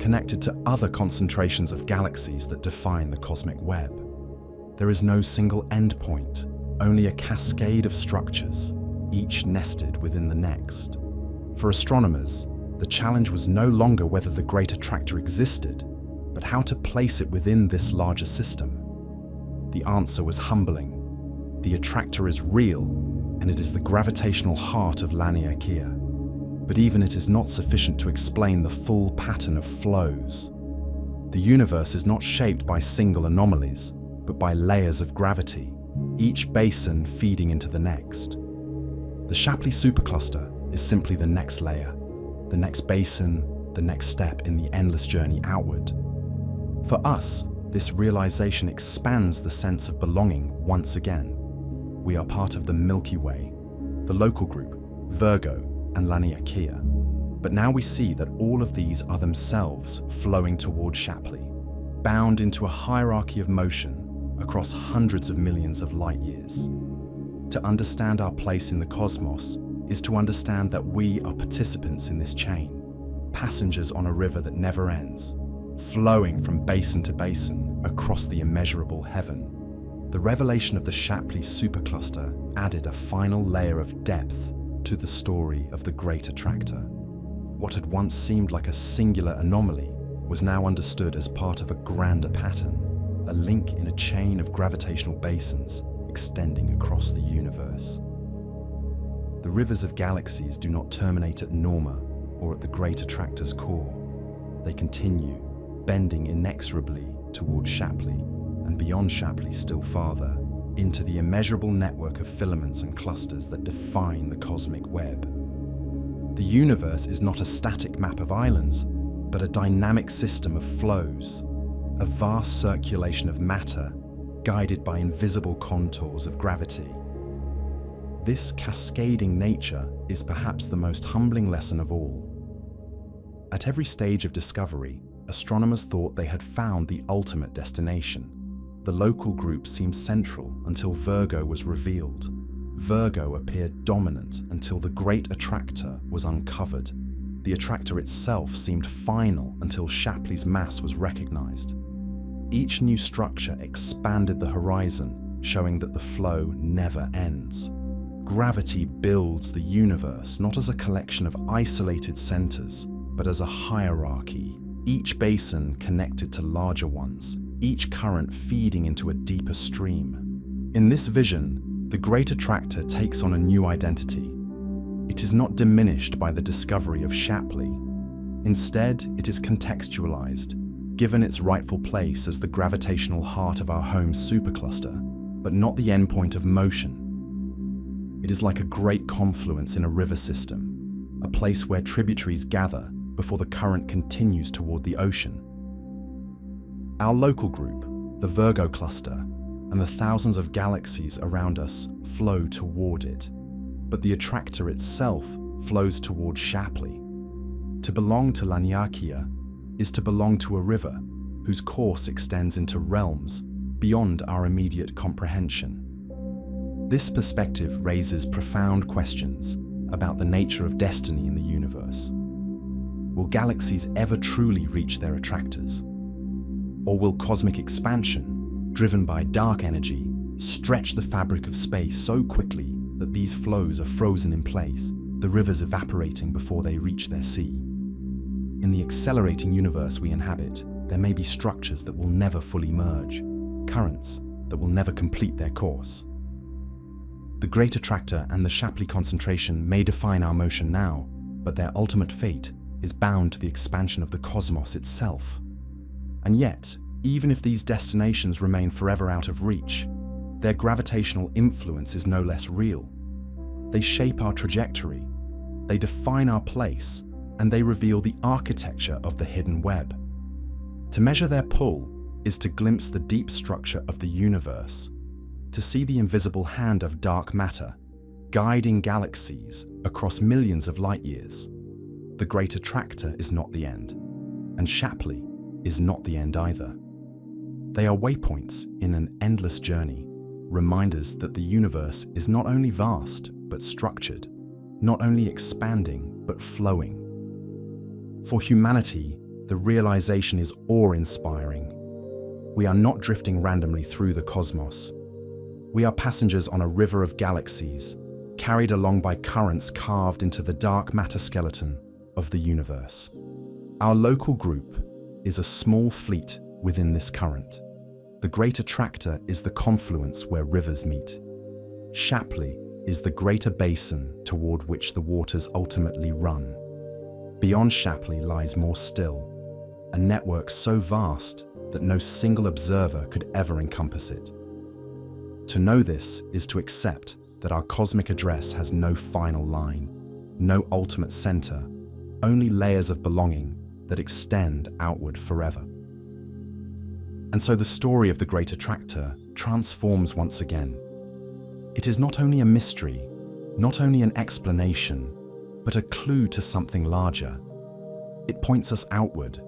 connected to other concentrations of galaxies that define the cosmic web. There is no single endpoint, only a cascade of structures, each nested within the next. For astronomers, the challenge was no longer whether the Great Attractor existed, but how to place it within this larger system. The answer was humbling. The Attractor is real, and it is the gravitational heart of Laniakea. But even it is not sufficient to explain the full pattern of flows. The universe is not shaped by single anomalies, but by layers of gravity, each basin feeding into the next. The Shapley supercluster is simply the next layer, the next basin, the next step in the endless journey outward. For us, this realization expands the sense of belonging once again. We are part of the Milky Way, the local group, Virgo, and Laniakea. But now we see that all of these are themselves flowing toward Shapley, bound into a hierarchy of motion across hundreds of millions of light years. To understand our place in the cosmos is to understand that we are participants in this chain, passengers on a river that never ends, flowing from basin to basin across the immeasurable heaven. The revelation of the Shapley supercluster added a final layer of depth to the story of the Great Attractor. What had once seemed like a singular anomaly was now understood as part of a grander pattern, a link in a chain of gravitational basins extending across the universe. The rivers of galaxies do not terminate at Norma or at the Great Attractor's core. They continue, bending inexorably towards Shapley, and beyond Shapley still farther, into the immeasurable network of filaments and clusters that define the cosmic web. The universe is not a static map of islands, but a dynamic system of flows, a vast circulation of matter guided by invisible contours of gravity. This cascading nature is perhaps the most humbling lesson of all. At every stage of discovery, astronomers thought they had found the ultimate destination. The local group seemed central until Virgo was revealed. Virgo appeared dominant until the Great Attractor was uncovered. The Attractor itself seemed final until Shapley's mass was recognized. Each new structure expanded the horizon, showing that the flow never ends. Gravity builds the universe not as a collection of isolated centers, but as a hierarchy, each basin connected to larger ones, each current feeding into a deeper stream. In this vision, the Great Attractor takes on a new identity. It is not diminished by the discovery of Shapley. Instead, it is contextualized, given its rightful place as the gravitational heart of our home supercluster, but not the endpoint of motion. It is like a great confluence in a river system, a place where tributaries gather before the current continues toward the ocean. Our local group, the Virgo cluster, and the thousands of galaxies around us flow toward it, but the Attractor itself flows toward Shapley. To belong to Laniakea is to belong to a river whose course extends into realms beyond our immediate comprehension. This perspective raises profound questions about the nature of destiny in the universe. Will galaxies ever truly reach their attractors? Or will cosmic expansion, driven by dark energy, stretch the fabric of space so quickly that these flows are frozen in place, the rivers evaporating before they reach their sea? In the accelerating universe we inhabit, there may be structures that will never fully merge, currents that will never complete their course. The Great Attractor and the Shapley concentration may define our motion now, but their ultimate fate is bound to the expansion of the cosmos itself. And yet, even if these destinations remain forever out of reach, their gravitational influence is no less real. They shape our trajectory, they define our place, and they reveal the architecture of the hidden web. To measure their pull is to glimpse the deep structure of the universe, to see the invisible hand of dark matter, guiding galaxies across millions of light years. The Great Attractor is not the end, and Shapley is not the end either. They are waypoints in an endless journey, reminders that the universe is not only vast, but structured, not only expanding, but flowing. For humanity, the realization is awe-inspiring. We are not drifting randomly through the cosmos. We are passengers on a river of galaxies, carried along by currents carved into the dark matter skeleton of the universe. Our local group is a small fleet within this current. The Great Attractor is the confluence where rivers meet. Shapley is the greater basin toward which the waters ultimately run. Beyond Shapley lies more still, a network so vast that no single observer could ever encompass it. To know this is to accept that our cosmic address has no final line, no ultimate center, only layers of belonging that extend outward forever. And so the story of the Great Attractor transforms once again. It is not only a mystery, not only an explanation, but a clue to something larger. It points us outward,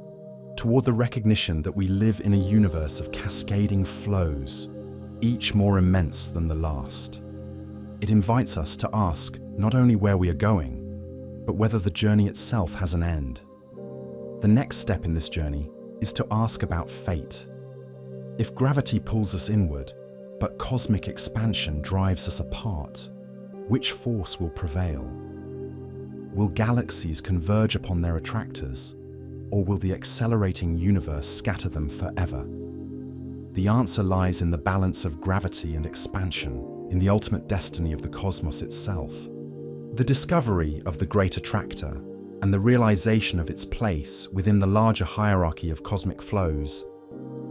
toward the recognition that we live in a universe of cascading flows, each more immense than the last. It invites us to ask not only where we are going, but whether the journey itself has an end. The next step in this journey is to ask about fate. If gravity pulls us inward, but cosmic expansion drives us apart, which force will prevail? Will galaxies converge upon their attractors, or will the accelerating universe scatter them forever? The answer lies in the balance of gravity and expansion, in the ultimate destiny of the cosmos itself. The discovery of the Great Attractor and the realization of its place within the larger hierarchy of cosmic flows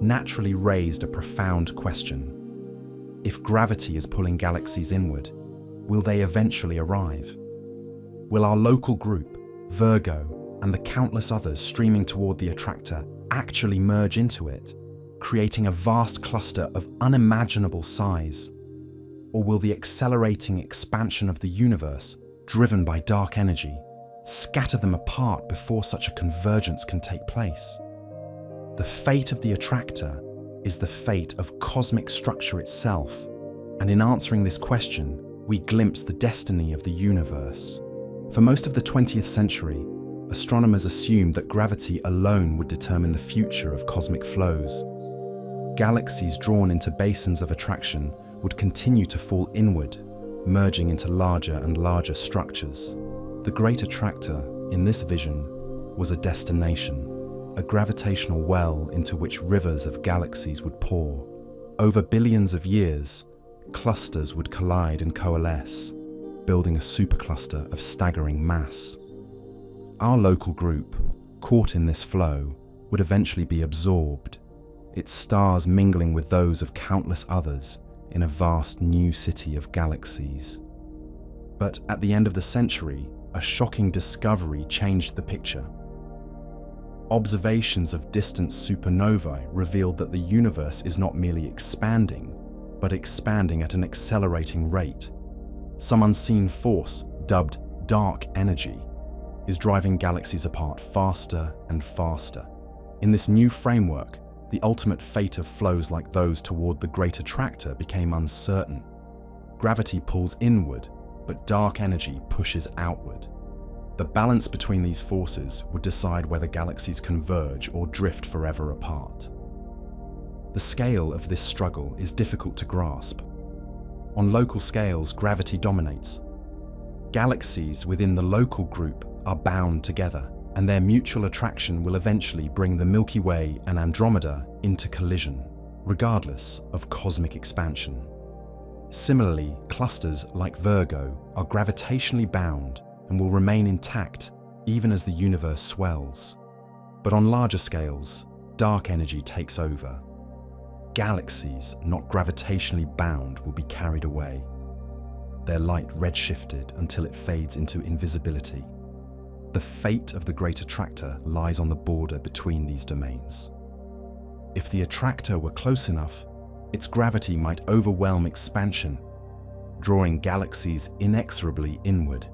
naturally raised a profound question. If gravity is pulling galaxies inward, will they eventually arrive? Will our local group, Virgo, and the countless others streaming toward the attractor actually merge into it, creating a vast cluster of unimaginable size? Or will the accelerating expansion of the universe, driven by dark energy, scatter them apart before such a convergence can take place? The fate of the attractor is the fate of cosmic structure itself, and in answering this question, we glimpse the destiny of the universe. For most of the 20th century, astronomers assumed that gravity alone would determine the future of cosmic flows. Galaxies drawn into basins of attraction would continue to fall inward, merging into larger and larger structures. The Great Attractor, in this vision, was a destination, a gravitational well into which rivers of galaxies would pour. Over billions of years, clusters would collide and coalesce, building a supercluster of staggering mass. Our local group, caught in this flow, would eventually be absorbed, its stars mingling with those of countless others in a vast new city of galaxies. But at the end of the century, a shocking discovery changed the picture. Observations of distant supernovae revealed that the universe is not merely expanding, but expanding at an accelerating rate. Some unseen force, dubbed dark energy, is driving galaxies apart faster and faster. In this new framework, the ultimate fate of flows like those toward the Great Attractor became uncertain. Gravity pulls inward, but dark energy pushes outward. The balance between these forces would decide whether galaxies converge or drift forever apart. The scale of this struggle is difficult to grasp. On local scales, gravity dominates. Galaxies within the local group are bound together, and their mutual attraction will eventually bring the Milky Way and Andromeda into collision, regardless of cosmic expansion. Similarly, clusters like Virgo are gravitationally bound and will remain intact even as the universe swells. But on larger scales, dark energy takes over. Galaxies not gravitationally bound will be carried away, their light redshifted until it fades into invisibility. The fate of the Great Attractor lies on the border between these domains. If the attractor were close enough, its gravity might overwhelm expansion, drawing galaxies inexorably inward.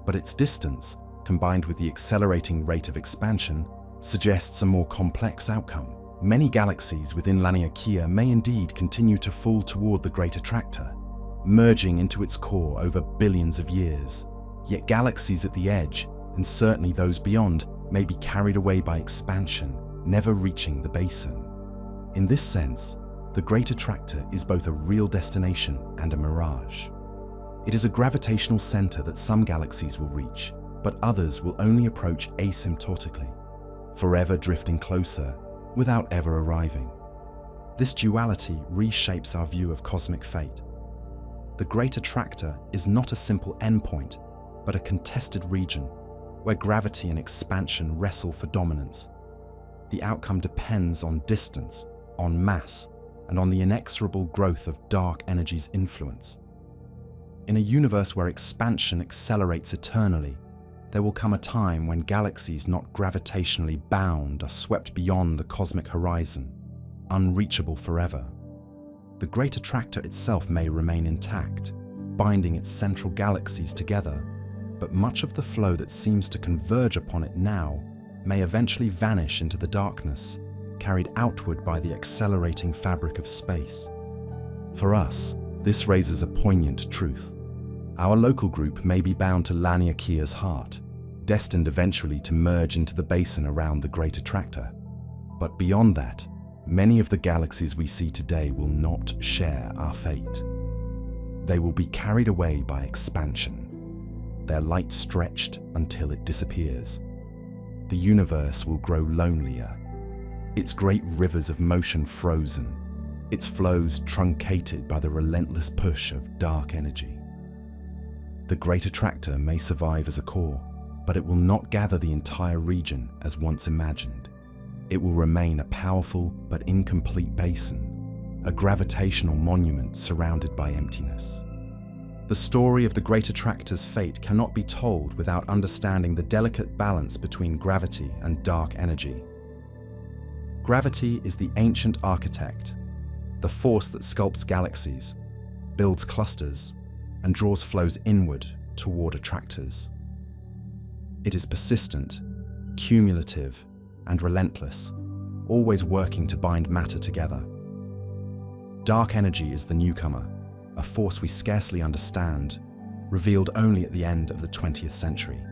But its distance, combined with the accelerating rate of expansion, suggests a more complex outcome. Many galaxies within Laniakea may indeed continue to fall toward the Great Attractor, merging into its core over billions of years. Yet galaxies at the edge, and certainly those beyond, may be carried away by expansion, never reaching the basin. In this sense, the Great Attractor is both a real destination and a mirage. It is a gravitational center that some galaxies will reach, but others will only approach asymptotically, forever drifting closer without ever arriving. This duality reshapes our view of cosmic fate. The Great Attractor is not a simple endpoint, but a contested region where gravity and expansion wrestle for dominance. The outcome depends on distance, on mass, and on the inexorable growth of dark energy's influence. In a universe where expansion accelerates eternally, there will come a time when galaxies not gravitationally bound are swept beyond the cosmic horizon, unreachable forever. The Great Attractor itself may remain intact, binding its central galaxies together, but much of the flow that seems to converge upon it now may eventually vanish into the darkness, carried outward by the accelerating fabric of space. For us, this raises a poignant truth. Our local group may be bound to Laniakia's heart, destined eventually to merge into the basin around the Great Attractor. But beyond that, many of the galaxies we see today will not share our fate. They will be carried away by expansion, their light stretched until it disappears. The universe will grow lonelier, its great rivers of motion frozen, its flows truncated by the relentless push of dark energy. The Great Attractor may survive as a core, but it will not gather the entire region as once imagined. It will remain a powerful but incomplete basin, a gravitational monument surrounded by emptiness. The story of the Great Attractor's fate cannot be told without understanding the delicate balance between gravity and dark energy. Gravity is the ancient architect, the force that sculpts galaxies, builds clusters, and draws flows inward toward attractors. It is persistent, cumulative, and relentless, always working to bind matter together. Dark energy is the newcomer, a force we scarcely understand, revealed only at the end of the 20th century.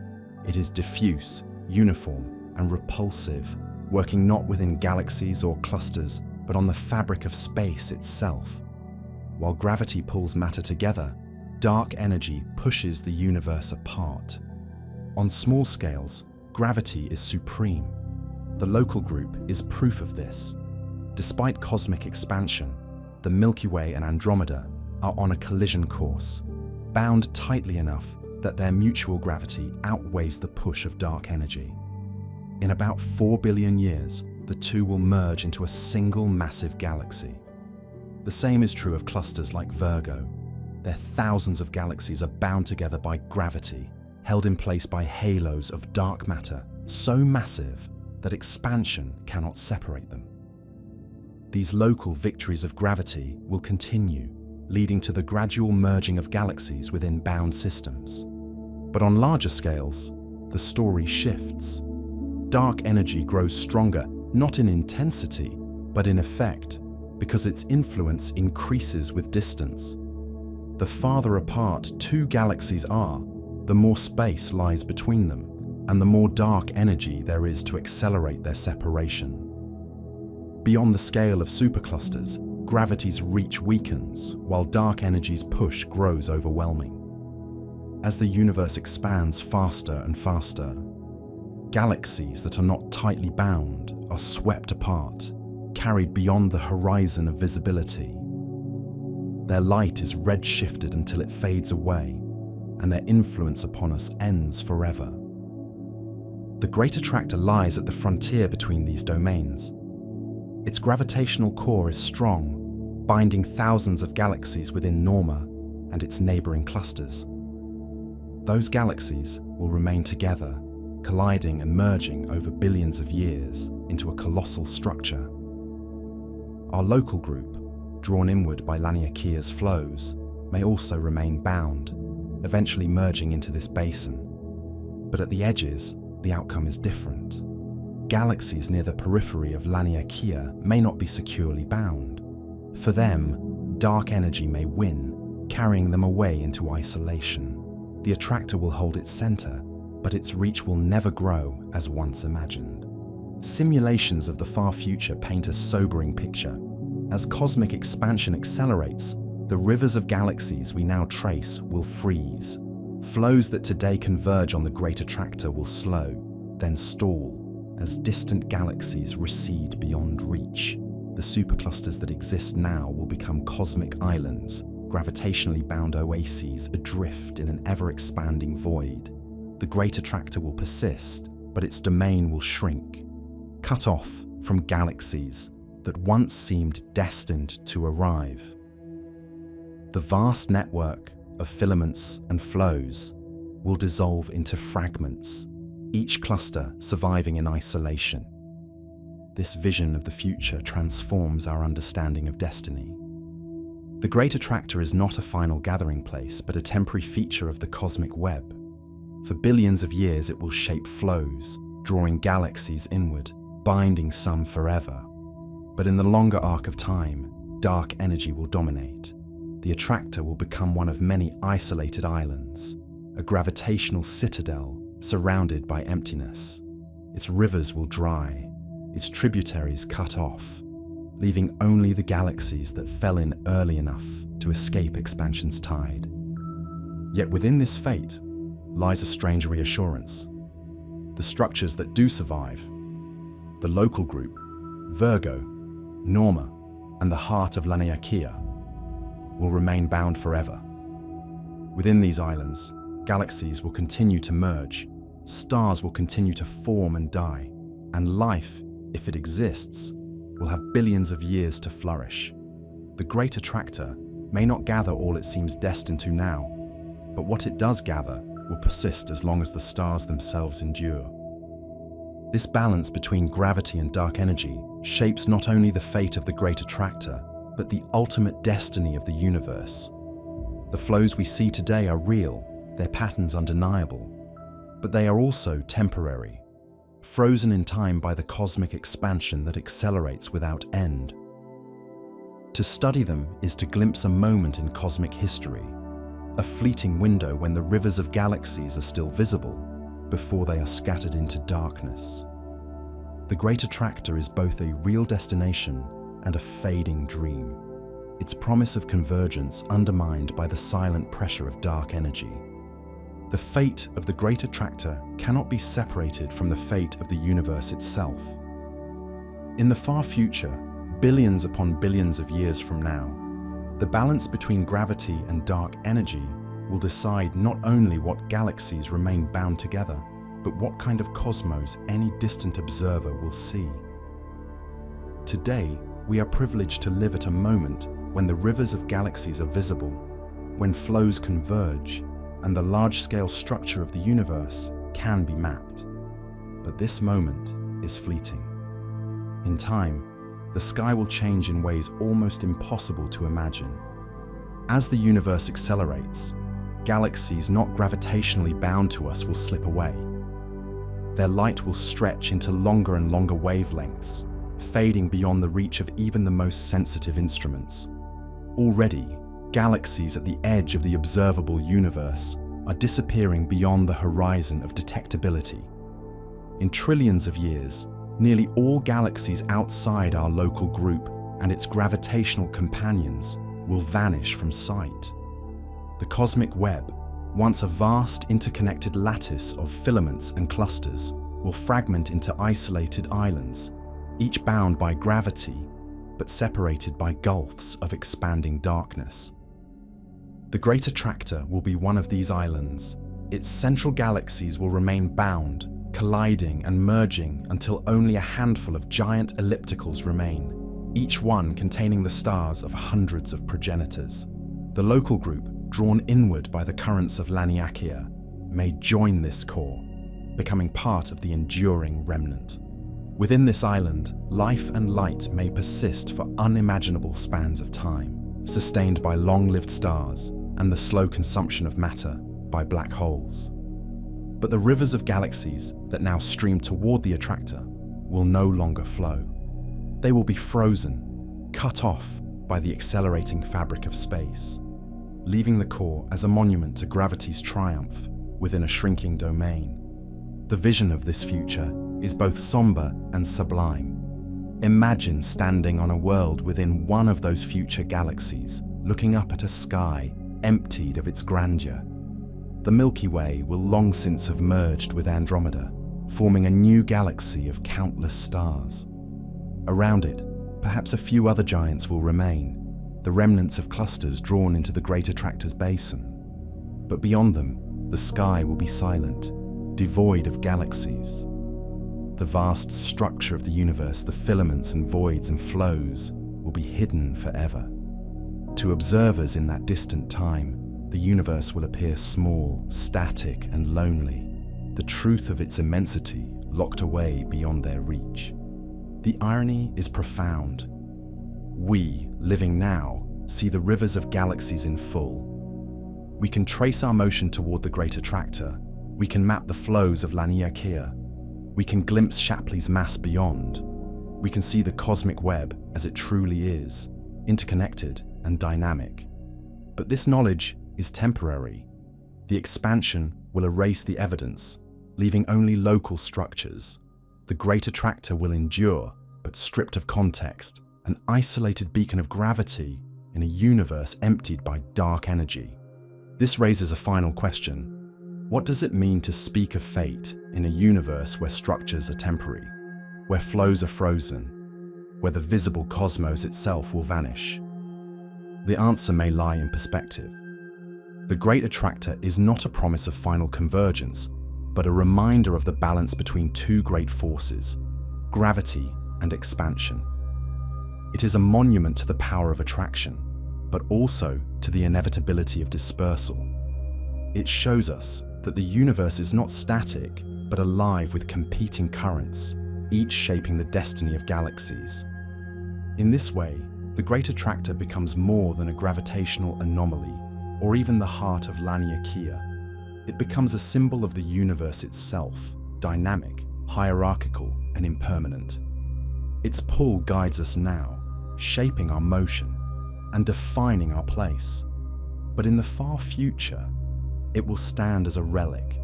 It is diffuse, uniform, and repulsive, working not within galaxies or clusters, but on the fabric of space itself. While gravity pulls matter together, dark energy pushes the universe apart. On small scales, gravity is supreme. The local group is proof of this. Despite cosmic expansion, the Milky Way and Andromeda are on a collision course, bound tightly enough that their mutual gravity outweighs the push of dark energy. In about 4 billion years, the two will merge into a single massive galaxy. The same is true of clusters like Virgo. Their thousands of galaxies are bound together by gravity, held in place by halos of dark matter so massive that expansion cannot separate them. These local victories of gravity will continue, leading to the gradual merging of galaxies within bound systems. But on larger scales, the story shifts. Dark energy grows stronger, not in intensity, but in effect, because its influence increases with distance. The farther apart two galaxies are, the more space lies between them, and the more dark energy there is to accelerate their separation. Beyond the scale of superclusters, gravity's reach weakens, while dark energy's push grows overwhelming. As the universe expands faster and faster, galaxies that are not tightly bound are swept apart, carried beyond the horizon of visibility. Their light is red-shifted until it fades away, and their influence upon us ends forever. The Great Attractor lies at the frontier between these domains. Its gravitational core is strong, binding thousands of galaxies within Norma and its neighboring clusters. Those galaxies will remain together, colliding and merging over billions of years into a colossal structure. Our local group, drawn inward by Laniakia's flows, may also remain bound, eventually merging into this basin. But at the edges, the outcome is different. Galaxies near the periphery of Laniakia may not be securely bound. For them, dark energy may win, carrying them away into isolation. The attractor will hold its center, but its reach will never grow as once imagined. Simulations of the far future paint a sobering picture. As cosmic expansion accelerates, the rivers of galaxies we now trace will freeze. Flows that today converge on the Great Attractor will slow, then stall, as distant galaxies recede beyond reach. The superclusters that exist now will become cosmic islands, gravitationally bound oases adrift in an ever-expanding void. The Great Attractor will persist, but its domain will shrink, cut off from galaxies that once seemed destined to arrive. The vast network of filaments and flows will dissolve into fragments, each cluster surviving in isolation. This vision of the future transforms our understanding of destiny. The Great Attractor is not a final gathering place, but a temporary feature of the cosmic web. For billions of years it will shape flows, drawing galaxies inward, binding some forever. But in the longer arc of time, dark energy will dominate. The Attractor will become one of many isolated islands, a gravitational citadel surrounded by emptiness. Its rivers will dry, its tributaries cut off, leaving only the galaxies that fell in early enough to escape expansion's tide. Yet within this fate lies a strange reassurance. The structures that do survive, the local group, Virgo, Norma, and the heart of Laniakea, will remain bound forever. Within these islands, galaxies will continue to merge, stars will continue to form and die, and life, if it exists, will have billions of years to flourish. The Great Attractor may not gather all it seems destined to now, but what it does gather will persist as long as the stars themselves endure. This balance between gravity and dark energy shapes not only the fate of the Great Attractor, but the ultimate destiny of the universe. The flows we see today are real, their patterns undeniable, but they are also temporary, frozen in time by the cosmic expansion that accelerates without end. To study them is to glimpse a moment in cosmic history, a fleeting window when the rivers of galaxies are still visible before they are scattered into darkness. The Great Attractor is both a real destination and a fading dream, its promise of convergence undermined by the silent pressure of dark energy. The fate of the Great Attractor cannot be separated from the fate of the universe itself. In the far future, billions upon billions of years from now, the balance between gravity and dark energy will decide not only what galaxies remain bound together, but what kind of cosmos any distant observer will see. Today, we are privileged to live at a moment when the rivers of galaxies are visible, when flows converge, and the large-scale structure of the universe can be mapped. But this moment is fleeting. In time, the sky will change in ways almost impossible to imagine. As the universe accelerates, galaxies not gravitationally bound to us will slip away. Their light will stretch into longer and longer wavelengths, fading beyond the reach of even the most sensitive instruments. Already, galaxies at the edge of the observable universe are disappearing beyond the horizon of detectability. In trillions of years, nearly all galaxies outside our local group and its gravitational companions will vanish from sight. The cosmic web, once a vast interconnected lattice of filaments and clusters, will fragment into isolated islands, each bound by gravity, but separated by gulfs of expanding darkness. The Great Attractor will be one of these islands. Its central galaxies will remain bound, colliding and merging until only a handful of giant ellipticals remain, each one containing the stars of hundreds of progenitors. The local group, drawn inward by the currents of Laniakea, may join this core, becoming part of the enduring remnant. Within this island, life and light may persist for unimaginable spans of time, sustained by long-lived stars and the slow consumption of matter by black holes. But the rivers of galaxies that now stream toward the Attractor will no longer flow. They will be frozen, cut off by the accelerating fabric of space, leaving the core as a monument to gravity's triumph within a shrinking domain. The vision of this future is both somber and sublime. Imagine standing on a world within one of those future galaxies, looking up at a sky emptied of its grandeur. The Milky Way will long since have merged with Andromeda, forming a new galaxy of countless stars. Around it, perhaps a few other giants will remain, the remnants of clusters drawn into the Great Attractor's basin. But beyond them, the sky will be silent, devoid of galaxies. The vast structure of the universe, the filaments and voids and flows, will be hidden forever. To observers in that distant time, the universe will appear small, static, and lonely, the truth of its immensity locked away beyond their reach. The irony is profound. We, living now, see the rivers of galaxies in full. We can trace our motion toward the Great Attractor. We can map the flows of Laniakea. We can glimpse Shapley's mass beyond. We can see the cosmic web as it truly is, interconnected and dynamic. But this knowledge is temporary. The expansion will erase the evidence, leaving only local structures. The Great Attractor will endure, but stripped of context, an isolated beacon of gravity in a universe emptied by dark energy. This raises a final question. What does it mean to speak of fate in a universe where structures are temporary, where flows are frozen, where the visible cosmos itself will vanish? The answer may lie in perspective. The Great Attractor is not a promise of final convergence, but a reminder of the balance between two great forces, gravity and expansion. It is a monument to the power of attraction, but also to the inevitability of dispersal. It shows us that the universe is not static, but alive with competing currents, each shaping the destiny of galaxies. In this way, the Great Attractor becomes more than a gravitational anomaly, or even the heart of Laniakea. It becomes a symbol of the universe itself, dynamic, hierarchical, and impermanent. Its pull guides us now, shaping our motion and defining our place. But in the far future, it will stand as a relic,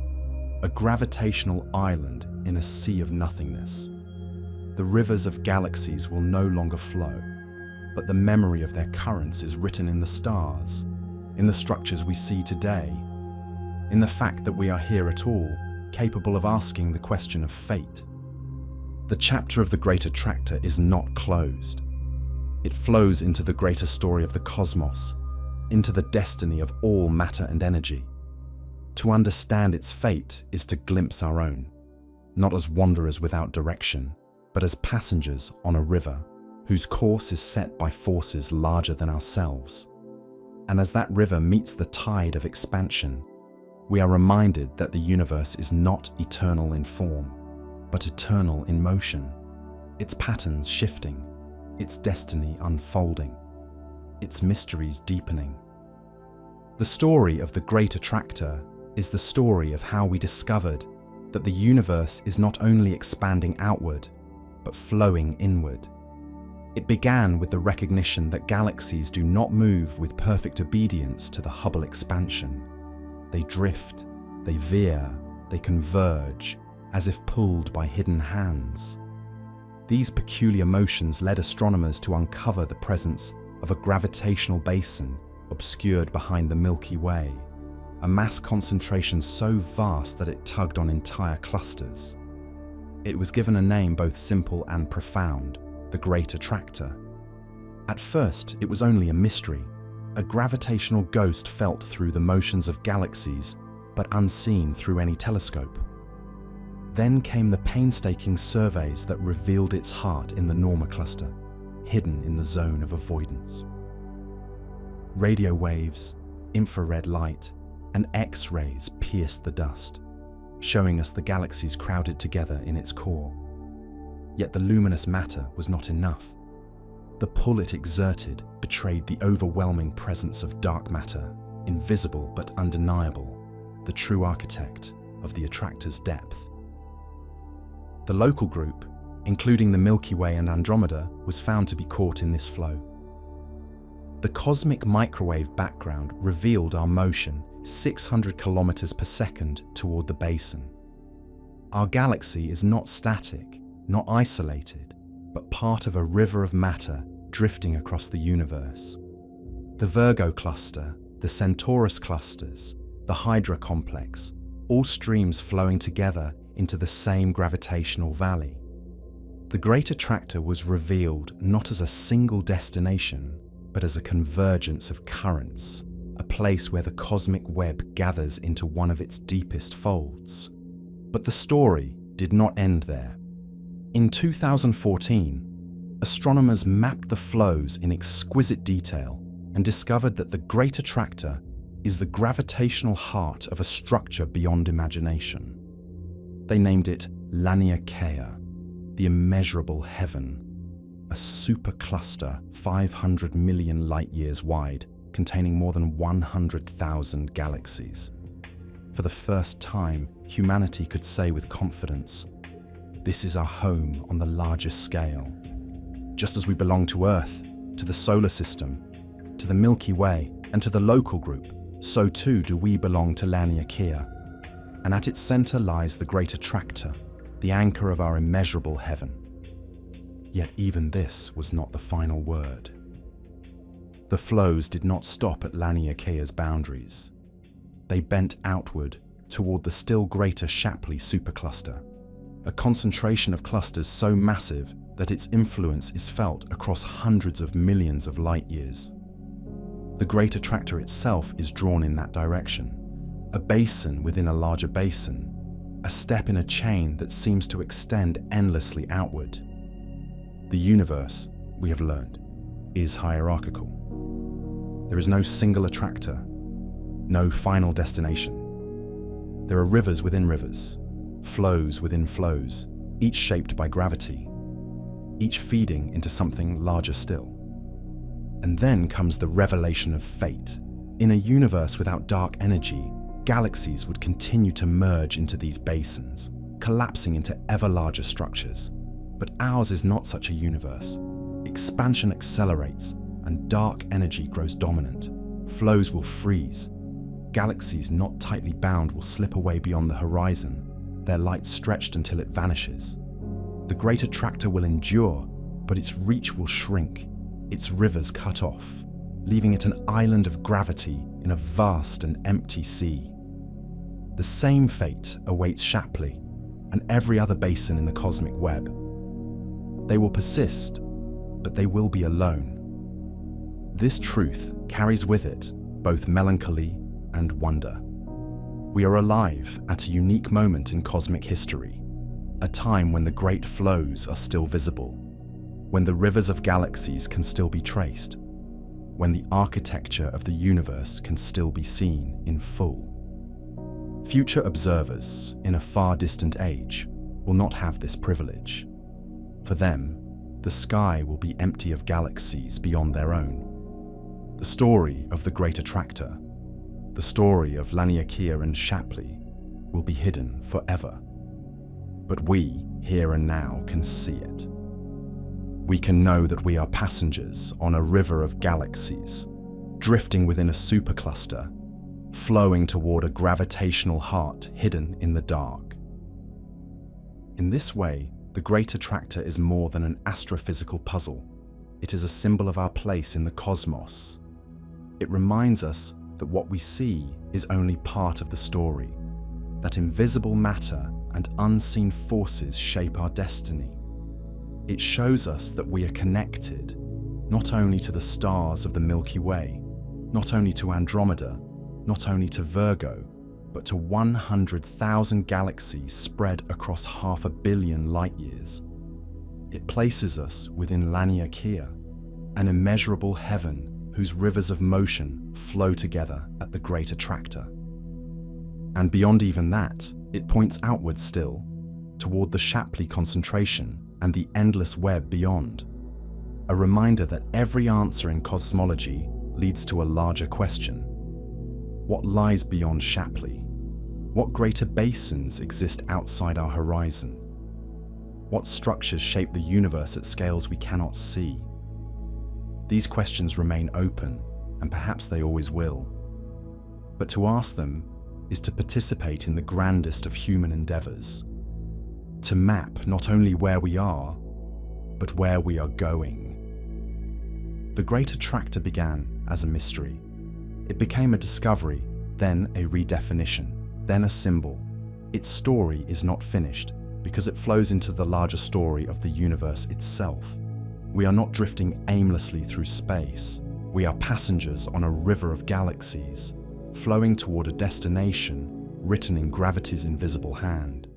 a gravitational island in a sea of nothingness. The rivers of galaxies will no longer flow, but the memory of their currents is written in the stars, in the structures we see today, in the fact that we are here at all, capable of asking the question of fate. The chapter of the Great Attractor is not closed. It flows into the greater story of the cosmos, into the destiny of all matter and energy. To understand its fate is to glimpse our own, not as wanderers without direction, but as passengers on a river whose course is set by forces larger than ourselves. And as that river meets the tide of expansion, we are reminded that the universe is not eternal in form, but eternal in motion, its patterns shifting, its destiny unfolding, its mysteries deepening. The story of the Great Attractor is the story of how we discovered that the universe is not only expanding outward, but flowing inward. It began with the recognition that galaxies do not move with perfect obedience to the Hubble expansion. They drift, they veer, they converge, as if pulled by hidden hands. These peculiar motions led astronomers to uncover the presence of a gravitational basin obscured behind the Milky Way, a mass concentration so vast that it tugged on entire clusters. It was given a name both simple and profound: the Great Attractor. At first, it was only a mystery, a gravitational ghost felt through the motions of galaxies, but unseen through any telescope. Then came the painstaking surveys that revealed its heart in the Norma cluster, hidden in the zone of avoidance. Radio waves, infrared light, and X-rays pierced the dust, showing us the galaxies crowded together in its core. Yet the luminous matter was not enough. The pull it exerted betrayed the overwhelming presence of dark matter, invisible but undeniable, the true architect of the Attractor's depth. The local group, including the Milky Way and Andromeda, was found to be caught in this flow. The cosmic microwave background revealed our motion 600 kilometers per second toward the basin. Our galaxy is not static, not isolated, but part of a river of matter drifting across the universe. The Virgo cluster, the Centaurus clusters, the Hydra complex, all streams flowing together into the same gravitational valley. The Great Attractor was revealed not as a single destination, but as a convergence of currents, a place where the cosmic web gathers into one of its deepest folds. But the story did not end there. In 2014, astronomers mapped the flows in exquisite detail and discovered that the Great Attractor is the gravitational heart of a structure beyond imagination. They named it Laniakea, the immeasurable heaven, a supercluster 500 million light-years wide, containing more than 100,000 galaxies. For the first time, humanity could say with confidence, "This is our home on the largest scale." Just as we belong to Earth, to the solar system, to the Milky Way, and to the local group, so too do we belong to Laniakea. And at its center lies the Great Attractor, the anchor of our immeasurable heaven. Yet even this was not the final word. The flows did not stop at Laniakea's boundaries. They bent outward toward the still greater Shapley supercluster, a concentration of clusters so massive that its influence is felt across hundreds of millions of light years. The Great Attractor itself is drawn in that direction, a basin within a larger basin, a step in a chain that seems to extend endlessly outward. The universe, we have learned, is hierarchical. There is no single attractor, no final destination. There are rivers within rivers, flows within flows, each shaped by gravity, each feeding into something larger still. And then comes the revelation of fate. In a universe without dark energy, galaxies would continue to merge into these basins, collapsing into ever larger structures. But ours is not such a universe. Expansion accelerates, and dark energy grows dominant. Flows will freeze. Galaxies not tightly bound will slip away beyond the horizon, their light stretched until it vanishes. The Great Attractor will endure, but its reach will shrink, its rivers cut off, leaving it an island of gravity in a vast and empty sea. The same fate awaits Shapley and every other basin in the cosmic web. They will persist, but they will be alone. This truth carries with it both melancholy and wonder. We are alive at a unique moment in cosmic history, a time when the great flows are still visible, when the rivers of galaxies can still be traced, when the architecture of the universe can still be seen in full. Future observers in a far distant age will not have this privilege. For them, the sky will be empty of galaxies beyond their own. The story of the Great Attractor, the story of Laniakea and Shapley, will be hidden forever. But we, here and now, can see it. We can know that we are passengers on a river of galaxies, drifting within a supercluster, flowing toward a gravitational heart hidden in the dark. In this way, the Great Attractor is more than an astrophysical puzzle. It is a symbol of our place in the cosmos. It reminds us that what we see is only part of the story, that invisible matter and unseen forces shape our destiny. It shows us that we are connected, not only to the stars of the Milky Way, not only to Andromeda, not only to Virgo, but to 100,000 galaxies spread across 500 million light-years. It places us within Laniakea, an immeasurable heaven whose rivers of motion flow together at the Great Attractor. And beyond even that, it points outward still, toward the Shapley concentration and the endless web beyond. A reminder that every answer in cosmology leads to a larger question. What lies beyond Shapley? What greater basins exist outside our horizon? What structures shape the universe at scales we cannot see? These questions remain open, and perhaps they always will. But to ask them is to participate in the grandest of human endeavors, to map not only where we are, but where we are going. The Great Attractor began as a mystery. It became a discovery, then a redefinition, then a symbol. Its story is not finished because it flows into the larger story of the universe itself. We are not drifting aimlessly through space. We are passengers on a river of galaxies, flowing toward a destination written in gravity's invisible hand.